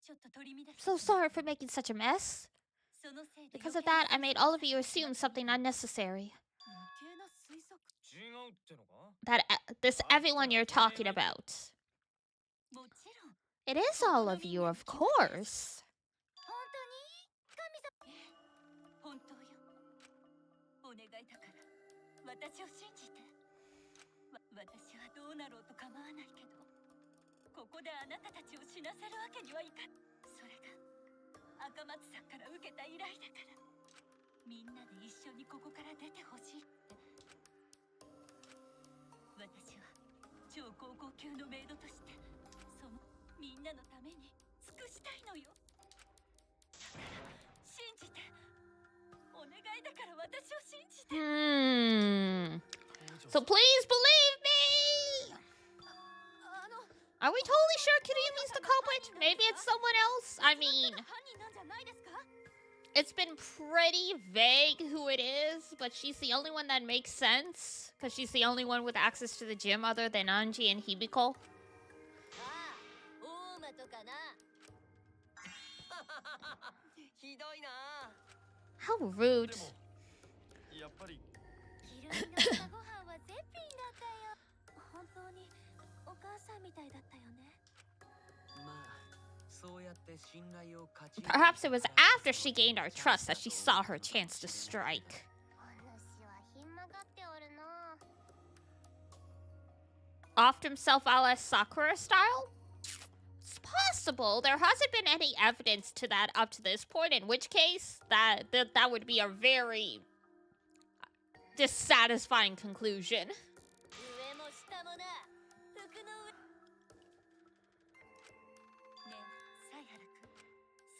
ちょっと取り乱し So sorry for making such a mess. そのせいで Because of that, I made all of you assume something unnecessary. 余計な推測。違うってのか。 That this everyone you're talking about. もちろん。 It is all of you, of course. 本当に神様。本当よ。お願いだから私を信じて。私はどうなろうと構わないけど、ここであなたたちを死なせるわけにはいかん。それが赤松さんから受けた依頼だから、みんなで一緒にここから出てほしいって。私は超高校級のメイドとしてそのみんなのために尽くしたいのよ。だから信じて。お願いだから私を信じて。 So please believe me! Are we totally sure Kiryumi's the culprit? Maybe it's someone else? I mean, 犯人なんじゃないですか？ it's been pretty vague who it is, but she's the only one that makes sense. Because she's the only one with access to the gym other than Anji and Hibiko. ああ、大間とかな。ひどいな。 How rude. でもやっぱりキルミの朝ごはんは絶品だったよ。本当にお母さんみたいだったよね。まあそうやって信頼を勝ち。 Perhaps it was after she gained our trust that she saw her chance to strike. お主はひん曲がっておるの。 Offed himself a la Sakura style? possible. There hasn't been any evidence to that up to this point, in which case that would be a very dissatisfying conclusion. 上も下もな服の上ねえサイハル君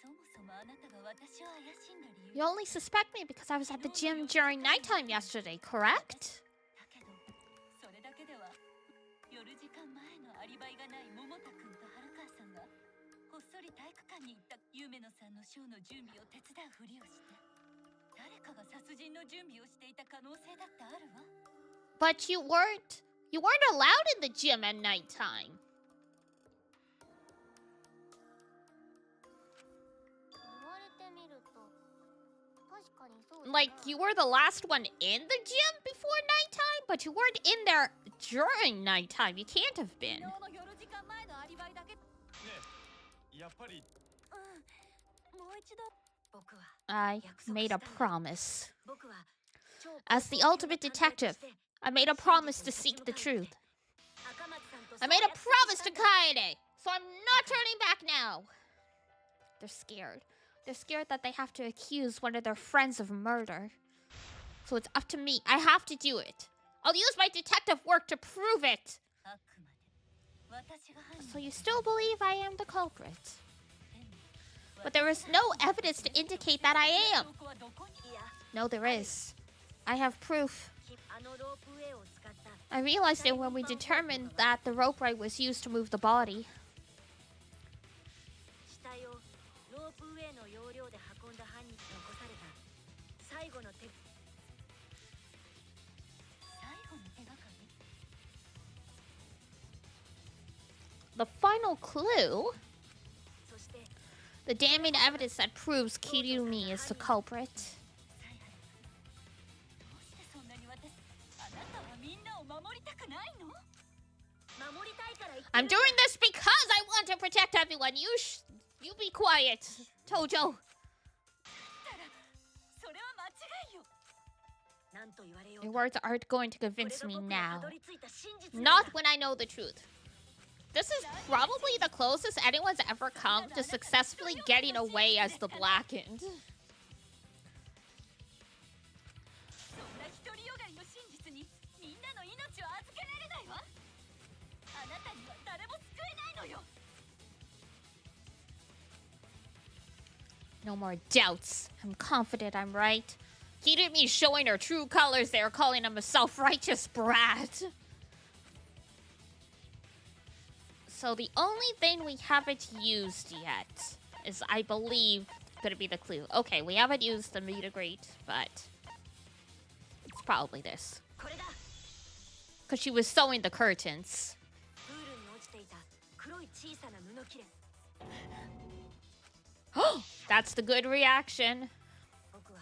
そもそもあなたが私を怪しんだ理由 You only suspect me because I was at the gym during nighttime yesterday, correct? だけどそれだけでは夜時間前のアリバイがない桃田君と春川さんがこっそり体育館に行った夢野さんのショーの準備を手伝うふりをして誰かが殺人の準備をしていた可能性だってあるわ But you weren't allowed in the gym at nighttime. 言われてみると確かにそうだな Like, you were the last one in the gym before nighttime, but you weren't in there during nighttime. You can't have been. 昨日の夜時間前のアリバイだけねえやっぱりもう一度僕は I made a promise. 僕は As the ultimate detective, I made a promise to seek the truth. I made a promise to Kaede, so I'm not turning back now. They're scared. They're scared that they have to accuse one of their friends of murder. So it's up to me. I have to do it. I'll use my detective work to prove it. あくまで私が犯人 So you still believe I am the culprit? But there is no evidence to indicate that I am. 証拠はどこにいや No, there is. I have proof. あのロープウェイを使った I realized it when we determined that the rope right was used to move the body. 死体をロープウェイの要領で運んだ犯人に残された最後の手がかり The final clue? そして The damning evidence that proves Kirumi is the culprit. サイハルどうしてそんなにあなたはみんなを守りたくないの守りたいから言って I'm doing this because I want to protect everyone. You be quiet, Tojo. それは間違いよなんと言われよう Your と words aren't going to これ convince が me 僕が now. たどり着いた真実なんだ Not when I know the truth. This is probably the closest anyone's ever come to successfully getting away as the Blackened. そんな独りよがりの真実にみんなの命を預けられないわあなたには誰も救えないのよ No more doubts. I'm confident I'm right. Kirumi showing her true colors there, calling him a self-righteous brat. So the only thing we haven't used yet is, I believe, gonna be the clue. Okay, we haven't used the meet and greet, but it's probably this. これだ Because she was sewing the curtains. プールに落ちていた黒い小さな布切れ That's the good reaction. 僕は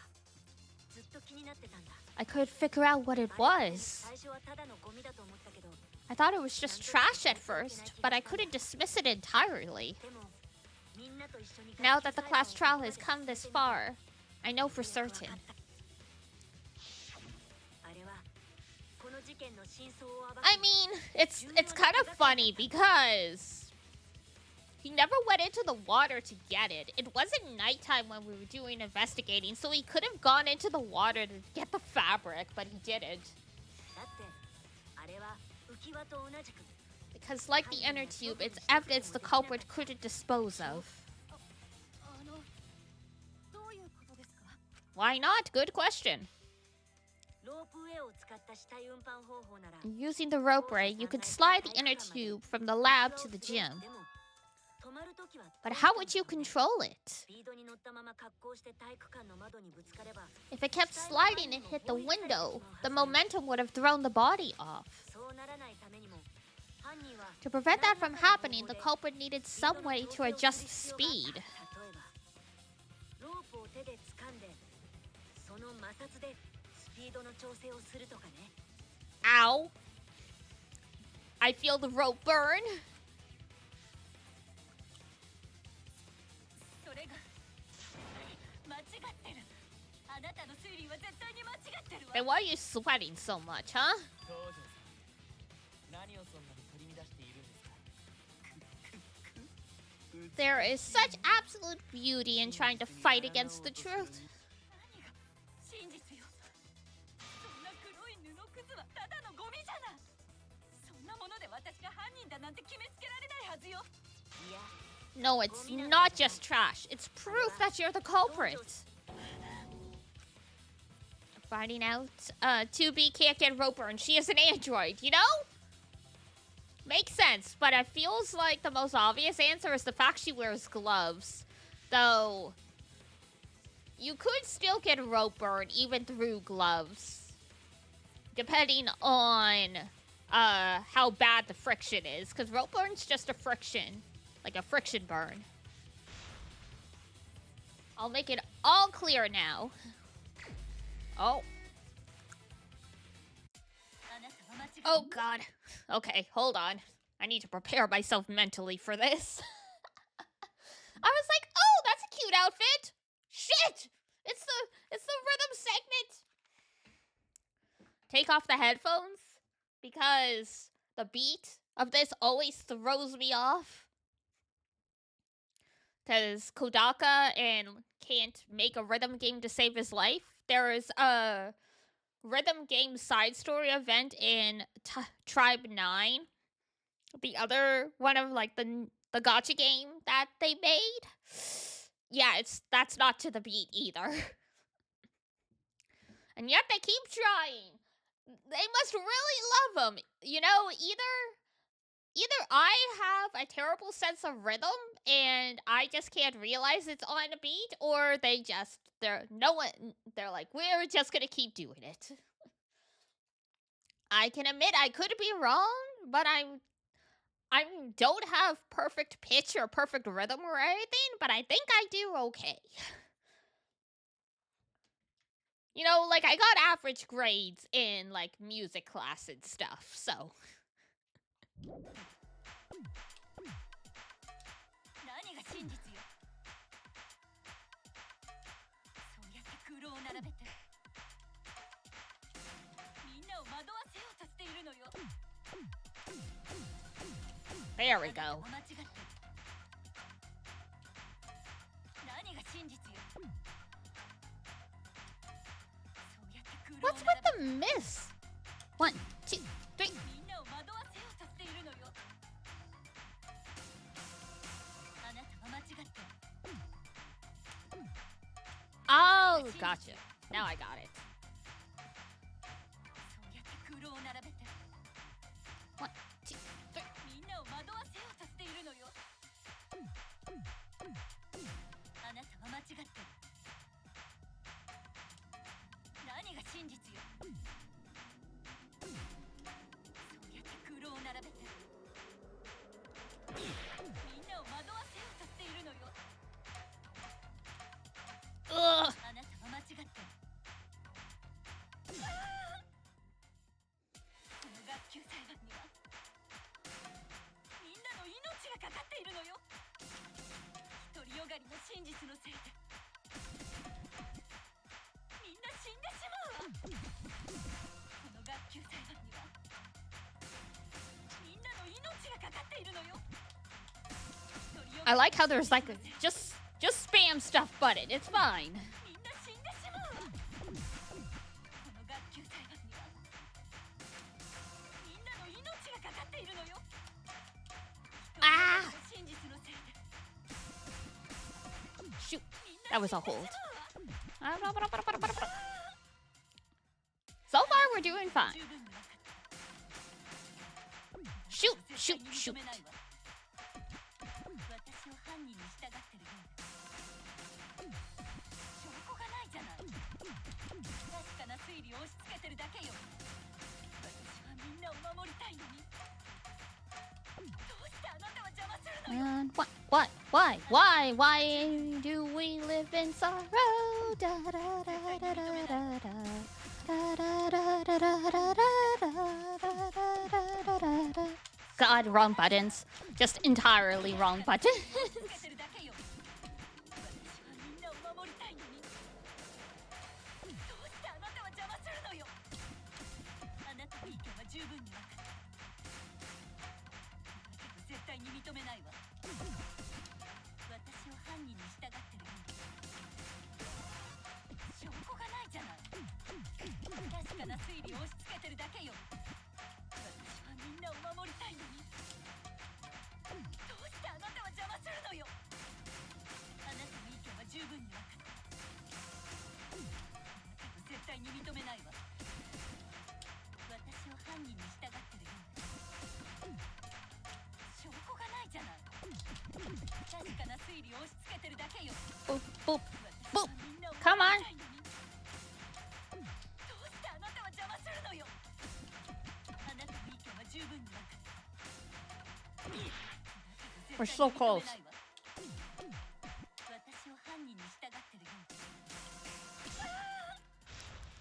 ずっと気になってたんだ I couldn't figure out what it あれって was. 最初はただのゴミだと思ったけど I thought it was just trash at first, but I couldn't dismiss it entirely. でもみんなと一緒に Now that the class trial has come this far, I know for certain. あれはこの事件の真相を暴く I mean, it's kind of funny because he never went into the water to get it. It wasn't nighttime when we were doing investigating, so he could have gone into the water to get the fabric, but he didn't. だってあれは浮き輪と同じく Because like the inner tube, it's evidence the culprit couldn't dispose of. あのどういうことですか Why not? Good question. ロープウェイを使った死体運搬方法なら Using the rope ray, you could slide the inner tube from the lab to the gym. でも止まるときは But how would you control it? スピードに乗ったまま格好して体育館の窓にぶつかれば If it kept sliding and hit the window, the momentum would have thrown the body off. そうならないためにも犯人は To prevent that from happening, the culprit needed some way to adjust speed. 例えばロープを手で掴んでその摩擦でスピードの調整をするとかね Ow. I feel the rope burn. それが間違ってるあなたの推理は絶対に間違ってるわ Then why are you sweating so much, huh? 東條さん何をそんなに取り乱しているんですか There is such absolute beauty in trying to fight against the truth. 真実よ。そんな黒い布くずはただのゴミじゃない。そんなもので私が犯人だなんて決めつけられないはずよ。いや。 No, it's not just trash. It's proof that you're the culprit. Finding out 2B can't get Roper and she is an android, you know? Makes sense, but it feels like the most obvious answer is the fact she wears gloves. Though, you could still get Roper even through gloves. Depending on how bad the friction is, because rope burn's just a friction. Like a friction burn. I'll make it all clear now. Oh. Oh god. Okay, hold on. I need to prepare myself mentally for this. I was like, oh, that's a cute outfit. Shit! It's the rhythm segment. Take off the headphones because the beat of this always throws me off. Because Kodaka and can't make a rhythm game to save his life. There is a rhythm game side story event in Tribe 9. The other one of like the gacha game that they made. Yeah, that's not to the beat either. And yet they keep trying. They must really love them. You know, either I have a terrible sense of rhythm and I just can't realize it's on a beat, or they're like, we're just gonna keep doing it. I can admit I could be wrong, but I don't have perfect pitch or perfect rhythm or anything, but I think I do okay. You know, like I got average grades in like music class and stuff, so. 何が真実よ。そうやって空論を並べてみんなを惑わせようとしているのよ。 There we go. 間違ってる。何が真実よ。そうやって空論を What's with the miss? 1, 2, 3. みんなを惑わせようとしているのよ。あなたは間違ってる。 Oh, gotcha. Now I got it. そうやって空論を並べて 1, 2, 3. みんなを惑わせようとしているのよ。あなたは間違ってる。何が真実よ。そうやって空論を並べてみんなを惑わせようとしているのよ。 Ugh. あなたは間違ってる。この学級裁判にはみんなの命がかかっているのよ。独りよがりの真実のせいでみんな死んでしまうわ。この学級裁判にはみんなの命がかかっているのよ。 I like how there's like just spam stuff button. It's fine. みんな死んでしまうわ。この学級裁判にはみんなの命がかかっているのよ。 Ah! 真実のせいで Shoot. みんな That was a 死んで hold. しまうわ。 So far, we're doing fine. 十分に分かった。 Shoot, 絶 shoot, 対に shoot. 認めないわ。私を犯人に従ってるような証拠がないじゃない。確かな推理を押し付けてるだけよ。私はみんなを守りたいのにどうしてあなたは邪魔するのよ。 And why do we live in sorrow? Da da da da da da da. Da da da da da da da da da. God, wrong buttons. Just entirely wrong buttons. つけてるだけよ。私はみんなを守りたいのにどうしてあなたは邪魔するのよ。あなたの意見は十分に分かった。だけど絶対に認めないわ。に押し付けてるだけよ。私はみんなを守りたいのに、どうしてあなたは邪魔するのよ。あなたの意見は十分に分かった。絶対に認めないわ。私を犯人に従ってるよ。証拠がないじゃない。確かな推理を押し付けてるだけよ。Boop, boop, 私は boop. みんなを Come 守 on. りたいのに、どうしてあなたは邪魔するのよ。あなたの意見は十分に分かった。 We're so close. 私を犯人に従ってるよ。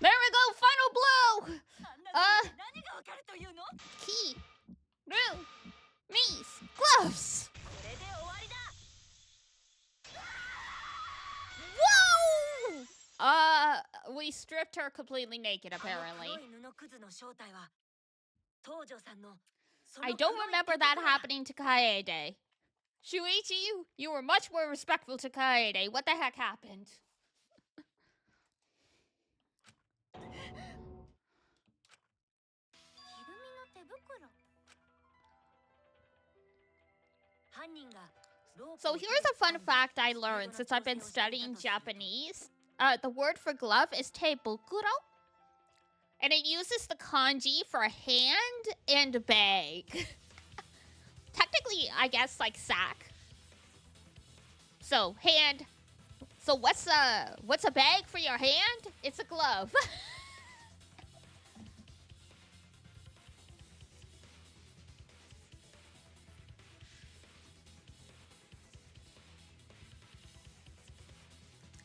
There we go! Final blow! あんなの見て何がわかるというの。 Key, Rue, Mies, gloves! これで終わりだ。 Whoa! We stripped her completely naked, apparently. あの黒い布くずの正体は東條さんの。 I don't remember that happening to Kaede. Shuichi, you were much more respectful to Kaede. What the heck happened? ひるみの手袋。 犯人が So here's a fun fact I learned since I've been studying Japanese. The word for glove is tebukuro. And it uses the kanji for hand and bag. Technically, I guess, like, sack. So, hand. So what's a bag for your hand? It's a glove.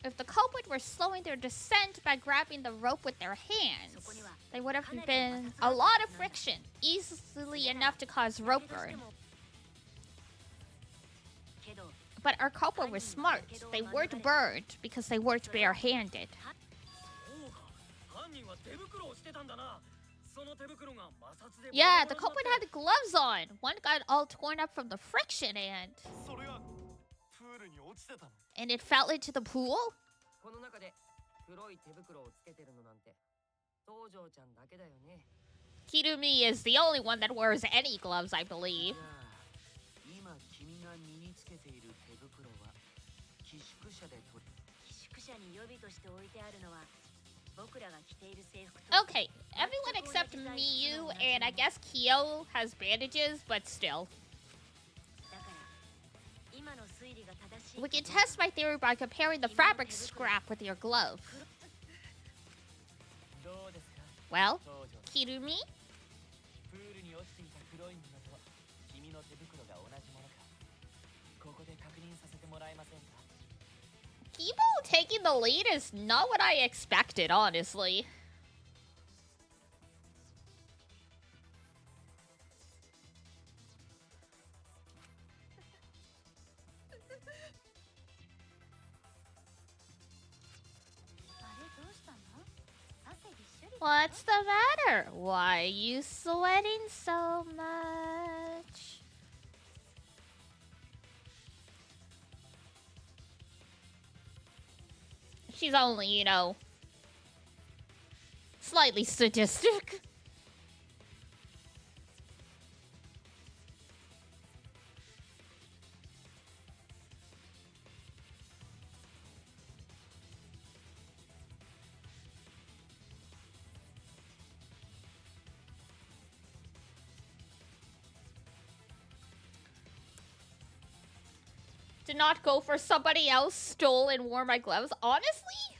If the culprit were slowing their descent by grabbing the rope with their hands, there would have been a lot of friction, easily enough to cause rope burn. But our culprit was smart. They weren't burned because they weren't barehanded. Yeah, the culprit had gloves on. One got all torn up from the friction and it fell into the pool? この中で黒い手袋をつけてるのなんて東條ちゃんだけだよね。 Kirumi is the only one that wears any gloves, I believe. 今君が身につけている手袋は寄宿舎で取り、寄宿舎に予備として置いてあるのは僕らが着ている制服と。 Okay, everyone except Miyu and I guess Kyo has bandages, but still. だから今の推理が正しい。 We can test my theory by comparing the fabric scrap with your glove. どうですか Well, 東條さん。 Kirumi? プールに落ちていた黒い布と君の手袋が同じものかここで確認させてもらえませんか。 Kibo taking the lead is not what I expected, honestly. What's the matter? Why are you sweating so much? She's only, you know, slightly sadistic. Did not go for somebody else, stole and wore my gloves. Honestly?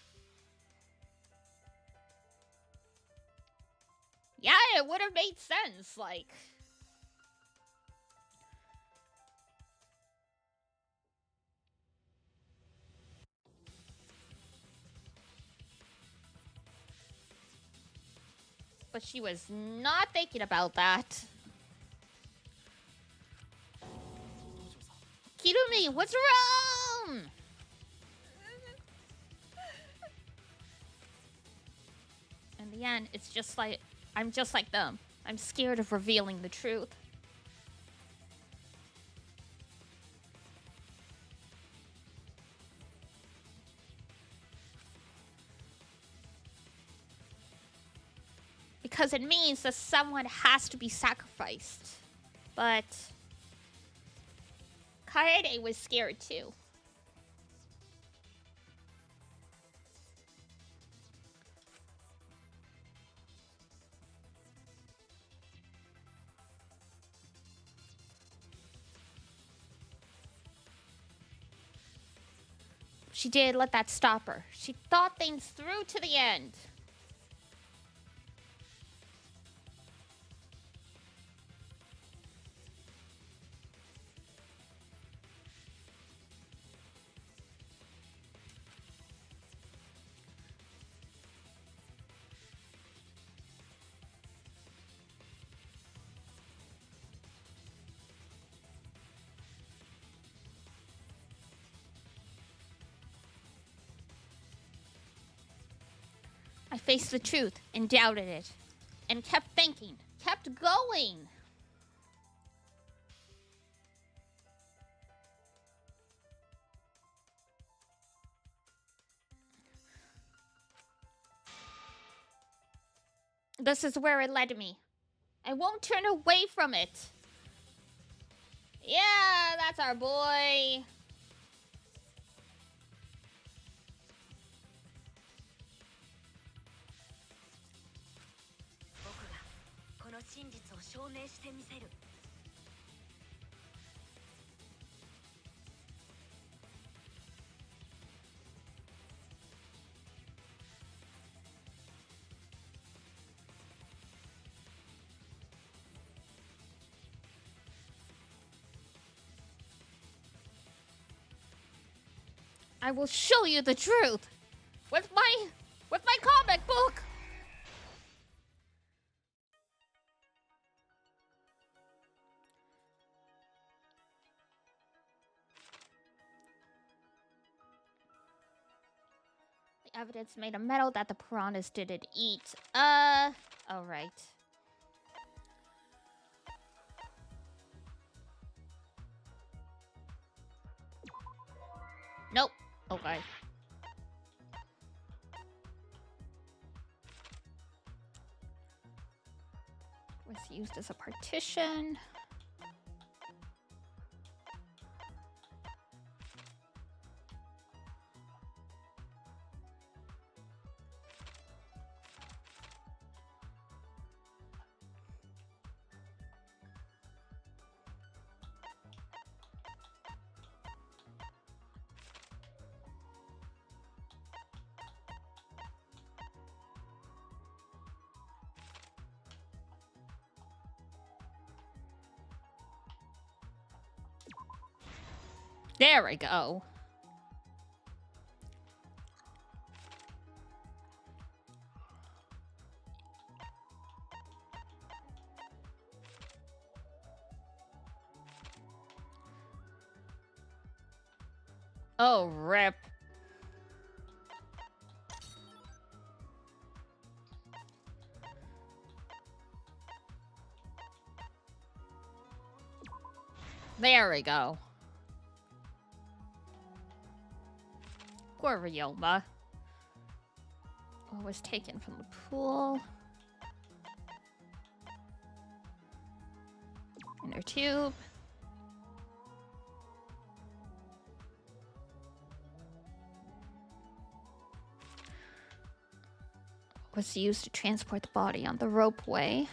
Yeah, it would have made sense, like. But she was not thinking about that. Kirumi, what's wrong? In the end, it's just like, I'm just like them. I'm scared of revealing the truth. because it means that someone has to be sacrificed. But Kaede was scared too. She did let that stop her. She thought things through to the end. I faced the truth and doubted it, and kept thinking, kept going. This is where it led me. I won't turn away from it. Yeah, that's our boy. I will show you the truth with my comic book. The evidence made a metal that the piranhas didn't eat. All right. Nope. Okay. Was used as a partition. There we go. Oh, rip. There we go. Poor Ryoma. Was taken from the pool. Inner tube. Was used to transport the body on the ropeway.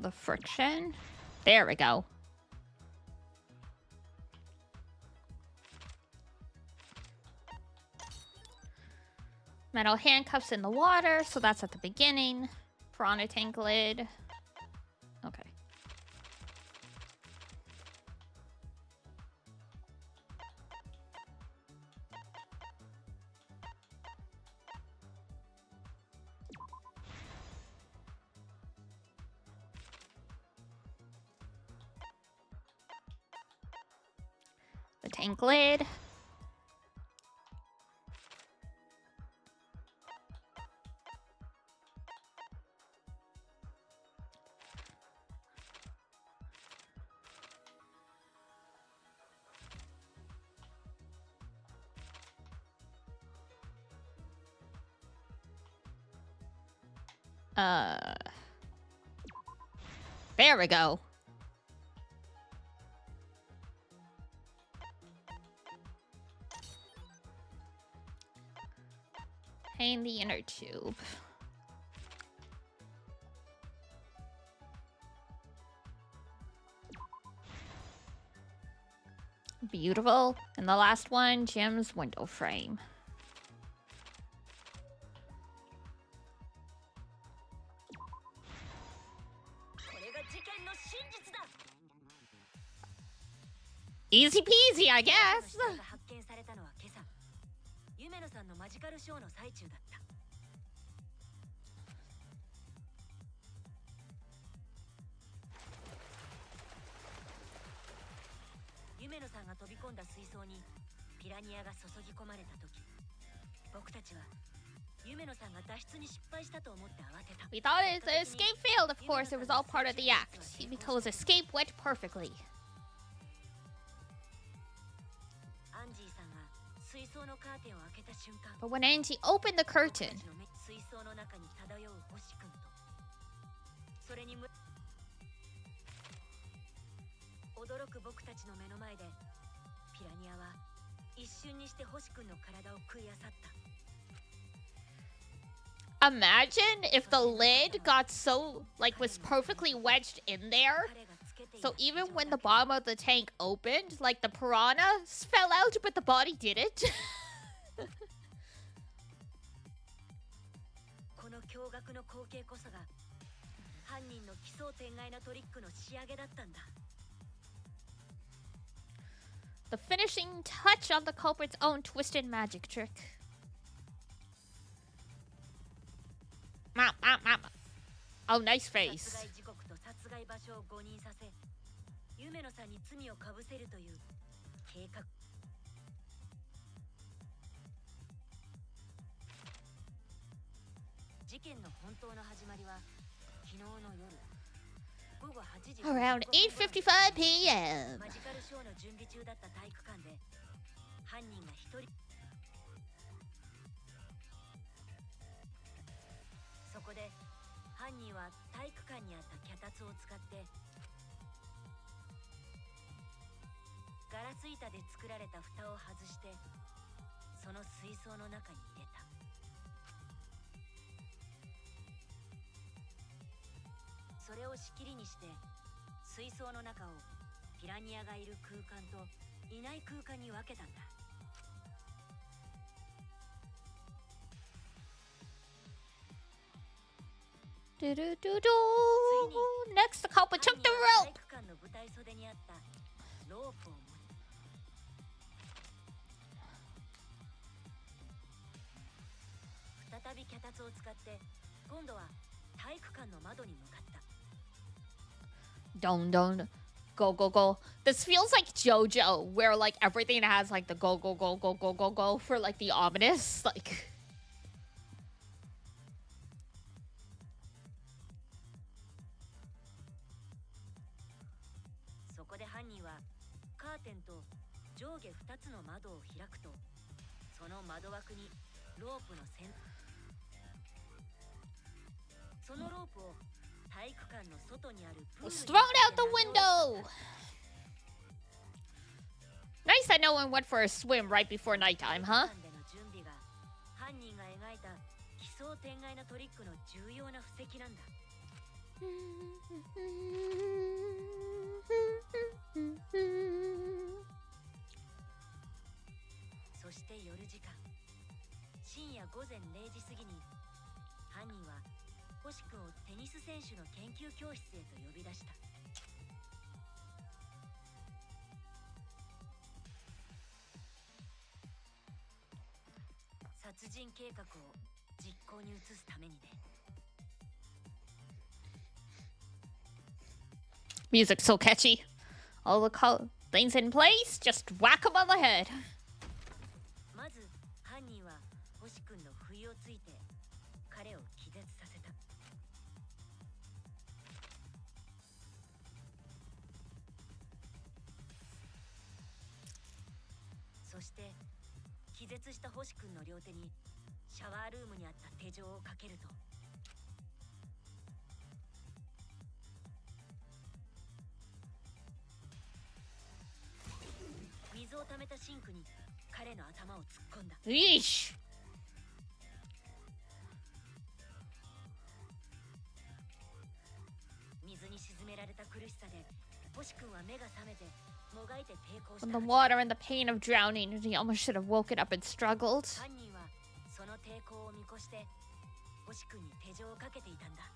The friction. There we go. Metal handcuffs in the water, so that's at the beginning. Piranha tank lid. Okay. The tank lid. There we go. Paint the inner tube. Beautiful. And the last one, Jim's window frame. Easy peasy, I guess. 発見されたのは今朝。夢野さんのマジカルショーの最中だった。夢野さんが飛び込んだ水槽にピラニアが注ぎ込まれた時、僕たちは夢野さんが脱出に失敗したと思って慌てた。 We thought the escape failed, of course. It was all part of the act. Because escape went perfectly. アンジーさんが水槽のカーテンを開けた瞬間、 But when Angie opened the curtain, 水槽の中に漂う星君と、それに驚く僕たちの目の前でピラニアは一瞬にして星君の体を食い漁った。 imagine if the lid got so, like, was perfectly wedged in there. So even when the bottom of the tank opened, like, the piranhas fell out, but the body didn't. この驚愕の光景こそが犯人の奇想天外なトリックの仕上げだったんだ。 The finishing touch on the culprit's own twisted magic trick. Oh, nice 殺 face. 害時刻と殺害場所を誤認させ、夢野さんに罪をかぶせるという計画。事件の本当の始まりは昨日の夜午後8時 Around 8:55 p.m. マジカルショーの準備中だった体育館で犯人が一人。そこで犯人は体育館にあった脚立を使ってガラス板で作られた蓋を外してその水槽の中に入れた。それを仕切りにして水槽の中をピラニアがいる空間といない空間に分けたんだ。Next, the culprit took the 体 rope. 育館の舞台袖にあったロープを持ち再び脚立を使って今度は体育館の窓に向かった。 Don't. Go, go, go. This feels like JoJo, where, like, everything has, like, the go, go, go, go, go, go, go for, like, the ominous, like... そこで犯人はカーテンと上下2つの窓を開くとその窓枠にロープの線、そのロープを体育館の外にあるプールに was thrown out the window. Nice that no one went for a swim right before nighttime, huh? 体育館での準備が犯人が描いた奇想天外なトリックの重要な布石なんだ。そして夜時間、深夜午前0時過ぎに犯人は星君をテニス選手の研究教室へと呼び出した。殺人計画を実行に移すためにね。 Music's so catchy. All the things in place, just whack him on the head. まず犯人は星君の不意をついて彼を気絶させた。そして気絶した星君の両手にシャワールームにあった手錠をかけるとためたシンクに彼の頭を突っ込んだ。 Yeesh. 水に沈められた苦しさで星君は目が覚めてもがいて抵抗し From た the はず。 water and the pain of drowning, he almost should have woken up and struggled. 犯人はその抵抗を見越して星君に手錠をかけていたんだ。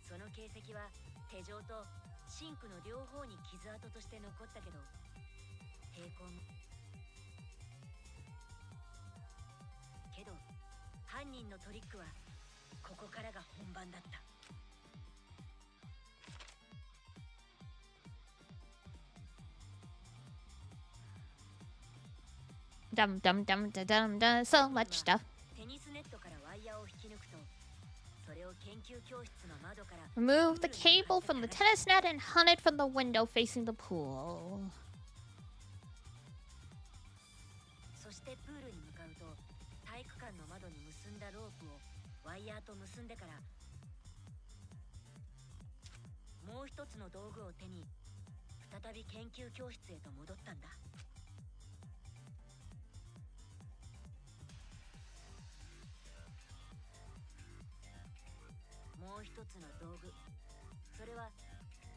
その形跡は手錠とシンクの両方に傷跡として残ったけど、抵抗もけど犯人のトリックはここからが本番だった。 Dum dum dum dum dum dum. So much stuff. テニスネットからワイヤーを引き抜くと、それを研究教室の窓から Remove the cable from the tennis net and hung it from the window facing the pool. そしてプールに向かうと体育館の窓に結んだロープをワイヤーと結んでから、もう一つの道具を手に再び研究教室へと戻ったんだ。もう一つの道具、それは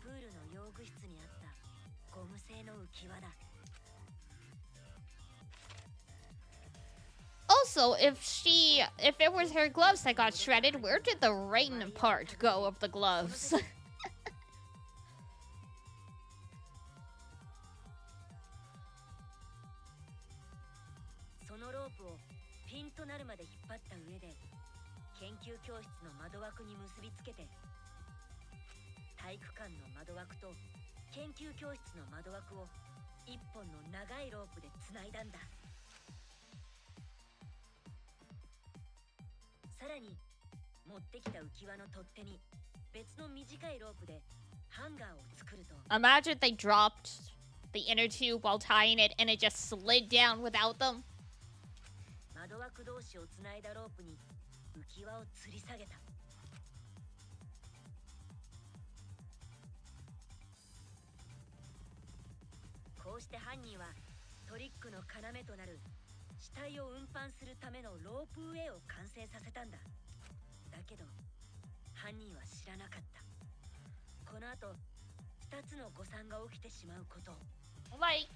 プールの用具室にあったゴム製の浮き輪だ。 Also, if it was her gloves that got shredded, where did the rain part go of the gloves? そのロープをピンとなるまで引っ張った上で研究教室の窓枠に結びつけて、体育館の窓枠と研究教室の窓枠を一本の長いロープでつないだんだ。さらに持ってきた浮き輪の取っ手に別の短いロープでハンガーを作ると、 Imagine they dropped the inner tube while tying it and it just slid down without them. 窓枠同士をつないだロープに浮き輪を吊り下げた。こうして犯人はトリックの要となる死体を運搬するためのロープウェイを完成させたんだ。だけど犯人は知らなかった。この後2つの誤算が起きてしまうことを。 Like,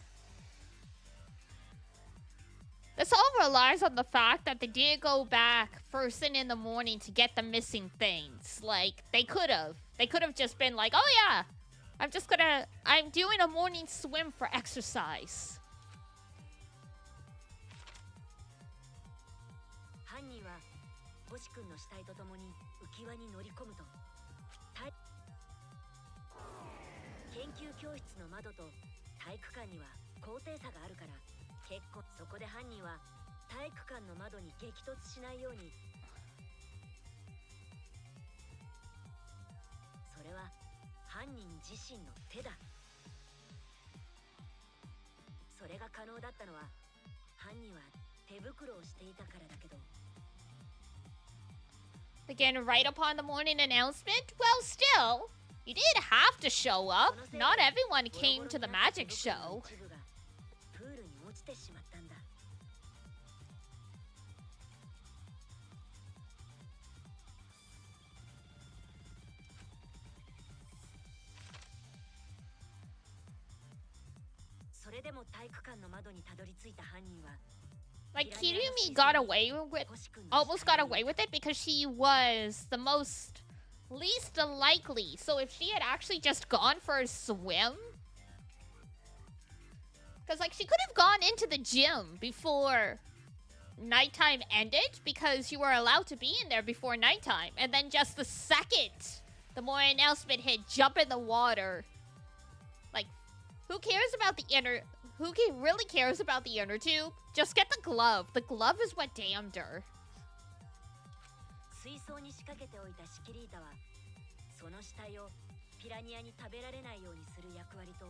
this all relies on the fact that they did go back first thing in the morning to get the missing things. Like, they could have just been like, oh yeah, I'm doing a morning swim for exercise. 犯人は星君の死体とともに浮き輪に乗り込むと、研究教室の窓と体育館には高低差があるから、結構そこで犯人は体育館の窓に激突しないように、それは犯人自身の手だ。それが可能だったのは犯人は手袋をしていたからだけど、 Again, right upon the morning announcement? Well, still, you did have to show up. Not everyone came to the magic show. 一部がプールに落ちてしまったんだ。それでも体育館の窓にたどり着いた犯人は、 Like, Kirumi got away with, almost got away with it because she was the least likely. So if she had actually just gone for a swim, because like she could have gone into the gym before nighttime ended because you were allowed to be in there before nighttime, and then just the second the morning announcement hit, jump in the water. Like, who cares about the inner? Who really cares about the inner tube? Just get the glove. The glove is what damned her. 水槽に仕掛けておいたシキリータはその死体をピラニアに食べられないようにする役割と、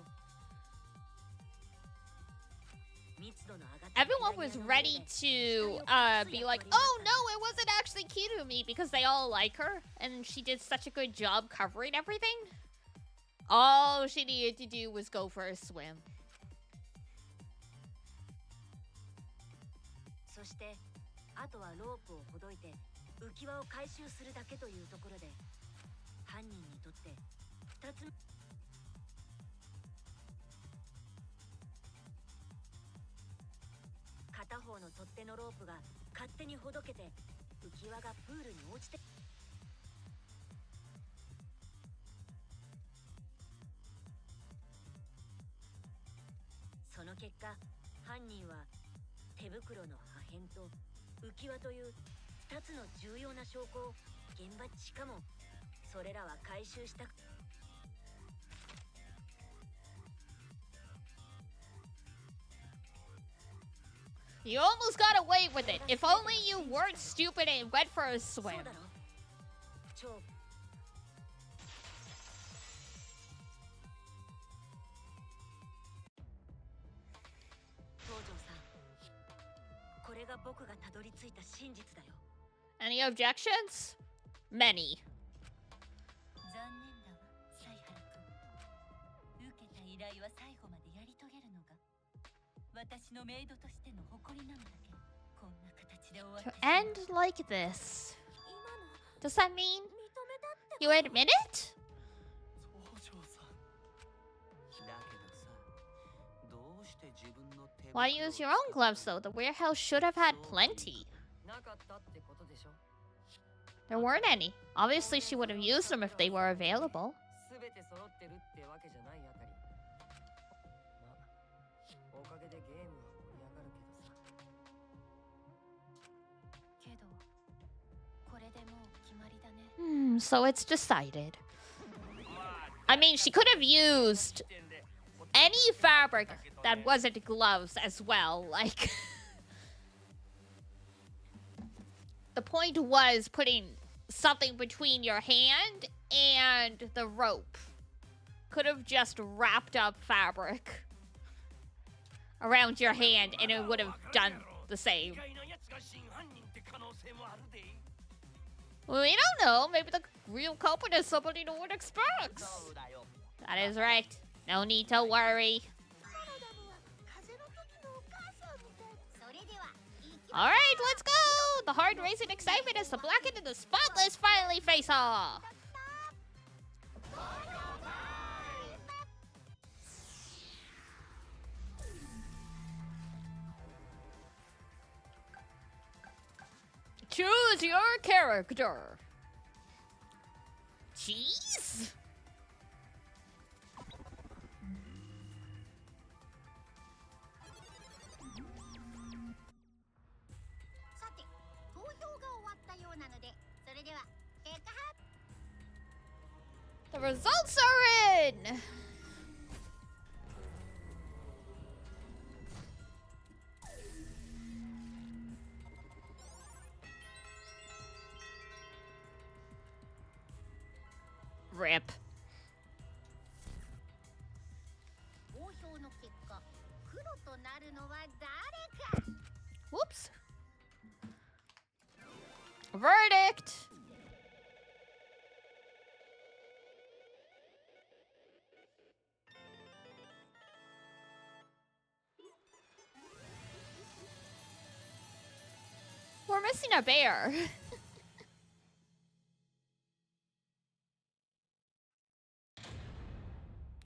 密度の上がった Everyone was ready to be like, oh no, it wasn't actually Kirumi because they all like her and she did such a good job covering everything. All she needed to do was go for a swim. そしてあとはロープをほどいて浮き輪を回収するだけというところで犯人にとって2つ片方の取っ手のロープが勝手にほどけて浮き輪がプールに落ちてその結果犯人は手袋の破片と浮き輪という2つの重要な証拠を現場しかもそれらは回収した You almost got away with it. If only you weren't stupid and went for a swim. そうだろ超東條さんこれが僕がたどり着いた真実だよ Any objections? Many. 残念だわ犀原君受けた依頼は最後までやり遂げるのが私のメイドとしての誇りなのだけこんな形で終わって To end like this. 今の Does that mean 認めたって you admit it? 東條さん。だけどさ、どうして自分の手 Why use your own gloves though? The warehouse should have had plenty. なかったってことでしょ There weren't any. Obviously, she would have used them if they were available. すべて揃ってるってわけじゃないあたりまあおかげでゲームは盛り上がるけどさけどこれでもう決まりだね So it's decided. I mean, she could have used any fabric that wasn't gloves as well. Like, the point was putting something between your hand and the rope. Could have just wrapped up fabric around your hand and it would have done the same. 意外な奴が真犯人って可能性もあるで We don't know. Maybe the real culprit is somebody no one expects. そうだよ That is right. No need to worry. 風の時のお母さんみたいそれでは All right, let's go. The heart-racing excitement as the blackened and the spotless finally face off. Choose your character. Cheese? さて投票が終わったようなのでそれでは結果発 The results are in. Rip. 投票の結果黒となるのは誰か Whoops. Verdict. We're missing a bear.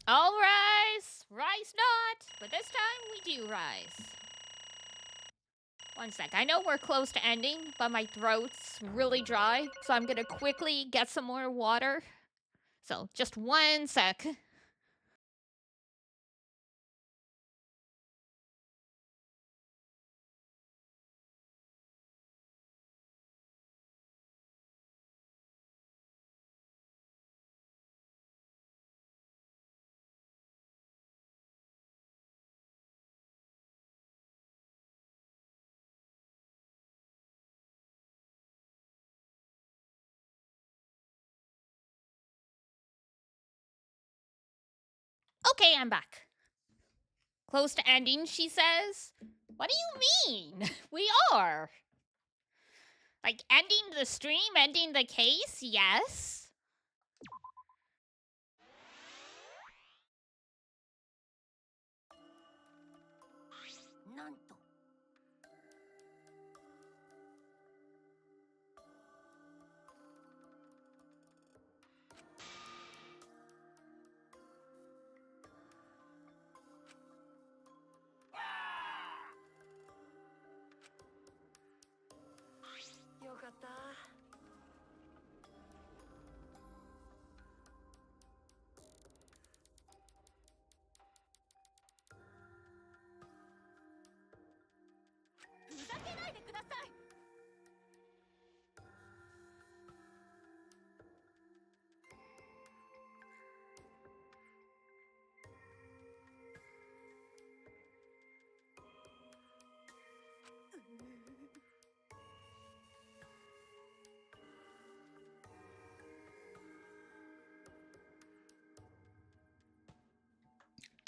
All rise. Rise not. But this time we do rise. One sec. I know we're close to ending, but my throat's really dry. So I'm gonna quickly get some more water. So just one sec. Okay, I'm back. Close to ending, she says. What do you mean? We are. Like, ending the stream, ending the case? Yes.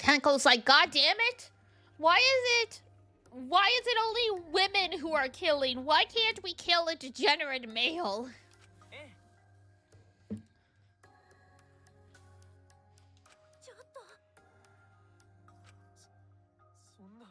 Tenko's like, God damn it! Why is it only women who are killing? Why can't we kill a degenerate male? ちょっとそんな。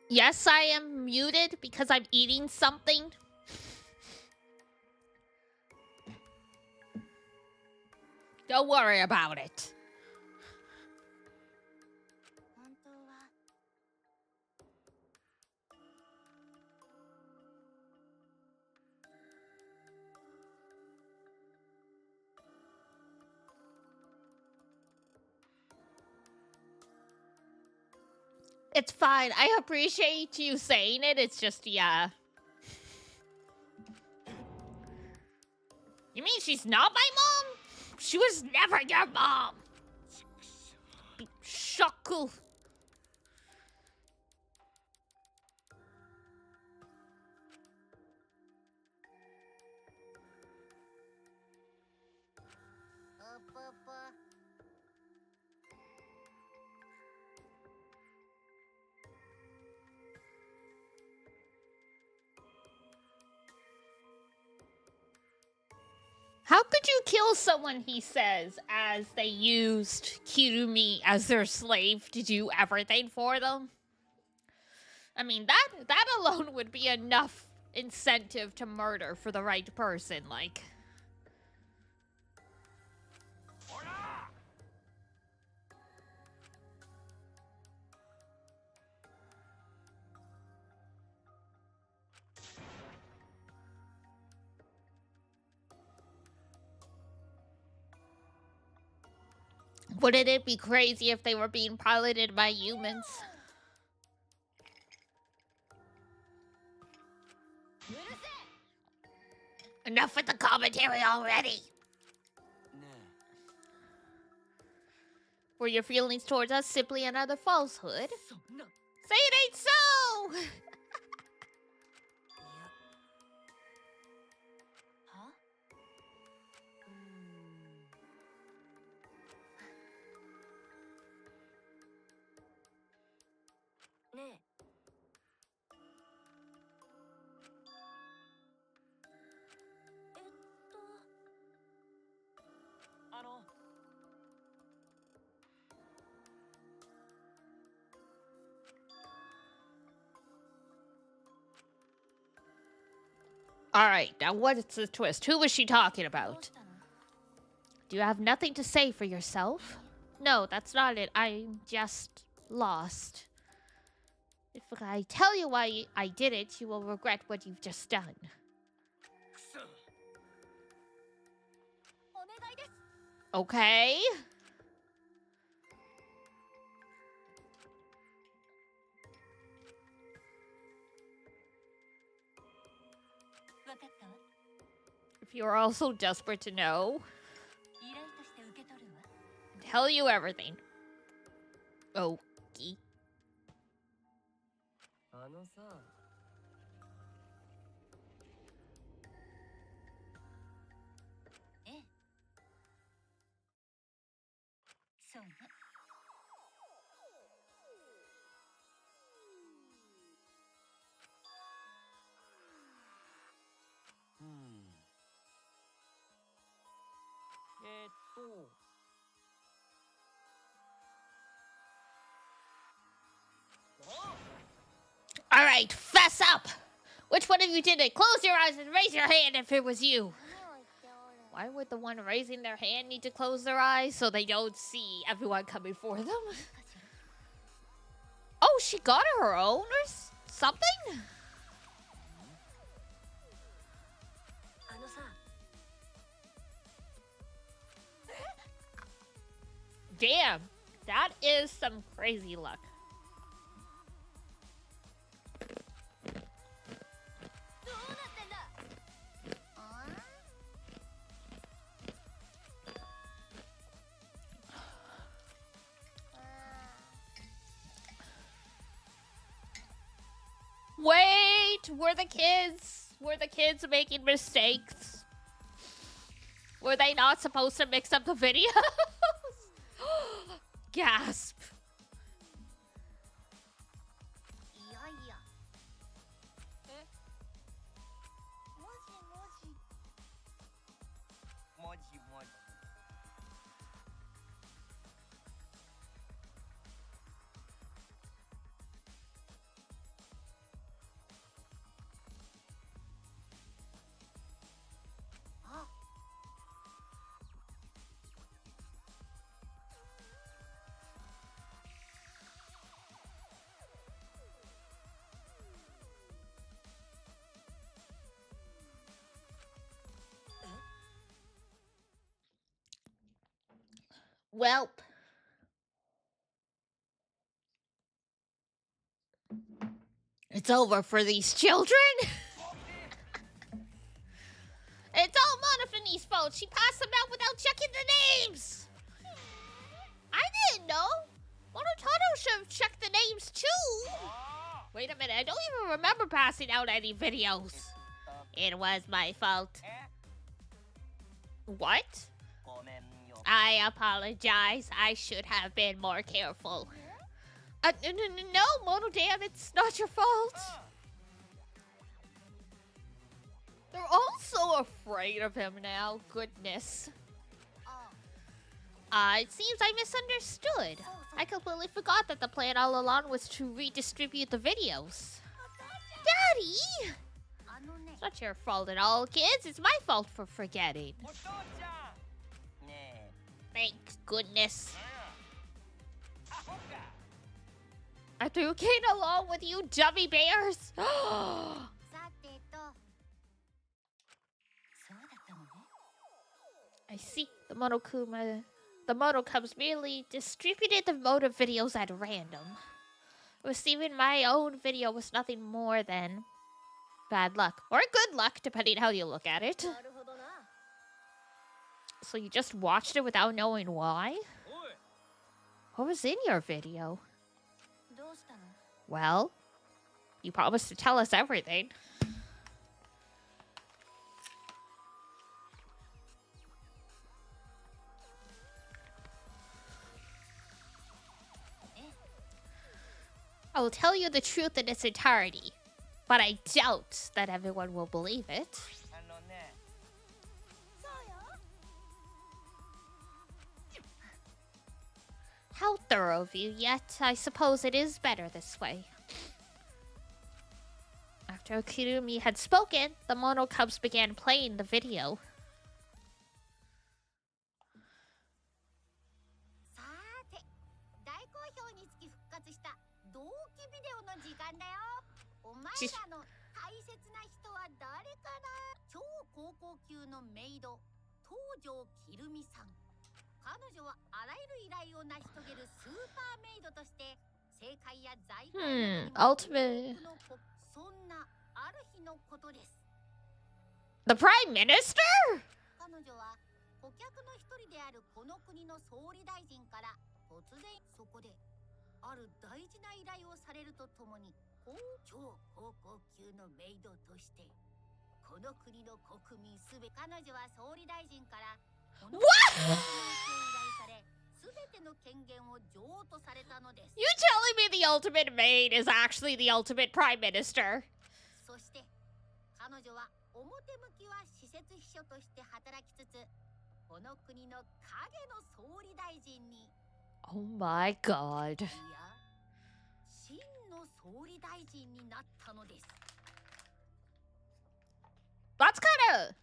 Yes, I am muted because I'm eating something. Don't worry about it. 本当は It's fine. I appreciate you saying it. It's just, yeah. You mean she's not my mom? She was never your mom. Shaku. How could you kill someone, he says, as they used Kirumi as their slave to do everything for them? I mean, that alone would be enough incentive to murder for the right person, like. Wouldn't it be crazy if they were being piloted by humans? Enough with the commentary already! Were your feelings towards us simply another falsehood? そんな。 Say it ain't so! はねえAlright, now what's the twist? Who was she talking どう about? したの Do you have nothing to say for yourself? No, that's not it. I'm just lost. If I tell you why I did it, you will regret what you've just done. くそ。お願いです Okay? わかったわ If you're also desperate to know, 依頼として受け取るわ tell you everything. Okay. あのさ。ええそうね Alright, fess up! Which one of you did it? Close your eyes and raise your hand if it was you. 何を言っておる Why would the one raising their hand need to close their eyes so they don't see everyone coming for them? Oh, she got her own or something? あのさ Damn, that is some crazy luck. What? Were the kids? Were the kids making mistakes? Were they not supposed to mix up the videos? Gasp. いやいやもしもしもしもしあ Welp. It's over for these children. It's all Monofini's fault. She passed them out without checking the names. I didn't know. Monotato should have checked the names too. Wait a minute. I don't even remember passing out any videos. It was my fault. What? ごめんよ I apologize. I should have been more careful. No, Monodan, it's not your fault. They're all so afraid of him now. Goodness. It seems I misunderstood. I completely forgot that the plan all along was to redistribute the videos. Daddy! あのね It's not your fault at all, kids. It's my fault for forgetting. お父ちゃんね Thank goodness. えアホか After you came along with you dummy bears. さてとそうだったのね I see. The Moto Cubs merely distributed the moto videos at random. Receiving my own video was nothing more than bad luck. Or good luck, depending how you look at it. なるほどな So you just watched it without knowing why? おい What was in your video? どうしたの Well, you promised to tell us everything. I will tell you the truth in its entirety, but I doubt that everyone will believe it. あのね そうよ How thorough of you, yet I suppose it is better this way. After Kirumi had spoken, the Mono Cubs began playing the video. さーて大好評につき復活した同期ビデオの時間だよお前らの大切な人は誰かな超高校級のメイド東條きるみさん彼女はあらゆる依頼を成し遂げるスーパーメイドとして正解や財界などにも Ultimate. そんなある日のことです The Prime Minister? 彼女は顧客の一人であるこの国の総理大臣から突然そこである大事な依頼をされるとともに超高校級のメイドとしてこの国の国民すべ彼女は総理大臣からこの国の依頼されすべての権限を譲渡されたのです You telling me the ultimate maid is actually the ultimate prime minister? そして彼女は表向きは施設秘書として働きつつこの国の影の総理大臣に Oh my god. いや真の総理大臣になったのです That's kind of...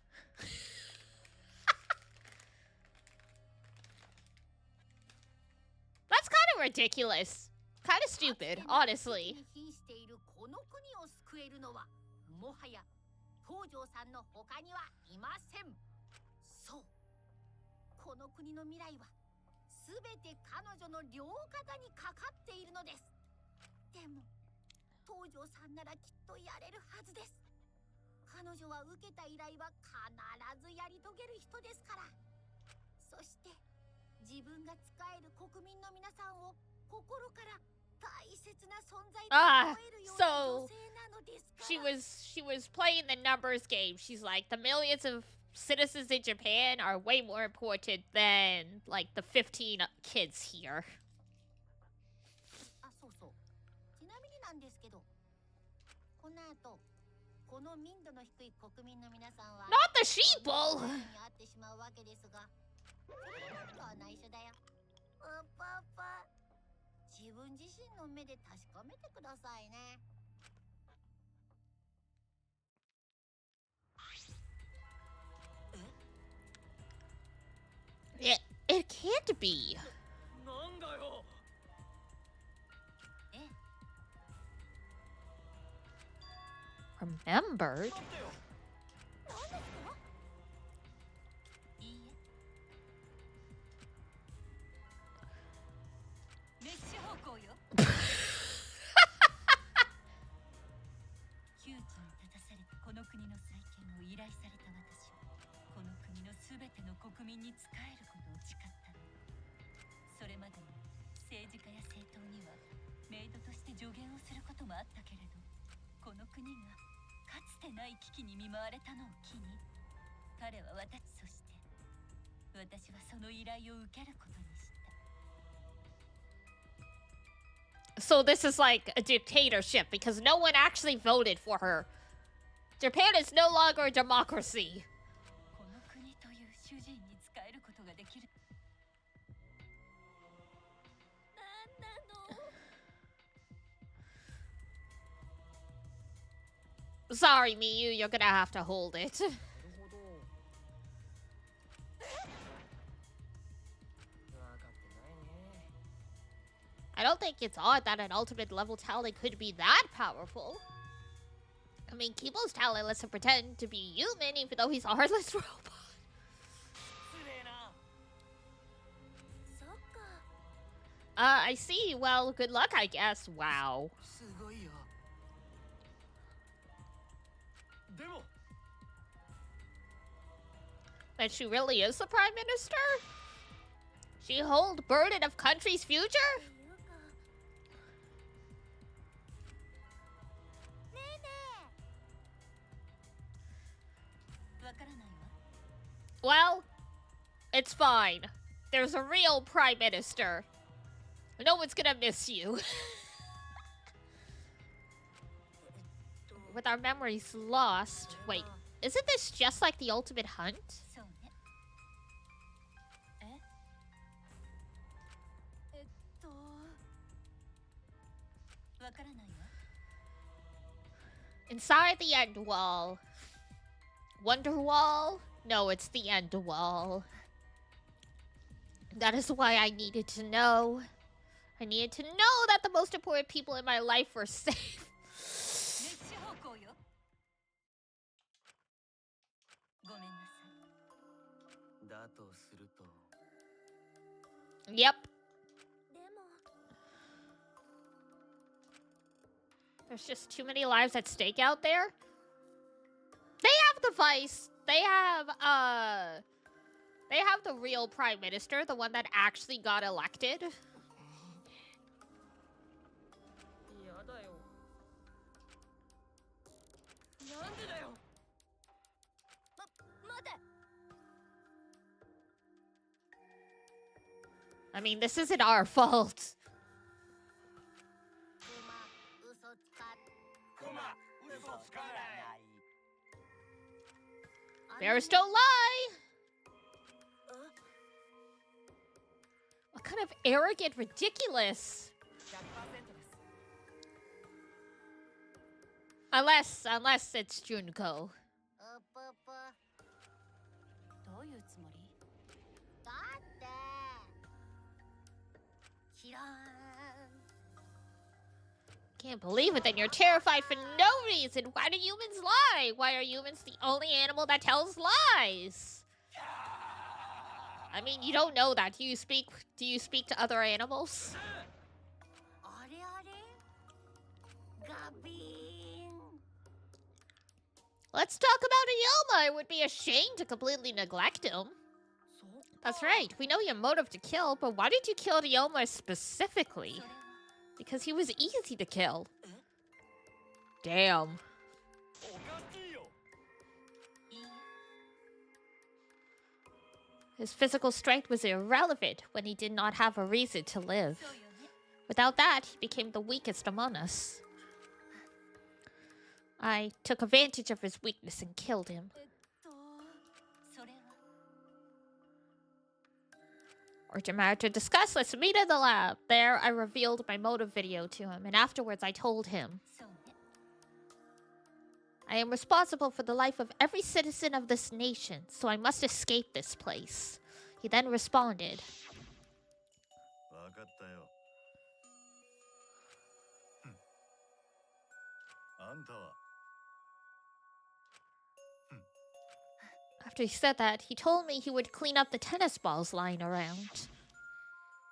That's kind of ridiculous. Kind of stupid, honestly. 瀕しているこの国を救えるのはもはや東條さんの他にはいませんそうこの国の未来はすべて彼女の両肩にかかっているのですでも東條さんならきっとやれるはずです彼女は受けた依頼は必ずやり遂げる人ですからそして自分が仕える国民の皆さんを心から大切 Ah, so she was playing the numbers game. She's like, the millions of citizens in Japan are way more important than like the 15 kids here. あ、そうそう。ちなみになんですけど、この後、この民度の低い国民の皆さんは Not the sheeple! に遭ってしまうわけですが、それで何かは内緒だよ。パパ、自分自身の目で確かめてくださいね。It can't be. なんだよ。え、 Remembered? 待ってよ。何ですか？いいえ。メッシ方向よ。窮地に立たされたこの国の再建を依頼された私は、この国のすべての国民に仕えることを誓ったの。それまでに政治家や政党にはメイドとして助言をすることもあったけれど、この国がかつてない危機に見舞われたのを機に、彼はそして私はその依頼を受けることにした。 So this is like a dictatorship because no one actually voted for her. Japan is no longer a democracy. この国という主人に仕えることができる。なんなの？ Sorry, Miyu, you're gonna have to hold it. なるほど。分かってないね。 I don't think it's odd that an ultimate level talent could be that powerful. I mean, Kibo's talent lets him pretend to be human even though he's a heartless robot. 失礼な。そっか。 I see. Well, good luck, I guess. Wow. すごいよ。でも That she really is the prime minister? She hold burden of country's future? っていうか。ねえねえ。わからないわ。 Well, it's fine. There's a real prime minister. No one's gonna miss you. With our memories lost. Wait, isn't this just like the ultimate hunt? そうね。わからないわ。 Inside the end wall. Wonder wall? No, it's the end wall. That is why I needed to know. I needed to know that the most important people in my life were safe. メッシ方向よ。ごめんなさい。だとすると。 Yep. でも。 There's just too many lives at stake out there. They have the vice. They have the real prime minister, the one that actually got elected. やだよ。なんでだよ。待て。 I mean, this isn't our fault. クマ、嘘つか。クマ、嘘つかない。 Bears don't lie. What kind of arrogant, ridiculous? 100%です。 Unless it's Junko. どういうつもり？だって知らん。 Can't believe it, then you're terrified for no reason. Why do humans lie? Why are humans the only animal that tells lies? I mean, you don't know that. Do you speak to other animals? あれあれガビーン。 Let's talk about Ayoma. It would be a shame to completely neglect him. そっか。 That's right. We know your motive to kill, but why did you kill Ayoma specifically? それは because he was easy to kill. Damn. おかしいよ。 His physical strength was irrelevant when he did not have a reason to live. そうよね。 Without that, he became the weakest among us. I took advantage of his weakness and killed him. それは Urgent matter to discuss. Let's meet in the lab. There, I revealed my motive video to him, and afterwards I told him, そうね。 I am responsible for the life of every citizen of this nation, so I must escape this place. He then responded, わかったよ。あんたは After he said that, he told me he would clean up the tennis balls lying around.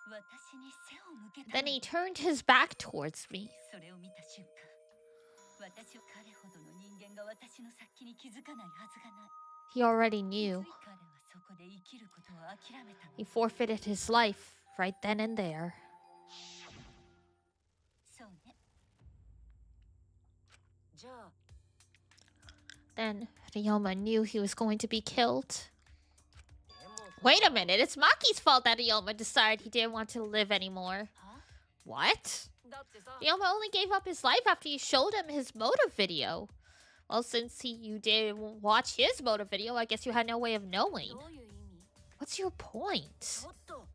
私に背を向けた Then の he turned his back towards me. それを見た瞬間、私は彼ほどの人間が私の殺気に気づかないはずがない。 He already knew. 彼はそこで生きることを諦めたの。 He forfeited his life right then and there. そうね。 じゃあ Then Ryoma knew he was going to be killed. でも Wait a minute, it's Maki's fault that Ryoma decided he didn't want to live anymore. は What? だってさ Ryoma only gave up his life after you showed him his motive video. Well, since you didn't watch his motive video, I guess you had no way of knowing. どういう意味？ What's your point? ちょっと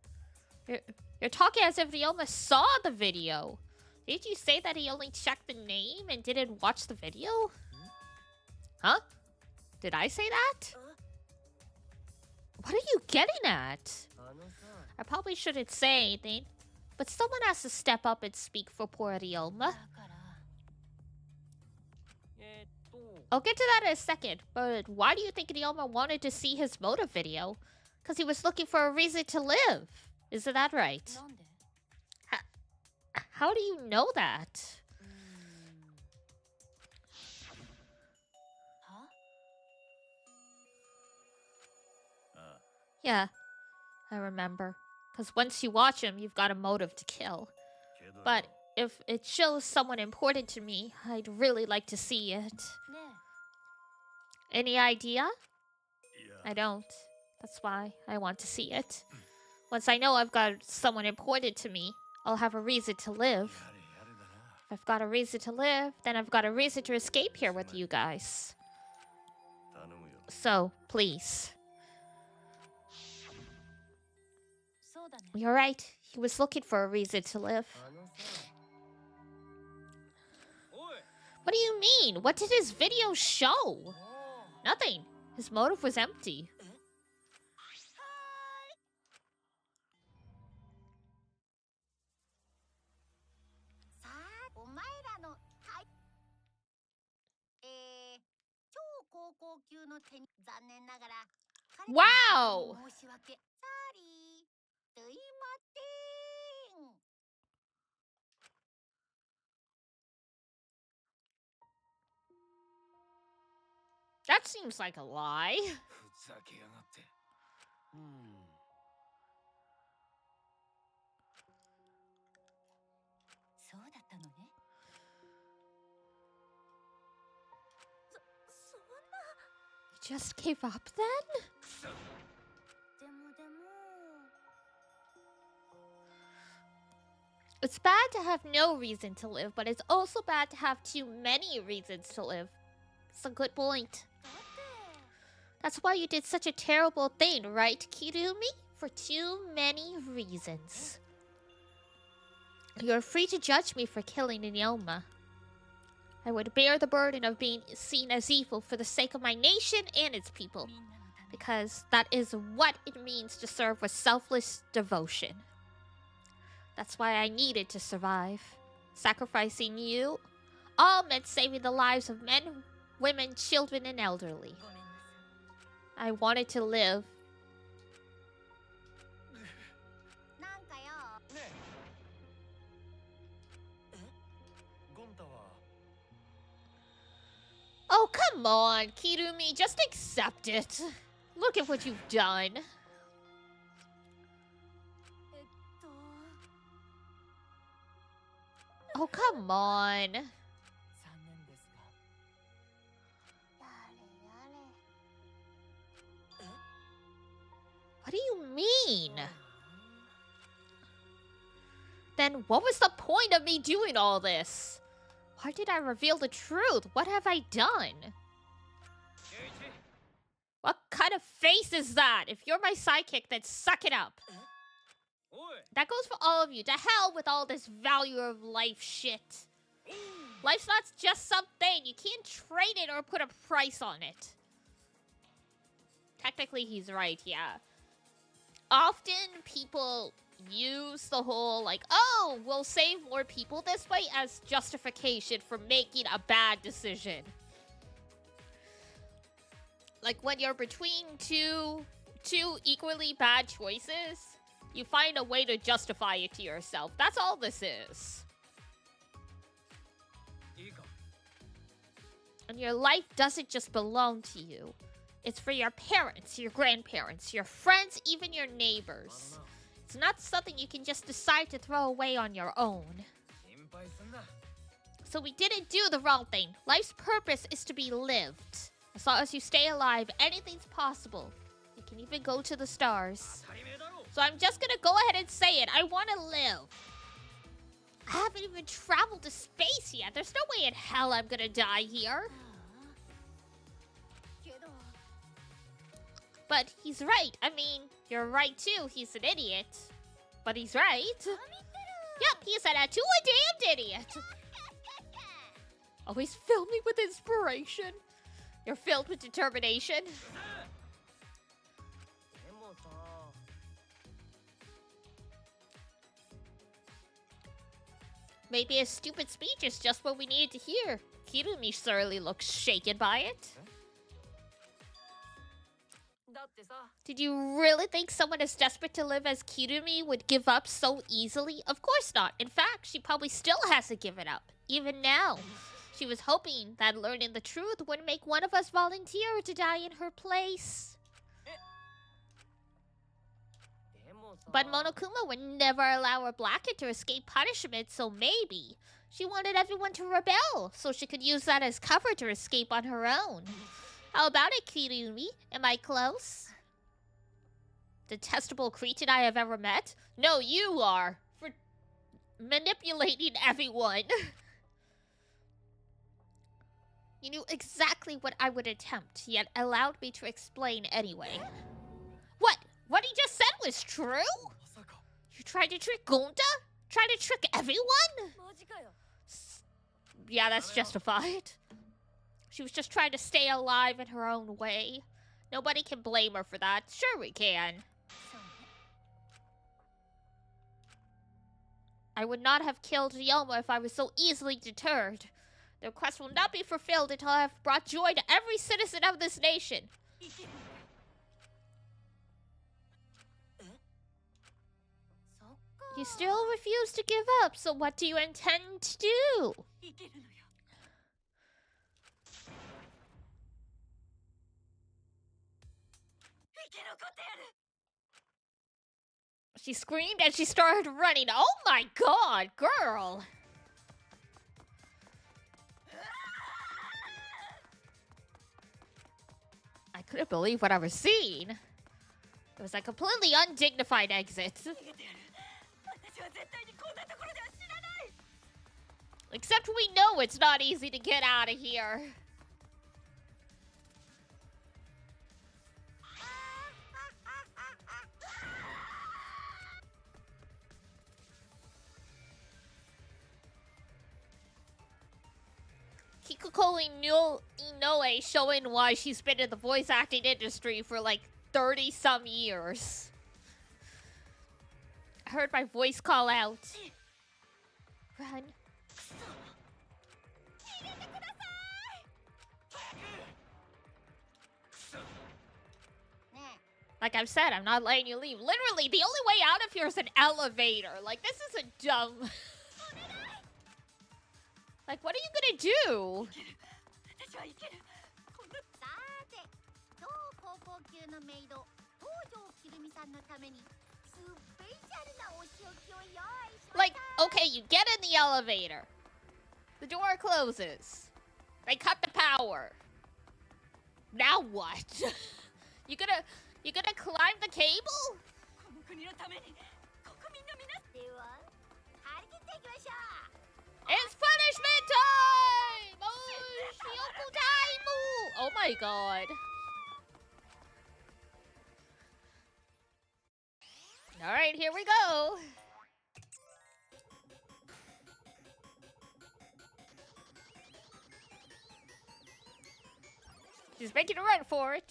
You're talking as if Ryoma saw the video. Did you say that he only checked the name and didn't watch the video? Huh? Did I say that? What are you getting at? あのさ I probably shouldn't say anything, but someone has to step up and speak for poor Ryoma. だから、 I'll get to that in a second, but why do you think Ryoma wanted to see his motive video? Because he was looking for a reason to live. Isn't that right? なんで？ How do you know that? は？ あ Yeah, I remember. Because once you watch him, you've got a motive to kill. あけど But if it shows someone important to me, I'd really like to see it. ね Any idea? いや I don't. That's why I want to see it. Once I know I've got someone important to me, I'll have a reason to live. やれやれだな If I've got a reason to live, then I've got a reason to escape here with you guys. 頼むよ So, please. そうだね。 You're right. He was looking for a reason to live. あのさ おい What do you mean? What did his video show? もう Nothing. His motive was empty. さあお前らのはい超高校級のテニス残念ながら彼らの Wow! 申し訳サーリーすいません That seems like a lie. ふざけやがってそうだったのね。 そんな You just gave up then? でも It's bad to have no reason to live, but it's also bad to have too many reasons to live. It's a good point. だって That's why you did such a terrible thing, right, Kirumi? For too many reasons. You're free to judge me for killing Inyoma. I would bear the burden of being seen as evil for the sake of my nation and its people, みんなのため。 because that is what it means to serve with selfless devotion. That's why I needed to survive. Sacrificing you all meant saving the lives of men, women, children, and elderly. ごめんなさい。 I wanted to live. なんかよねえゴンタは Oh, come on, Kirumi, just accept it. Look at what you've done. えっと Oh, come on. 残念ですが What do you mean? Then what was the point of me doing all this? Why did I reveal the truth? What have I done? What kind of face is that? If you're my sidekick, then suck it up. That goes for all of you. To hell with all this value of life shit. Life's not just something. You can't trade it or put a price on it. Technically, he's right, yeah. Often people use the whole, like, oh, we'll save more people this way as justification for making a bad decision. Like, when you're between two equally bad choices, you find a way to justify it to yourself. That's all this is. And your life doesn't just belong to you. It's for your parents, your grandparents, your friends, even your neighbors. It's not something you can just decide to throw away on your own. So we didn't do the wrong thing. Life's purpose is to be lived. As long as you stay alive, anything's possible. You can even go to the stars. So I'm just gonna go ahead and say it. I want to live. I haven't even traveled to space yet. There's no way in hell I'm gonna die here. But he's right. I mean, you're right too. He's an idiot. But he's right. Yep, he's a damned idiot. Always fill me with inspiration. You're filled with determination. Maybe a stupid speech is just what we needed to hear. Kirumi surely looks shaken by it. Did you really think someone as desperate to live as Kirumi would give up so easily? Of course not. In fact, she probably still hasn't given up. Even now. She was hoping that learning the truth would make one of us volunteer to die in her place. But Monokuma would never allow her blackhead to escape punishment, so maybe she wanted everyone to rebel so she could use that as cover to escape on her own. How about it, Kirumi? Am I close? Detestable cretin I have ever met? No, you are. For manipulating everyone. You knew exactly what I would attempt, yet allowed me to explain anyway. What? What he just said was true? You tried to trick Gonta? Tried to trick everyone? Yeah, that's justified. She was just trying to stay alive in her own way. Nobody can blame her for that. Sure we can. I would not have killed Ryoma if I was so easily deterred. The request will not be fulfilled until I have brought joy to every citizen of this nation. You still refuse to give up, so what do you intend to do? She screamed and she started running. Oh my god, girl! I couldn't believe what I was seeing. It was a completely undignified exit. Except we know it's not easy to get out of here. Kikuko Inoue showing why she's been in the voice acting industry for like 30-some years. I heard my voice call out. Run. Like I've said, I'm not letting you leave. Literally, the only way out of here is an elevator. Like, this is a dumb... Like, what are you gonna do? Like, okay, you get in the elevator. The door closes. They cut the power. Now what? You gonna climb the cable? この国のために国民の皆では張り切っていきましょう It's punishment time! Oh, Shioku time! Oh my god. Alright, here we go. She's making a run for it.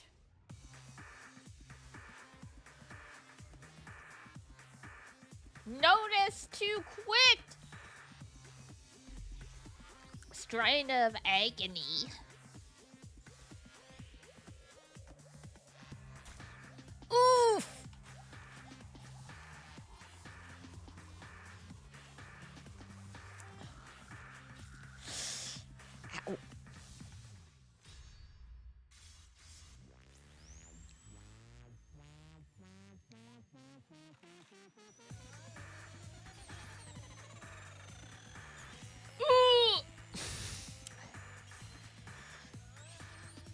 Notice to quit! Strain of agony. Oof! Ow.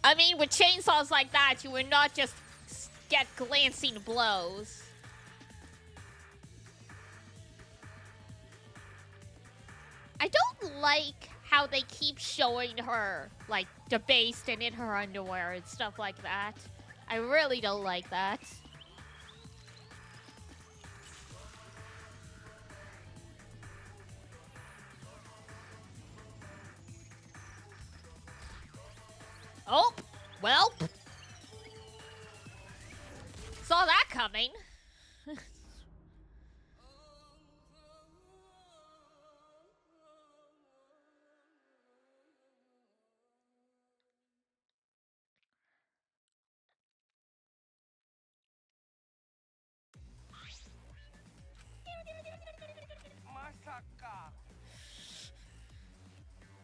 I mean, with chainsaws like that, you would not just get glancing blows. I don't like how they keep showing her, like, debased and in her underwear and stuff like that. I really don't like that. Oh, well. Saw that coming.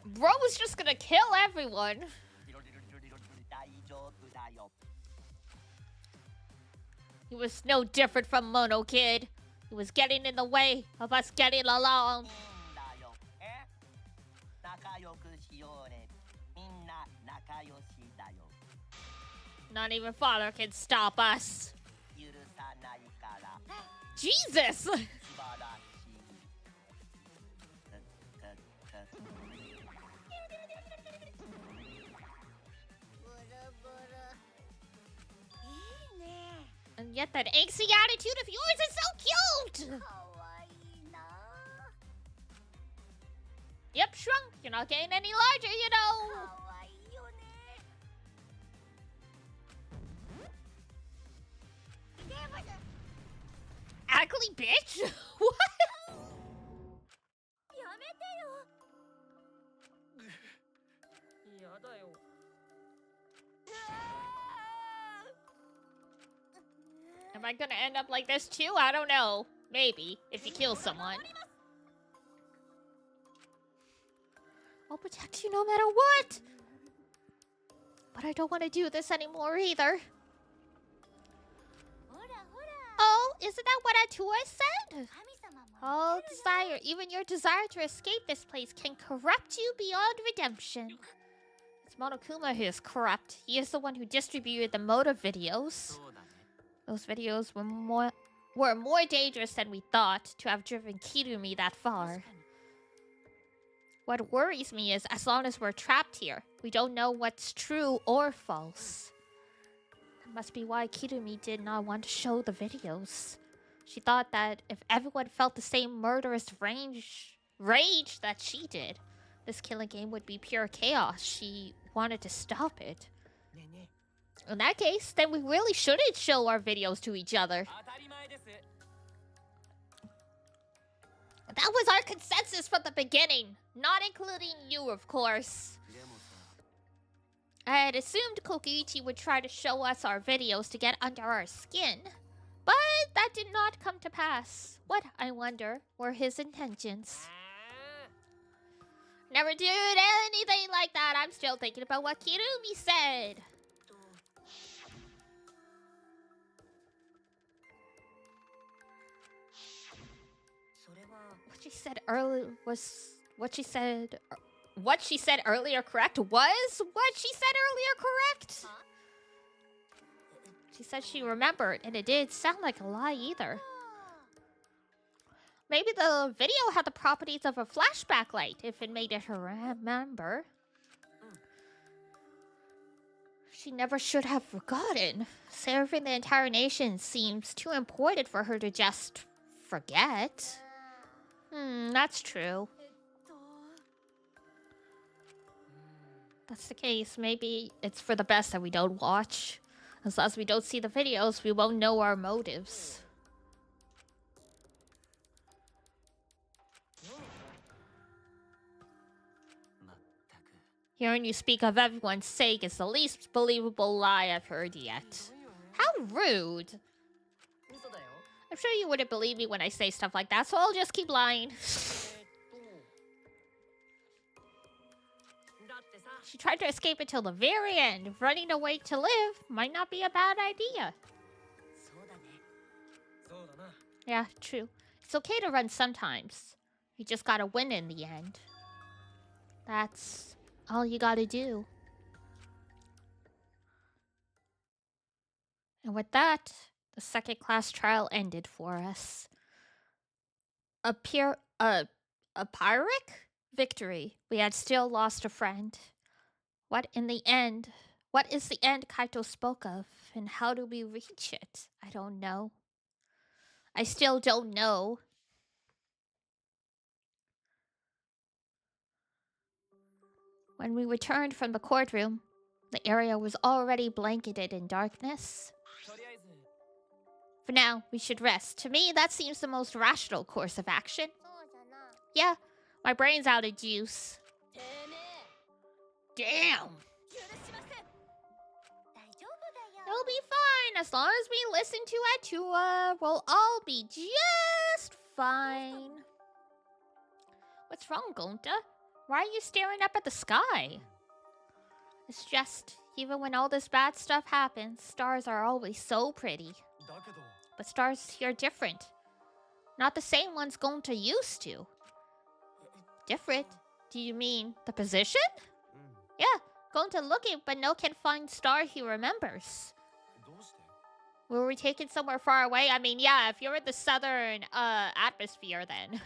Bro was just gonna kill everyone. He was no different from Mono Kid. He was getting in the way of us getting along. Not even father can stop us. Jesus! And yet that angsty attitude of yours is so cute! Yep, shrunk. You're not getting any larger, you know. Ugly bitch? What? Am I gonna end up like this too? I don't know. Maybe, if you kill someone. I'll protect you no matter what! But I don't want to do this anymore either. Oh, isn't that what Atua said? Oh, desire. Even your desire to escape this place can corrupt you beyond redemption. It's Monokuma who is corrupt. He is the one who distributed the motive videos. Those videos were more dangerous than we thought to have driven Kirumi that far. What worries me is, as long as we're trapped here, we don't know what's true or false. That must be why Kirumi did not want to show the videos. She thought that if everyone felt the same murderous rage that she did, this killing game would be pure chaos. She wanted to stop it. In that case, then we really shouldn't show our videos to each other. That was our consensus from the beginning, not including you, of course. I had assumed Kokiichi would try to show us our videos to get under our skin, but that did not come to pass. What, I wonder, were his intentions? Never did anything like that. I'm still thinking about what Kirumi said. she said earlier was what she said. What she said earlier correct? Was what she said earlier correct? Huh? She said she remembered, and it didn't sound like a lie either. Maybe the video had the properties of a flashback light if it made her remember. She never should have forgotten. Serving the entire nation seems too important for her to just forget. That's true. That's the case. Maybe it's for the best that we don't watch. As long as we don't see the videos, we won't know our motives. Hearing you speak of everyone's sake is the least believable lie I've heard yet. How rude! I'm sure you wouldn't believe me when I say stuff like that, so I'll just keep lying. She tried to escape until the very end. Running away to live might not be a bad idea. Yeah, true. It's okay to run sometimes. You just gotta win in the end. That's all you gotta do. And with that, the second class trial ended for us. A Pyrrhic victory. We had still lost a friend. What is the end Kaito spoke of, and how do we reach it? I don't know. I still don't know. When we returned from the courtroom, the area was already blanketed in darkness. For now, we should rest. To me, that seems the most rational course of action. Yeah, my brain's out of juice. Damn! It'll be fine. As long as we listen to Atua, we'll all be just fine. What's wrong, Gonta? Why are you staring up at the sky? It's just, even when all this bad stuff happens, stars are always so pretty. But stars here are different. Not the same ones Gonta used to. Different? Do you mean the position? Yeah, Gonta looking, but no can find star he remembers. Were we taken somewhere far away? I mean, yeah, if you're in the southern atmosphere, then.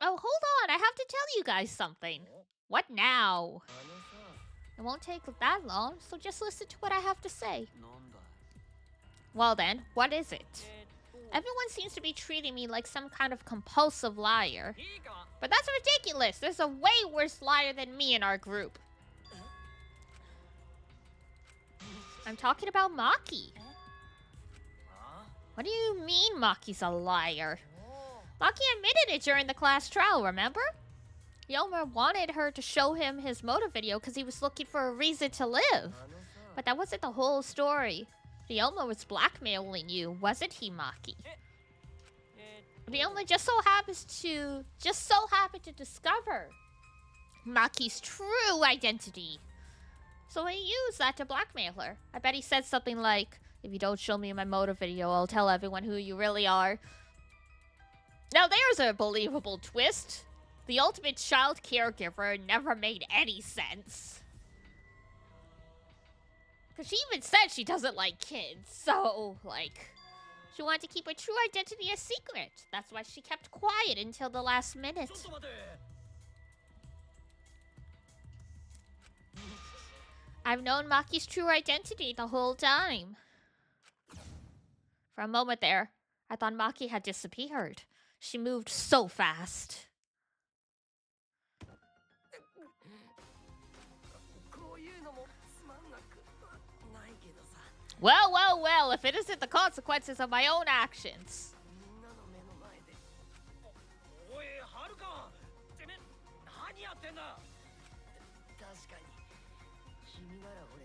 Oh, hold on. I have to tell you guys something. What now? It won't take that long, so just listen to what I have to say. Well then, what is it? Everyone seems to be treating me like some kind of compulsive liar. But that's ridiculous. There's a way worse liar than me in our group. I'm talking about Maki. What do you mean Maki's a liar? Maki admitted it during the class trial, remember? Yomer wanted her to show him his motive video because he was looking for a reason to live. But that wasn't the whole story. Ryoma was blackmailing you, wasn't he, Maki? Ryoma just so happened to discover Maki's true identity. So he used that to blackmail her. I bet he said something like, if you don't show me my motive video, I'll tell everyone who you really are. Now there's a believable twist. The ultimate child caregiver never made any sense. Because she even said she doesn't like kids, so, like, she wanted to keep her true identity a secret. That's why she kept quiet until the last minute. I've known Maki's true identity the whole time. For a moment there, I thought Maki had disappeared. She moved so fast. Well, well, well, if it isn't the consequences of my own actions.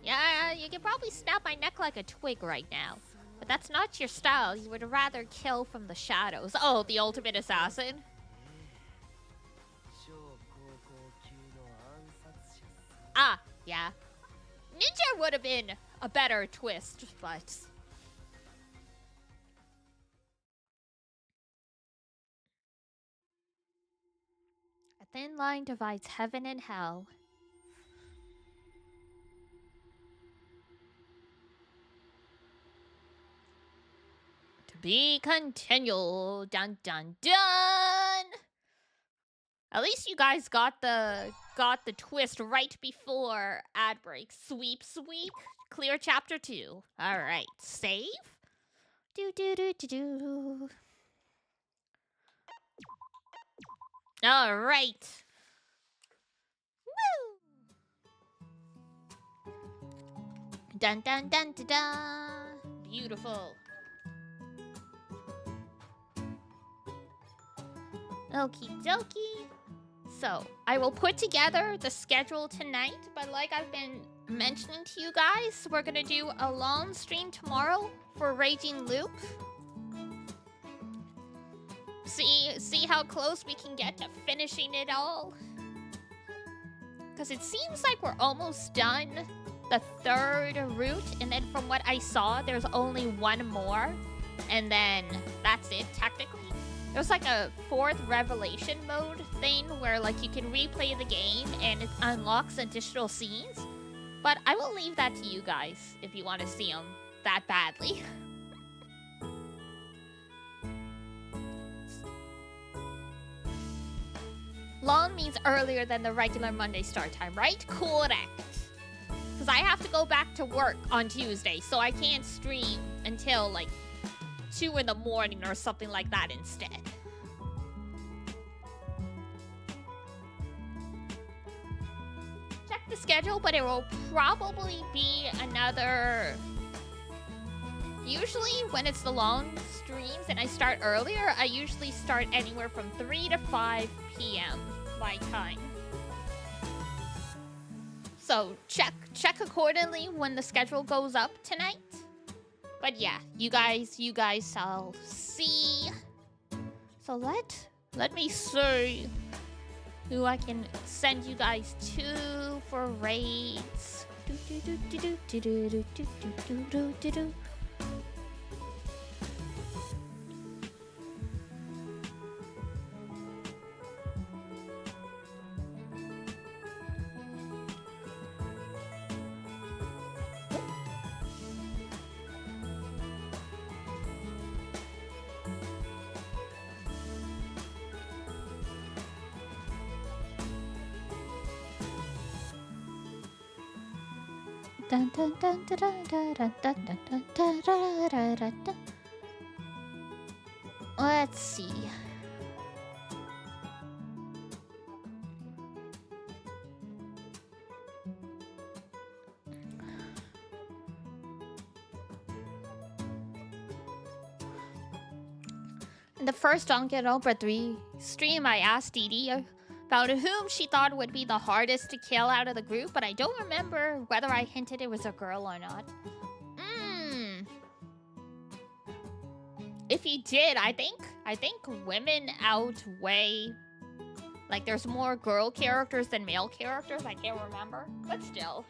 Yeah, you can probably snap my neck like a twig right now. But that's not your style. You would rather kill from the shadows. Oh, the ultimate assassin. Ah, yeah. Ninja would have been a better twist, but... thin line divides heaven and hell. To be continued. Dun dun dun. At least you guys got the twist right before ad break. Sweep sweep. Clear chapter 2. All right. Save. Do do do do do. All right. Woo. Dun dun dun dun dun. Beautiful. Okie dokie. So, I will put together the schedule tonight, but like I've been mentioning to you guys, we're gonna do a long stream tomorrow for Raging Loop. See how close we can get to finishing it all. Because it seems like we're almost done the 3rd route, and then from what I saw, there's only one more, and then that's it, technically. There's like a 4th revelation mode thing where like you can replay the game and it unlocks additional scenes. But I will leave that to you guys if you want to see them that badly. Long means earlier than the regular Monday start time, right? Correct. Because I have to go back to work on Tuesday, so I can't stream until like 2 in the morning or something like that instead. Check the schedule, but it will probably be another... Usually when it's the long streams and I start earlier, I usually start anywhere from 3 to 5 p.m. my time. So check accordingly when the schedule goes up tonight. But yeah, you guys shall see. So let me see who I can send you guys to for raids. Dun, dun, dun, dun, dun, dun, dun, dun, dun, dun, dun, dun, dun, dun. Let's see. In the first Danganronpa 3 stream, I asked Dee Dee about whom she thought would be the hardest to kill out of the group, but I don't remember whether I hinted it was a girl or not. If you did, I think women outweigh... Like, there's more girl characters than male characters. I can't remember, but still.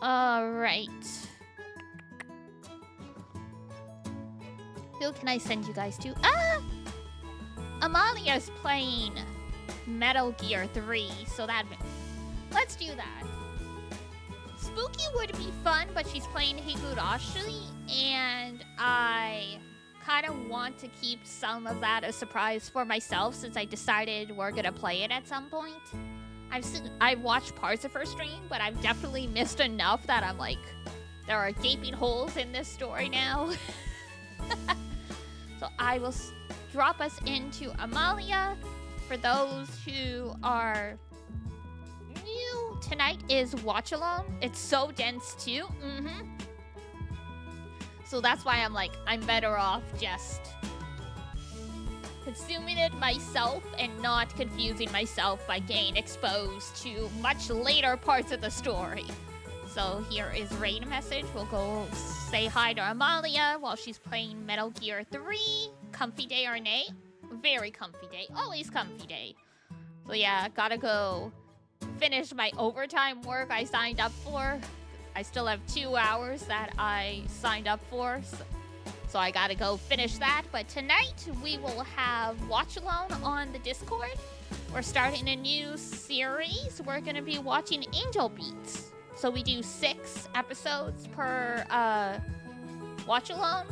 Alright. Who can I send you guys to? Ah! Amalia's playing Metal Gear 3, so that... Let's do that. Spooky would be fun, but she's playing Higurashi, and I kind of want to keep some of that a surprise for myself since I decided we're gonna play it at some point. I've watched parts of her stream, but I've definitely missed enough that I'm like, there are gaping holes in this story now. So I will drop us into Amalia. For those who are new, tonight is Watch Along. It's so dense too. So that's why I'm like, I'm better off just consuming it myself and not confusing myself by getting exposed to much later parts of the story. So here is raid message. We'll go say hi to Amalia while she's playing Metal Gear 3. Comfy day or nay? Very comfy day. Always comfy day. So yeah, gotta go finish my overtime work I signed up for. I still have 2 hours that I signed up for. So So I gotta go finish that. But tonight we will have Watch Alone on the Discord. We're starting a new series. We're gonna be watching Angel Beats. So we do 6 episodes per Watch Alone.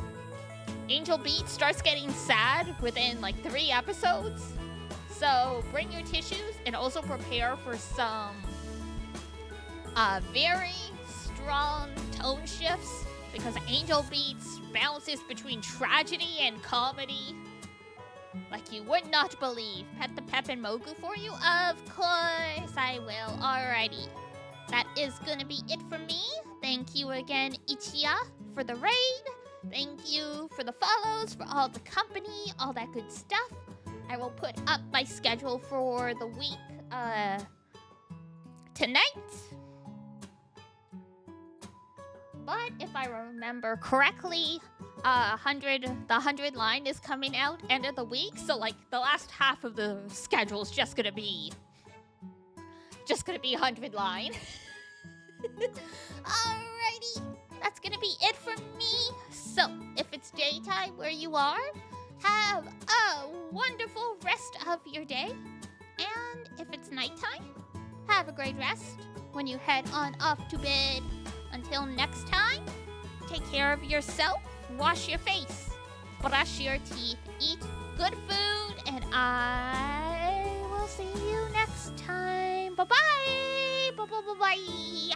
Angel Beats starts getting sad within like 3 episodes. So bring your tissues and also prepare for some very strong tone shifts, because Angel Beats bounces between tragedy and comedy like you would not believe. Pet the Pep and Mogu for you? Of course I will. Alrighty. That is gonna be it for me. Thank you again, Ichiya, for the raid. Thank you for the follows, for all the company, all that good stuff. I will put up my schedule for the week tonight. But if I remember correctly, the 100 line is coming out end of the week. So like the last half of the schedule is just gonna be 100 line. Alrighty, that's gonna be it for me. So if it's daytime where you are, have a wonderful rest of your day. And if it's nighttime, have a great rest when you head on off to bed. Until next time, take care of yourself, wash your face, brush your teeth, eat good food, and I will see you next time. Bye-bye! Bye-bye-bye-bye!